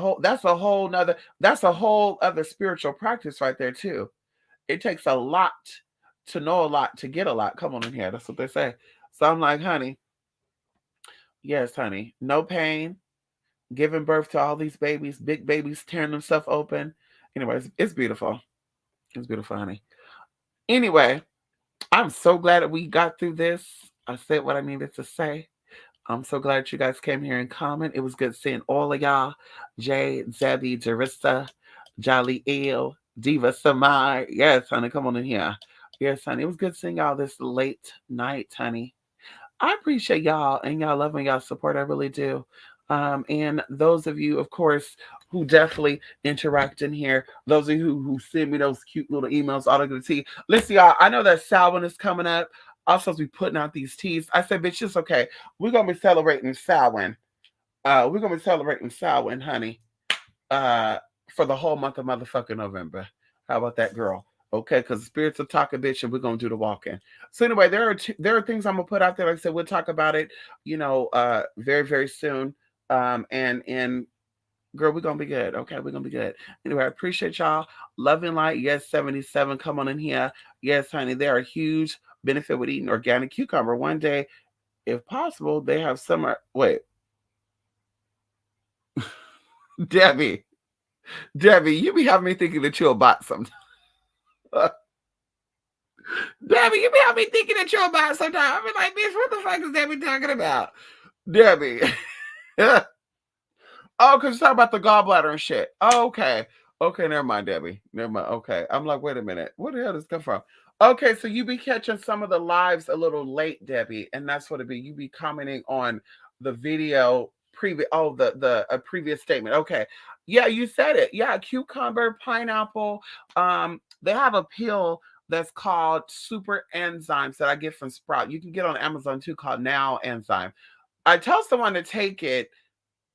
whole other spiritual practice right there, too. It takes a lot to know a lot to get a lot. Come on in here. That's what they say. So I'm like, honey, Yes, honey. No pain. Giving birth to all these babies, big babies tearing themselves open. Anyways, it's beautiful. It's beautiful, honey. Anyway, I'm so glad that we got through this. I said what I needed to say. I'm so glad that you guys came here and comment. It was good seeing all of y'all. Jay, Zebby, Jarissa, Jolly Eel, Diva Samai. Yes, honey, come on in here. Yes, honey. It was good seeing y'all this late night, honey. I appreciate y'all and y'all love and y'all support. I really do. And those of you, of course, who definitely interact in here, those of you who send me those cute little emails, all the good tea. Listen, y'all, I know that Samhain is coming up. I'm supposed to be putting out these teas. I said, bitch, it's okay. We're gonna be celebrating Samhain. We're gonna be celebrating Samhain, honey. Uh, for the whole month of motherfucking November. How about that, girl? Okay, because spirits will talk a bitch, and we're gonna do the walking. So anyway, there are things I'm gonna put out there. Like I said, we'll talk about it, very very soon. And girl, we're gonna be good. Okay, we're gonna be good. Anyway, I appreciate y'all. Love and light. Yes, 77. Come on in here. Yes, honey. They are a huge benefit with eating organic cucumber. One day, if possible, they have summer. Wait, Debbie. Debbie, you be having me thinking that you're a bot sometimes. Debbie, you be having me thinking that you're a bot sometimes. I be like, bitch, what the fuck is Debbie talking about? Debbie. Oh, because you talk about the gallbladder and shit. Oh, okay. Okay, never mind, Debbie. Never mind. Okay. I'm like, wait a minute. Where the hell does this come from? Okay, so you be catching some of the lives a little late, Debbie, and that's what it be. You be commenting on the video previous. Oh, the previous statement. Okay, yeah, you said it. Yeah, cucumber, pineapple. They have a pill that's called Super Enzymes that I get from Sprout. You can get on Amazon too, called Now Enzyme. I tell someone to take it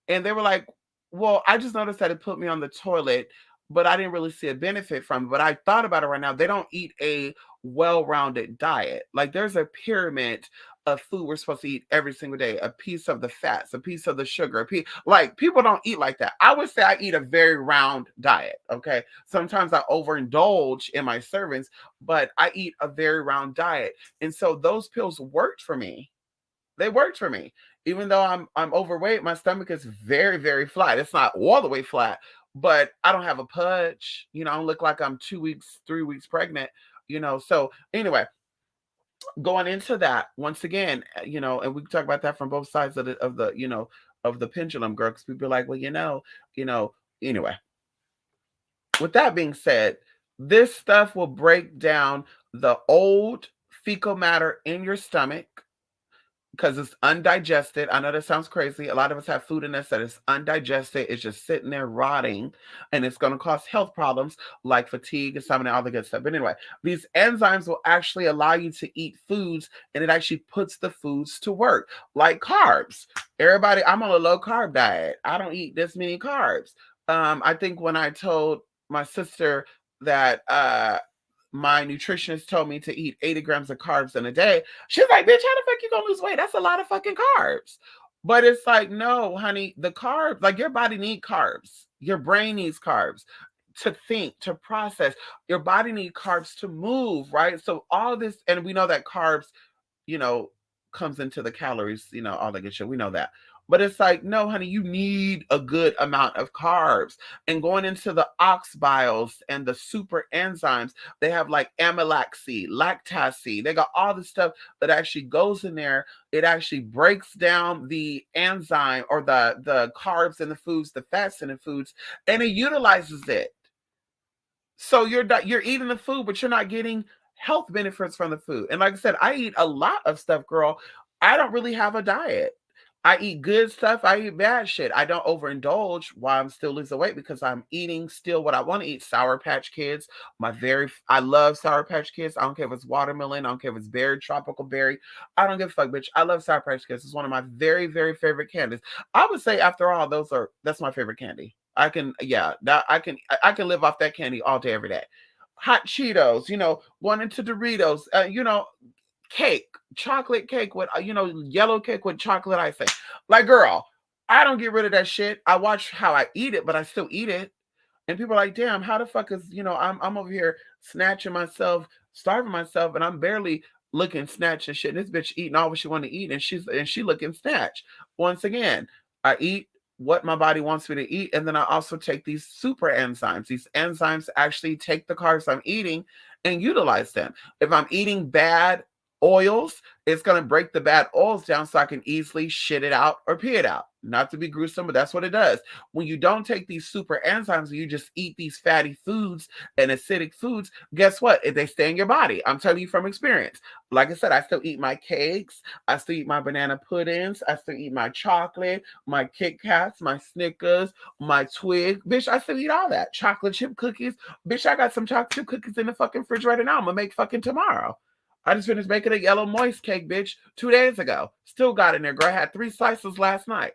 and they were like, well, I just noticed that it put me on the toilet, but I didn't really see a benefit from it. But I thought about it right now. They don't eat a well rounded diet. Like there's a pyramid of food we're supposed to eat every single day, a piece of the fats, a piece of the sugar, like people don't eat like that. I would say I eat a very round diet. Okay. Sometimes I overindulge in my servings, but I eat a very round diet. And so those pills worked for me. They worked for me. Even though I'm overweight, my stomach is very, very flat. It's not all the way flat, but I don't have a pudge. I don't look like I'm 2 weeks, 3 weeks pregnant. So anyway, going into that once again, and we can talk about that from both sides of the pendulum, girl. Because people are like, well, you know. Anyway, with that being said, this stuff will break down the old fecal matter in your stomach because it's undigested. I know that sounds crazy. A lot of us have food in us that is undigested. It's just sitting there rotting, and it's going to cause health problems like fatigue and some and all the good stuff. But anyway, these enzymes will actually allow you to eat foods, and it actually puts the foods to work, like carbs. Everybody, I'm on a low carb diet. I don't eat this many carbs. I think when I told my sister that my nutritionist told me to eat 80 grams of carbs in a day. She's like, bitch, how the fuck you gonna lose weight? That's a lot of fucking carbs. But it's like, no, honey, the carbs, like your body needs carbs. Your brain needs carbs to think, to process. Your body needs carbs to move, right? So all this, and we know that carbs, you know, comes into the calories, all that good shit. We know that. But it's like, no, honey, you need a good amount of carbs. And going into the ox biles and the super enzymes, they have like amylaxy, lactase. They got all the stuff that actually goes in there. It actually breaks down the enzyme or the carbs in the foods, the fats in the foods, and it utilizes it. So you're eating the food, but you're not getting health benefits from the food. And like I said, I eat a lot of stuff, girl. I don't really have a diet. I eat good stuff. I eat bad shit. I don't overindulge while I'm still losing weight because I'm eating still what I want to eat. Sour Patch Kids. I love Sour Patch Kids. I don't care if it's watermelon. I don't care if it's berry, tropical berry. I don't give a fuck, bitch. I love Sour Patch Kids. It's one of my very, very favorite candies. I would say after all, that's my favorite candy. I can live off that candy all day, every day. Hot Cheetos, going into Doritos, cake, chocolate cake with, yellow cake with chocolate icing. Like, girl, I don't get rid of that shit. I watch how I eat it, but I still eat it. And people are like, damn, how the fuck is, I'm over here snatching myself, starving myself, and I'm barely looking snatch and shit. And this bitch eating all what she want to eat, and she looking snatch. Once again, I eat what my body wants me to eat, and then I also take these super enzymes. These enzymes actually take the carbs I'm eating and utilize them. If I'm eating bad oils, it's going to break the bad oils down so I can easily shit it out or pee it out. Not to be gruesome, but that's what it does. When you don't take these super enzymes and you just eat these fatty foods and acidic foods, guess what? They stay in your body. I'm telling you from experience. Like I said, I still eat my cakes. I still eat my banana puddings. I still eat my chocolate, my Kit Kats, my Snickers, my Twig. Bitch, I still eat all that. Chocolate chip cookies. Bitch, I got some chocolate chip cookies in the fucking refrigerator now. I'm going to make fucking tomorrow. I just finished making a yellow moist cake, bitch, 2 days ago. Still got in there, girl. I had 3 slices last night.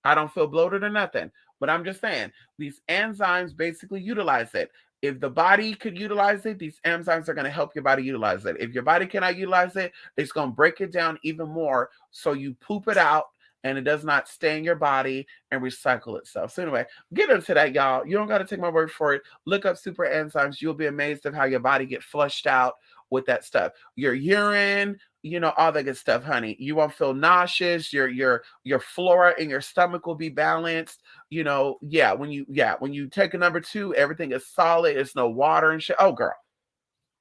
I don't feel bloated or nothing. But I'm just saying, these enzymes basically utilize it. If the body could utilize it, these enzymes are going to help your body utilize it. If your body cannot utilize it, it's going to break it down even more so you poop it out and it does not stay in your body and recycle itself. So anyway, get into that, y'all. You don't got to take my word for it. Look up super enzymes. You'll be amazed at how your body get flushed out with that stuff. Your urine, all that good stuff, honey. You won't feel nauseous. Your flora in your stomach will be balanced. When you take a number 2, everything is solid. It's no water and shit. Oh, girl.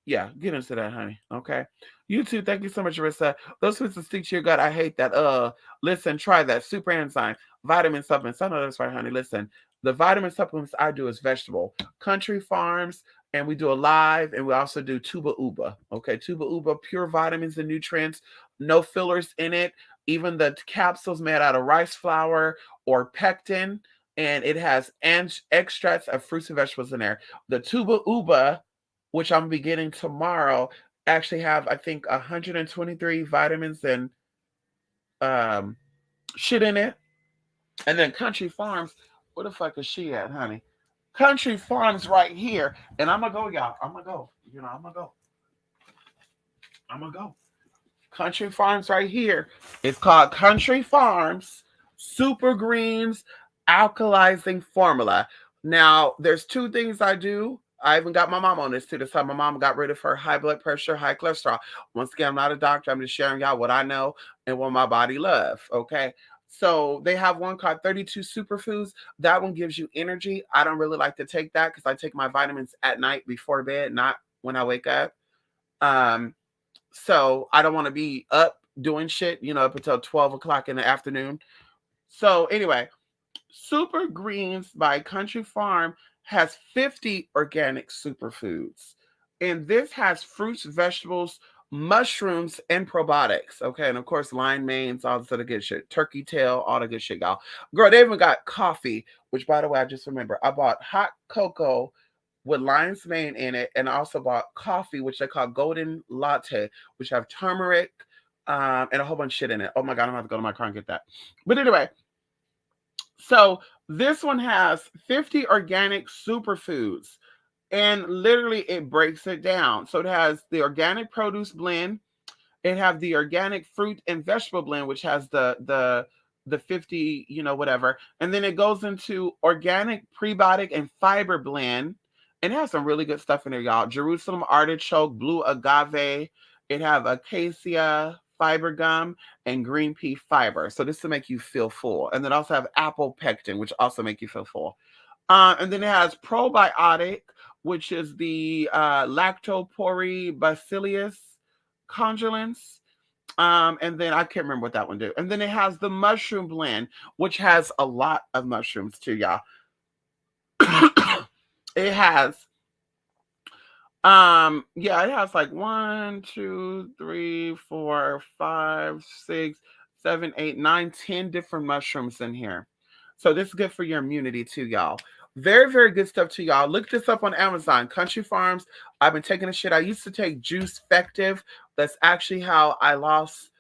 Yeah, get into that, honey. Okay. You too. Thank you so much, Marissa. Those foods that stick to your gut, I hate that. Listen, try that. Super enzyme, vitamin supplements. I know that's right, honey. Listen, the vitamin supplements I do is vegetable. Country Farms, and we do a live, and we also do Tuba Uba. Okay, Tuba Uba, pure vitamins and nutrients, no fillers in it. Even the capsules made out of rice flour or pectin, and it has extracts of fruits and vegetables in there. The Tuba Uba, which I'm beginning tomorrow, actually have, I think, 123 vitamins and shit in it. And then Country Farms, where the fuck is she at, honey? Country Farms right here. And I'm going to go, y'all. I'm going to go. I'm going to go. I'm going to go. Country Farms right here. It's called Country Farms Super Greens Alkalizing Formula. Now, there's 2 things I do. I even got my mom on this too. This time my mom got rid of her high blood pressure, high cholesterol. Once again, I'm not a doctor. I'm just sharing y'all what I know and what my body loves. Okay. So they have one called 32 Superfoods. That one gives you energy. I don't really like to take that because I take my vitamins at night before bed, not when I wake up. So I don't want to be up doing shit, up until 12 o'clock in the afternoon. So anyway, Super Greens by Country Farm has 50 organic superfoods. And this has fruits, vegetables, mushrooms, and probiotics. Okay. And of course, lion's manes, all this other good shit. Turkey tail, all the good shit, y'all. Girl, they even got coffee, which by the way, I just remember I bought hot cocoa with lion's mane in it. And I also bought coffee, which they call golden latte, which have turmeric and a whole bunch of shit in it. Oh my God, I'm gonna have to go to my car and get that. But anyway, so this one has 50 organic superfoods, and literally it breaks it down. So it has the organic produce blend, it have the organic fruit and vegetable blend, which has the 50, whatever, and then it goes into organic prebiotic and fiber blend, and it has some really good stuff in there, y'all. Jerusalem artichoke, blue agave, it have acacia fiber gum and green pea fiber. So this to make you feel full. And then also have apple pectin, which also make you feel full. And then it has probiotic, which is the Lactobacillus congelans. And then I can't remember what that one do. And then it has the mushroom blend, which has a lot of mushrooms too, y'all. It has it has like 1, 2, 3, 4, 5, 6, 7, 8, 9, 10 different mushrooms in here. So this is good for your immunity too, y'all. Very, very good stuff to y'all. Look this up on Amazon. Country Farms. I've been taking a shit. I used to take Juice Fective. That's actually how I lost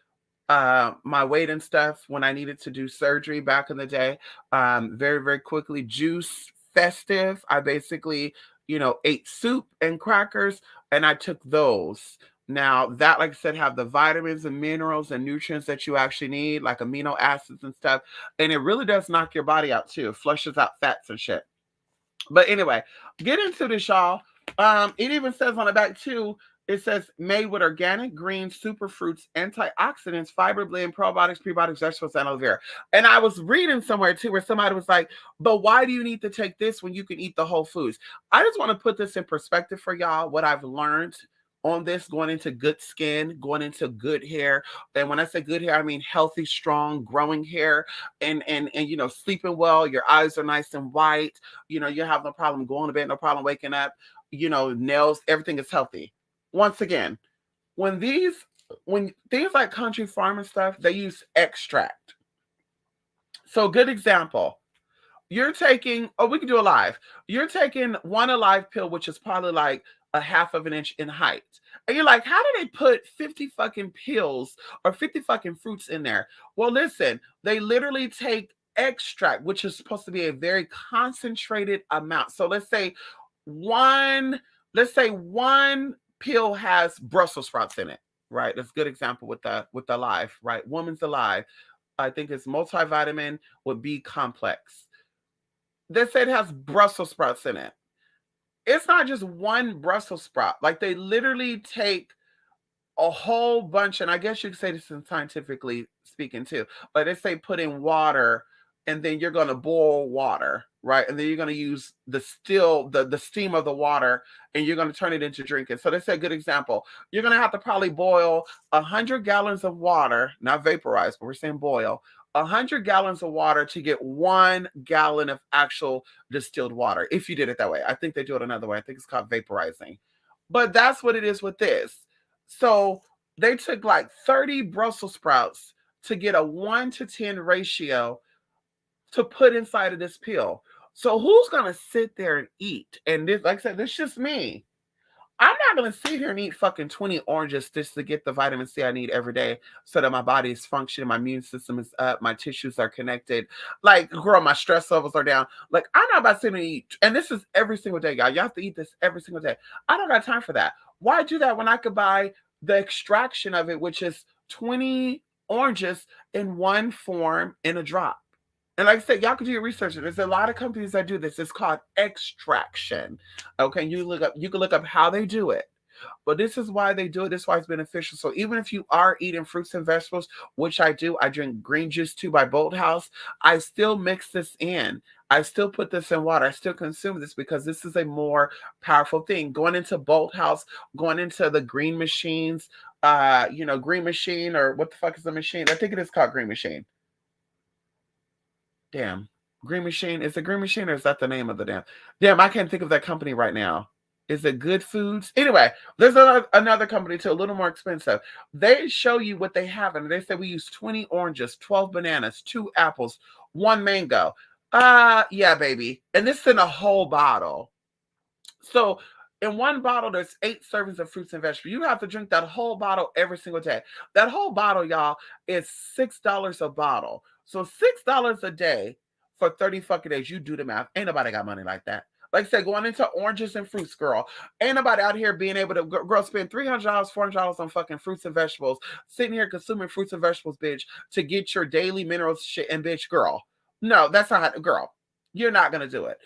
my weight and stuff when I needed to do surgery back in the day. Very, very quickly. Juice Festive. I basically ate soup and crackers, and I took those. Now, that, like I said, have the vitamins and minerals and nutrients that you actually need, like amino acids and stuff. And it really does knock your body out, too. It flushes out fats and shit. But anyway, get into this, y'all. It even says on the back, too, It says made with organic greens, superfruits, antioxidants, fiber blend, probiotics, prebiotics, vegetables, and aloe vera. And I was reading somewhere too where somebody was like, but why do you need to take this when you can eat the whole foods? I just want to put this in perspective for y'all, what I've learned on this, going into good skin, going into good hair. And when I say good hair, I mean healthy, strong, growing hair, and sleeping well. Your eyes are nice and white. You have no problem going to bed, no problem waking up. Nails, everything is healthy. Once again, when things like Country Farm and stuff, they use extract. So good example. You're taking, we can do a live. You're taking one Alive pill, which is probably like a half of an inch in height. And you're like, how do they put 50 fucking pills or 50 fucking fruits in there? Well, listen, they literally take extract, which is supposed to be a very concentrated amount. So let's say one pill has Brussels sprouts in it, right? That's a good example with the Alive, right? Woman's Alive. I think it's multivitamin with B complex. They say it has Brussels sprouts in it. It's not just one Brussels sprout. Like they literally take a whole bunch, and I guess you could say this in scientifically speaking too, but they say put in water and then you're going to boil water, right? And then you're going to use the steam of the water and you're going to turn it into drinking. So they say a good example. You're going to have to probably boil 100 gallons of water, not vaporize, but we're saying boil 100 gallons of water to get 1 gallon of actual distilled water. If you did it that way, I think they do it another way. I think it's called vaporizing, but that's what it is with this. So they took like 30 Brussels sprouts to get a 1-to-10 ratio to put inside of this pill. So who's going to sit there and eat? And this, like I said, this is just me. I'm not going to sit here and eat fucking 20 oranges just to get the vitamin C I need every day so that my body is functioning, my immune system is up, my tissues are connected. Like, girl, my stress levels are down. Like, I'm not about to sit and eat. And this is every single day, y'all. You have to eat this every single day. I don't got time for that. Why do that when I could buy the extraction of it, which is 20 oranges in one form in a drop? And like I said, y'all can do your research. There's a lot of companies that do this. It's called extraction. Okay, you can look up how they do it. But this is why they do it. This is why it's beneficial. So even if you are eating fruits and vegetables, which I do, I drink green juice too by Bolthouse, I still mix this in. I still put this in water. I still consume this because this is a more powerful thing. Going into Bolthouse, going into the green machines, Green Machine, or what the fuck is the machine? I think it is called Green Machine. Damn. Green Machine. Is it Green Machine or is that the name of the damn? I can't think of that company right now. Is it Good Foods? Anyway, there's another company too, a little more expensive. They show you what they have, and they say we use 20 oranges, 12 bananas, 2 apples, 1 mango. Yeah, baby. And this is in a whole bottle. So in one bottle, there's 8 servings of fruits and vegetables. You have to drink that whole bottle every single day. That whole bottle, y'all, is $6 a bottle. So $6 a day for 30 fucking days. You do the math. Ain't nobody got money like that. Like I said, going into oranges and fruits, girl. Ain't nobody out here being able to, girl, spend $300, $400 on fucking fruits and vegetables, sitting here consuming fruits and vegetables, bitch, to get your daily minerals shit. And bitch, girl, no, that's not, girl, you're not going to do it.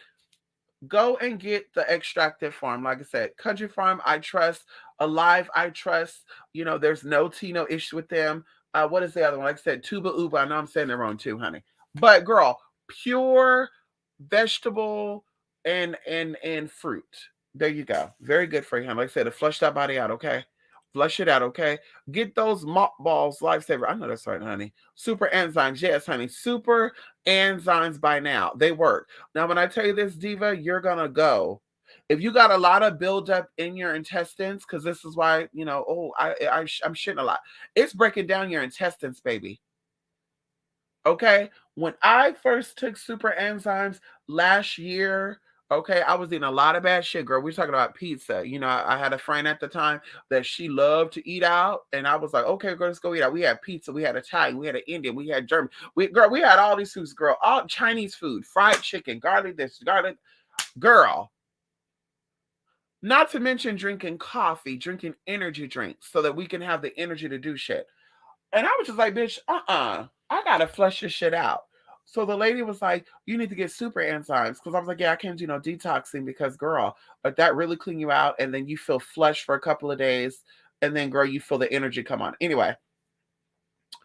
Go and get the extracted farm. Like I said, Country Farm, I trust. Alive, I trust. There's no issue with them. What is the other one? Like I said, Tuba Uba. I know I'm saying it wrong too, honey. But girl, pure vegetable and fruit. There you go. Very good for you, honey. Like I said, to flush that body out, okay? Flush it out, okay? Get those mothballs, Lifesaver. I know that's right, honey. Super enzymes. Yes, honey. Super enzymes by now. They work. Now, when I tell you this, Diva, you're going to go. If you got a lot of buildup in your intestines, because this is why, I'm shitting a lot. It's breaking down your intestines, baby. Okay? When I first took super enzymes last year, okay, I was eating a lot of bad shit, girl. We were talking about pizza. I had a friend at the time that she loved to eat out. And I was like, okay, girl, let's go eat out. We had pizza. We had Italian. We had an Indian. We had German. We had all these foods, girl. All Chinese food, fried chicken, garlic this, garlic. Girl. Not to mention drinking coffee, drinking energy drinks so that we can have the energy to do shit. And I was just like, bitch, I got to flush this shit out. So the lady was like, you need to get super enzymes. Because I was like, yeah, I can't do no detoxing because, girl, like that really clean you out. And then you feel flush for a couple of days. And then, girl, you feel the energy come on. Anyway,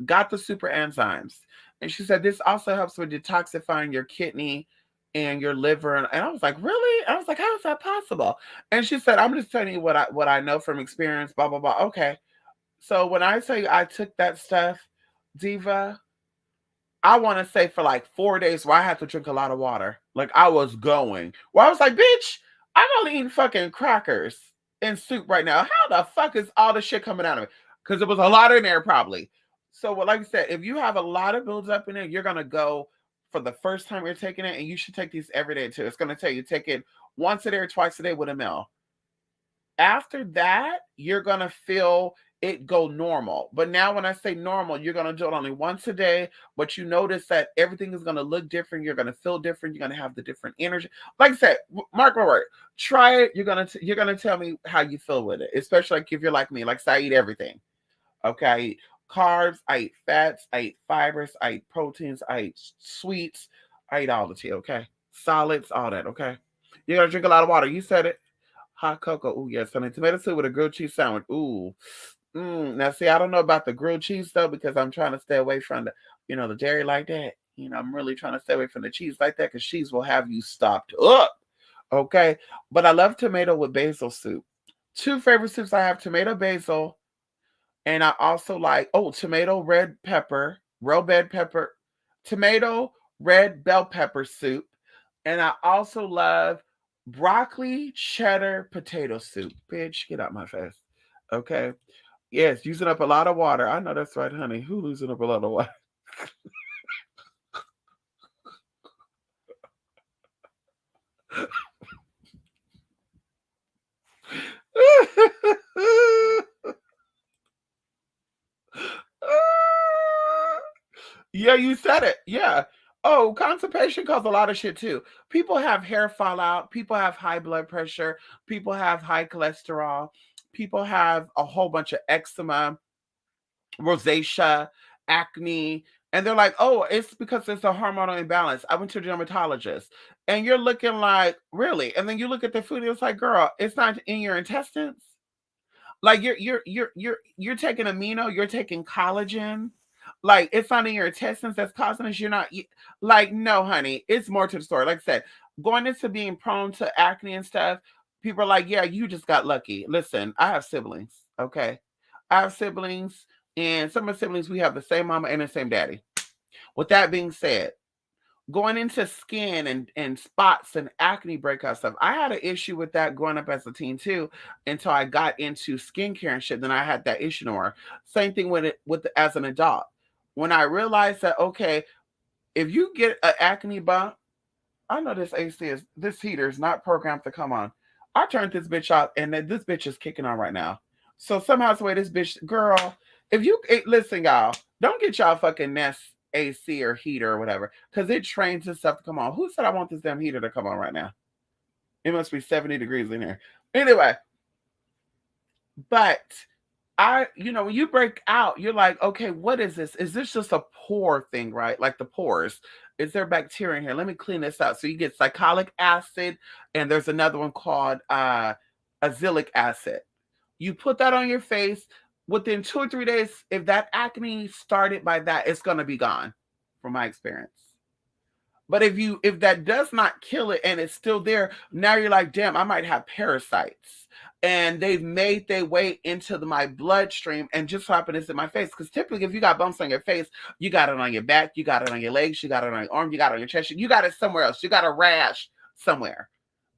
got the super enzymes. And she said, this also helps with detoxifying your kidney and your liver. And I was like, really? I was like, how is that possible? And she said, I'm just telling you what I know from experience, blah, blah, blah. Okay. So when I say I took that stuff, Diva, I want to say for like 4 days where I had to drink a lot of water. Like I was going. Well, I was like, bitch, I'm only eating fucking crackers and soup right now. How the fuck is all this shit coming out of me? Because it was a lot in there probably. So like I said, if you have a lot of builds up in it, you're gonna go for the first time you're taking it, and you should take these every day too. It's gonna tell you take it once a day or twice a day with a meal. After that, you're gonna feel it go normal. But now when I say normal, you're gonna do it only once a day, but you notice that everything is gonna look different, you're gonna feel different, you're gonna have the different energy. Like I said, mark my word, try it. You're gonna tell me how you feel with it, especially like if you're like me, like say I eat everything. Okay, I eat carbs, I eat fats, I eat fibers, I eat proteins, I eat sweets, I eat all the tea, okay? Solids, all that, okay? You're gonna drink a lot of water. You said it. Hot cocoa. Ooh, yes. And a tomato soup with a grilled cheese sandwich. Ooh. Now, see, I don't know about the grilled cheese though, because I'm trying to stay away from the dairy like that. I'm really trying to stay away from the cheese like that because cheese will have you stopped up. Okay. But I love tomato with basil soup. Two favorite soups I have: tomato basil, and I also like tomato red pepper, tomato red bell pepper soup, and I also love broccoli cheddar potato soup. Bitch, get out my face. Okay. Yes, using up a lot of water. I know that's right, honey. Who losing up a lot of water? Yeah, you said it. Yeah. Oh, constipation causes a lot of shit too. People have hair fallout. People have high blood pressure. People have high cholesterol. People have a whole bunch of eczema, rosacea, acne. And they're like, oh, it's because it's a hormonal imbalance. I went to a dermatologist. And you're looking like, really? And then you look at the food, and it's like, girl, it's not in your intestines. Like you're taking amino, you're taking collagen. Like it's not in your intestines that's causing this. You're not like, no, honey, it's more to the story. Like I said, going into being prone to acne and stuff, people are like, yeah, you just got lucky. Listen, I have siblings. Okay. I have siblings, and some of my siblings, we have the same mama and the same daddy. With that being said, going into skin and spots and acne breakout stuff. I had an issue with that growing up as a teen too, until I got into skincare and shit. Then I had that issue no more. Same thing as an adult. When I realized that, okay, if you get an acne bump, I know this heater is not programmed to come on. I turned this bitch off, and then this bitch is kicking on right now. So somehow, the way this bitch, girl, if you listen, y'all, don't get y'all fucking Nest AC or heater or whatever, because it trains itself to come on. Who said I want this damn heater to come on right now? It must be 70 degrees in here. Anyway, but when you break out, you're like, okay, what is this? Is this just a pore thing, right? Like the pores. Is there bacteria in here? Let me clean this out. So you get salicylic acid, and there's another one called azelaic acid. You put that on your face. Within 2 or 3 days, if that acne started by that, it's going to be gone, from my experience. But if that does not kill it and it's still there, now you're like, damn, I might have parasites, and they've made their way into my bloodstream, and just so happen it's in my face. Because typically, if you got bumps on your face, you got it on your back, you got it on your legs, you got it on your arm, you got it on your chest, you got it somewhere else. You got a rash somewhere.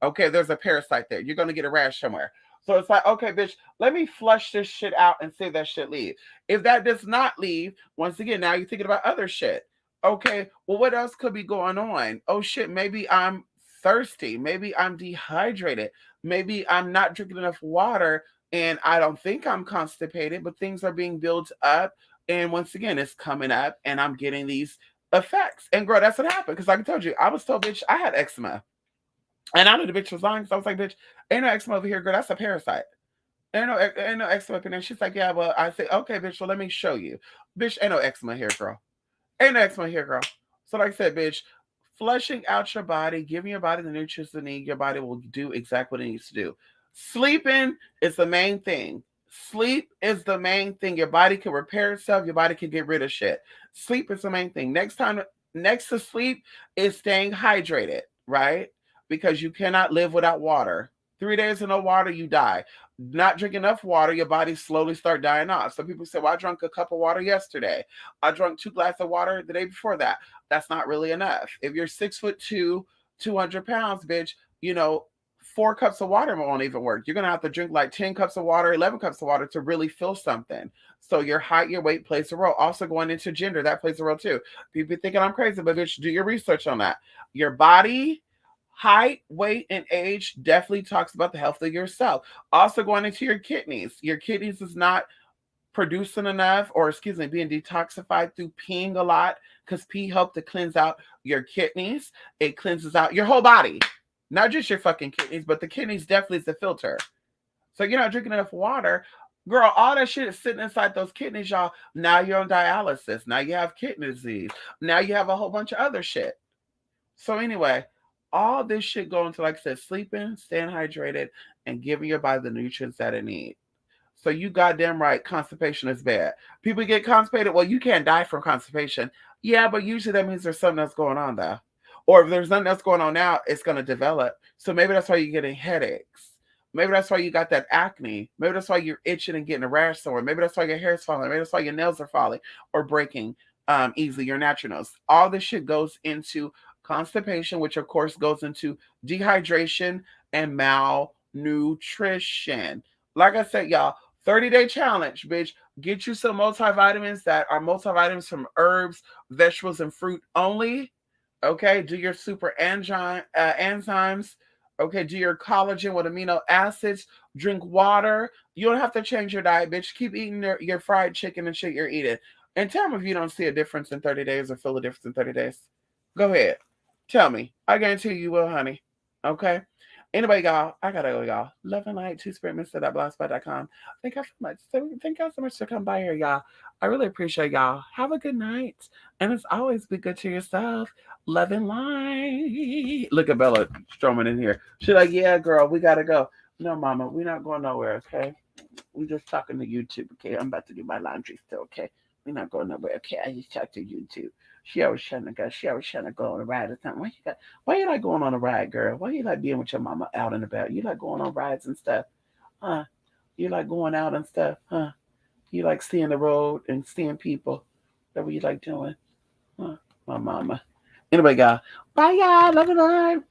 Okay, there's a parasite there. You're going to get a rash somewhere. So it's like, okay, bitch, let me flush this shit out and see if that shit leave. If that does not leave, once again, now you're thinking about other shit. Okay, well, what else could be going on? Oh shit, maybe I'm thirsty. Maybe I'm dehydrated. Maybe I'm not drinking enough water, and I don't think I'm constipated, but things are being built up. And once again, it's coming up, and I'm getting these effects. And girl, that's what happened. Because like I told you, I was told, bitch, I had eczema. And I knew the bitch was lying, so I was like, bitch, ain't no eczema over here, girl. That's a parasite. Ain't no eczema up in there. She's like, yeah, well, I say, okay, bitch, well, let me show you. Bitch, ain't no eczema here, girl. Ain't no eczema here, girl. So, like I said, bitch, flushing out your body, giving your body the nutrients it needs, your body will do exactly what it needs to do. Sleeping is the main thing. Sleep is the main thing. Your body can repair itself. Your body can get rid of shit. Sleep is the main thing. Next to sleep is staying hydrated, right? Because you cannot live without water. 3 days of no water, you die. Not drink enough water, your body slowly start dying off. So people say, well, I drank a cup of water yesterday. I drank 2 glasses of water the day before that. That's not really enough. If you're 6'2", 200 pounds, bitch, 4 cups of water won't even work. You're gonna have to drink like 10 cups of water, 11 cups of water to really feel something. So your height, your weight plays a role. Also going into gender, that plays a role too. People thinking I'm crazy, but bitch, do your research on that. Your body, height, weight, and age definitely talks about the health of yourself. Also going into your kidneys. Your kidneys is not producing enough, or excuse me, being detoxified through peeing a lot, because pee helps to cleanse out your kidneys. It cleanses out your whole body, not just your fucking kidneys, but the kidneys definitely is the filter. So you're not drinking enough water. Girl, all that shit is sitting inside those kidneys, y'all. Now you're on dialysis. Now you have kidney disease. Now you have a whole bunch of other shit. So anyway, all this shit going to, like I said, sleeping, staying hydrated, and giving your body the nutrients that it needs. So you goddamn right, constipation is bad. People get constipated. Well, you can't die from constipation. Yeah, but usually that means there's something else going on though. Or if there's nothing else going on now, it's gonna develop. So maybe that's why you're getting headaches. Maybe that's why you got that acne. Maybe that's why you're itching and getting a rash somewhere. Maybe that's why your hair is falling. Maybe that's why your nails are falling or breaking easily, your natural nails. All this shit goes into constipation, which of course goes into dehydration and malnutrition. Like I said, y'all, 30-day challenge, bitch. Get you some multivitamins that are multivitamins from herbs, vegetables, and fruit only. Okay, do your super enzymes. Okay, do your collagen with amino acids. Drink water. You don't have to change your diet, bitch. Keep eating your fried chicken and shit you're eating. And tell me if you don't see a difference in 30 days or feel a difference in 30 days. Go ahead. Tell me. I guarantee you will, honey. Okay? Anyway, y'all, I gotta go, y'all. Love and light, two-spirit-mister.blogspot.com. Thank y'all so much. Thank y'all so much for coming by here, y'all. I really appreciate y'all. Have a good night. And as always, be good to yourself. Love and light. Look at Bella stroming in here. She's like, yeah, girl, we gotta go. No, mama, we're not going nowhere, okay? We're just talking to YouTube, okay? I'm about to do my laundry still, okay? We're not going nowhere, okay? I just talked to YouTube. She always trying to go on a ride or something. Why you like going on a ride, girl? Why you like being with your mama out and about? You like going on rides and stuff, huh? You like going out and stuff, huh? You like seeing the road and seeing people. That what you like doing, huh? My mama. Anyway, y'all. Bye, y'all. Love you, Lord.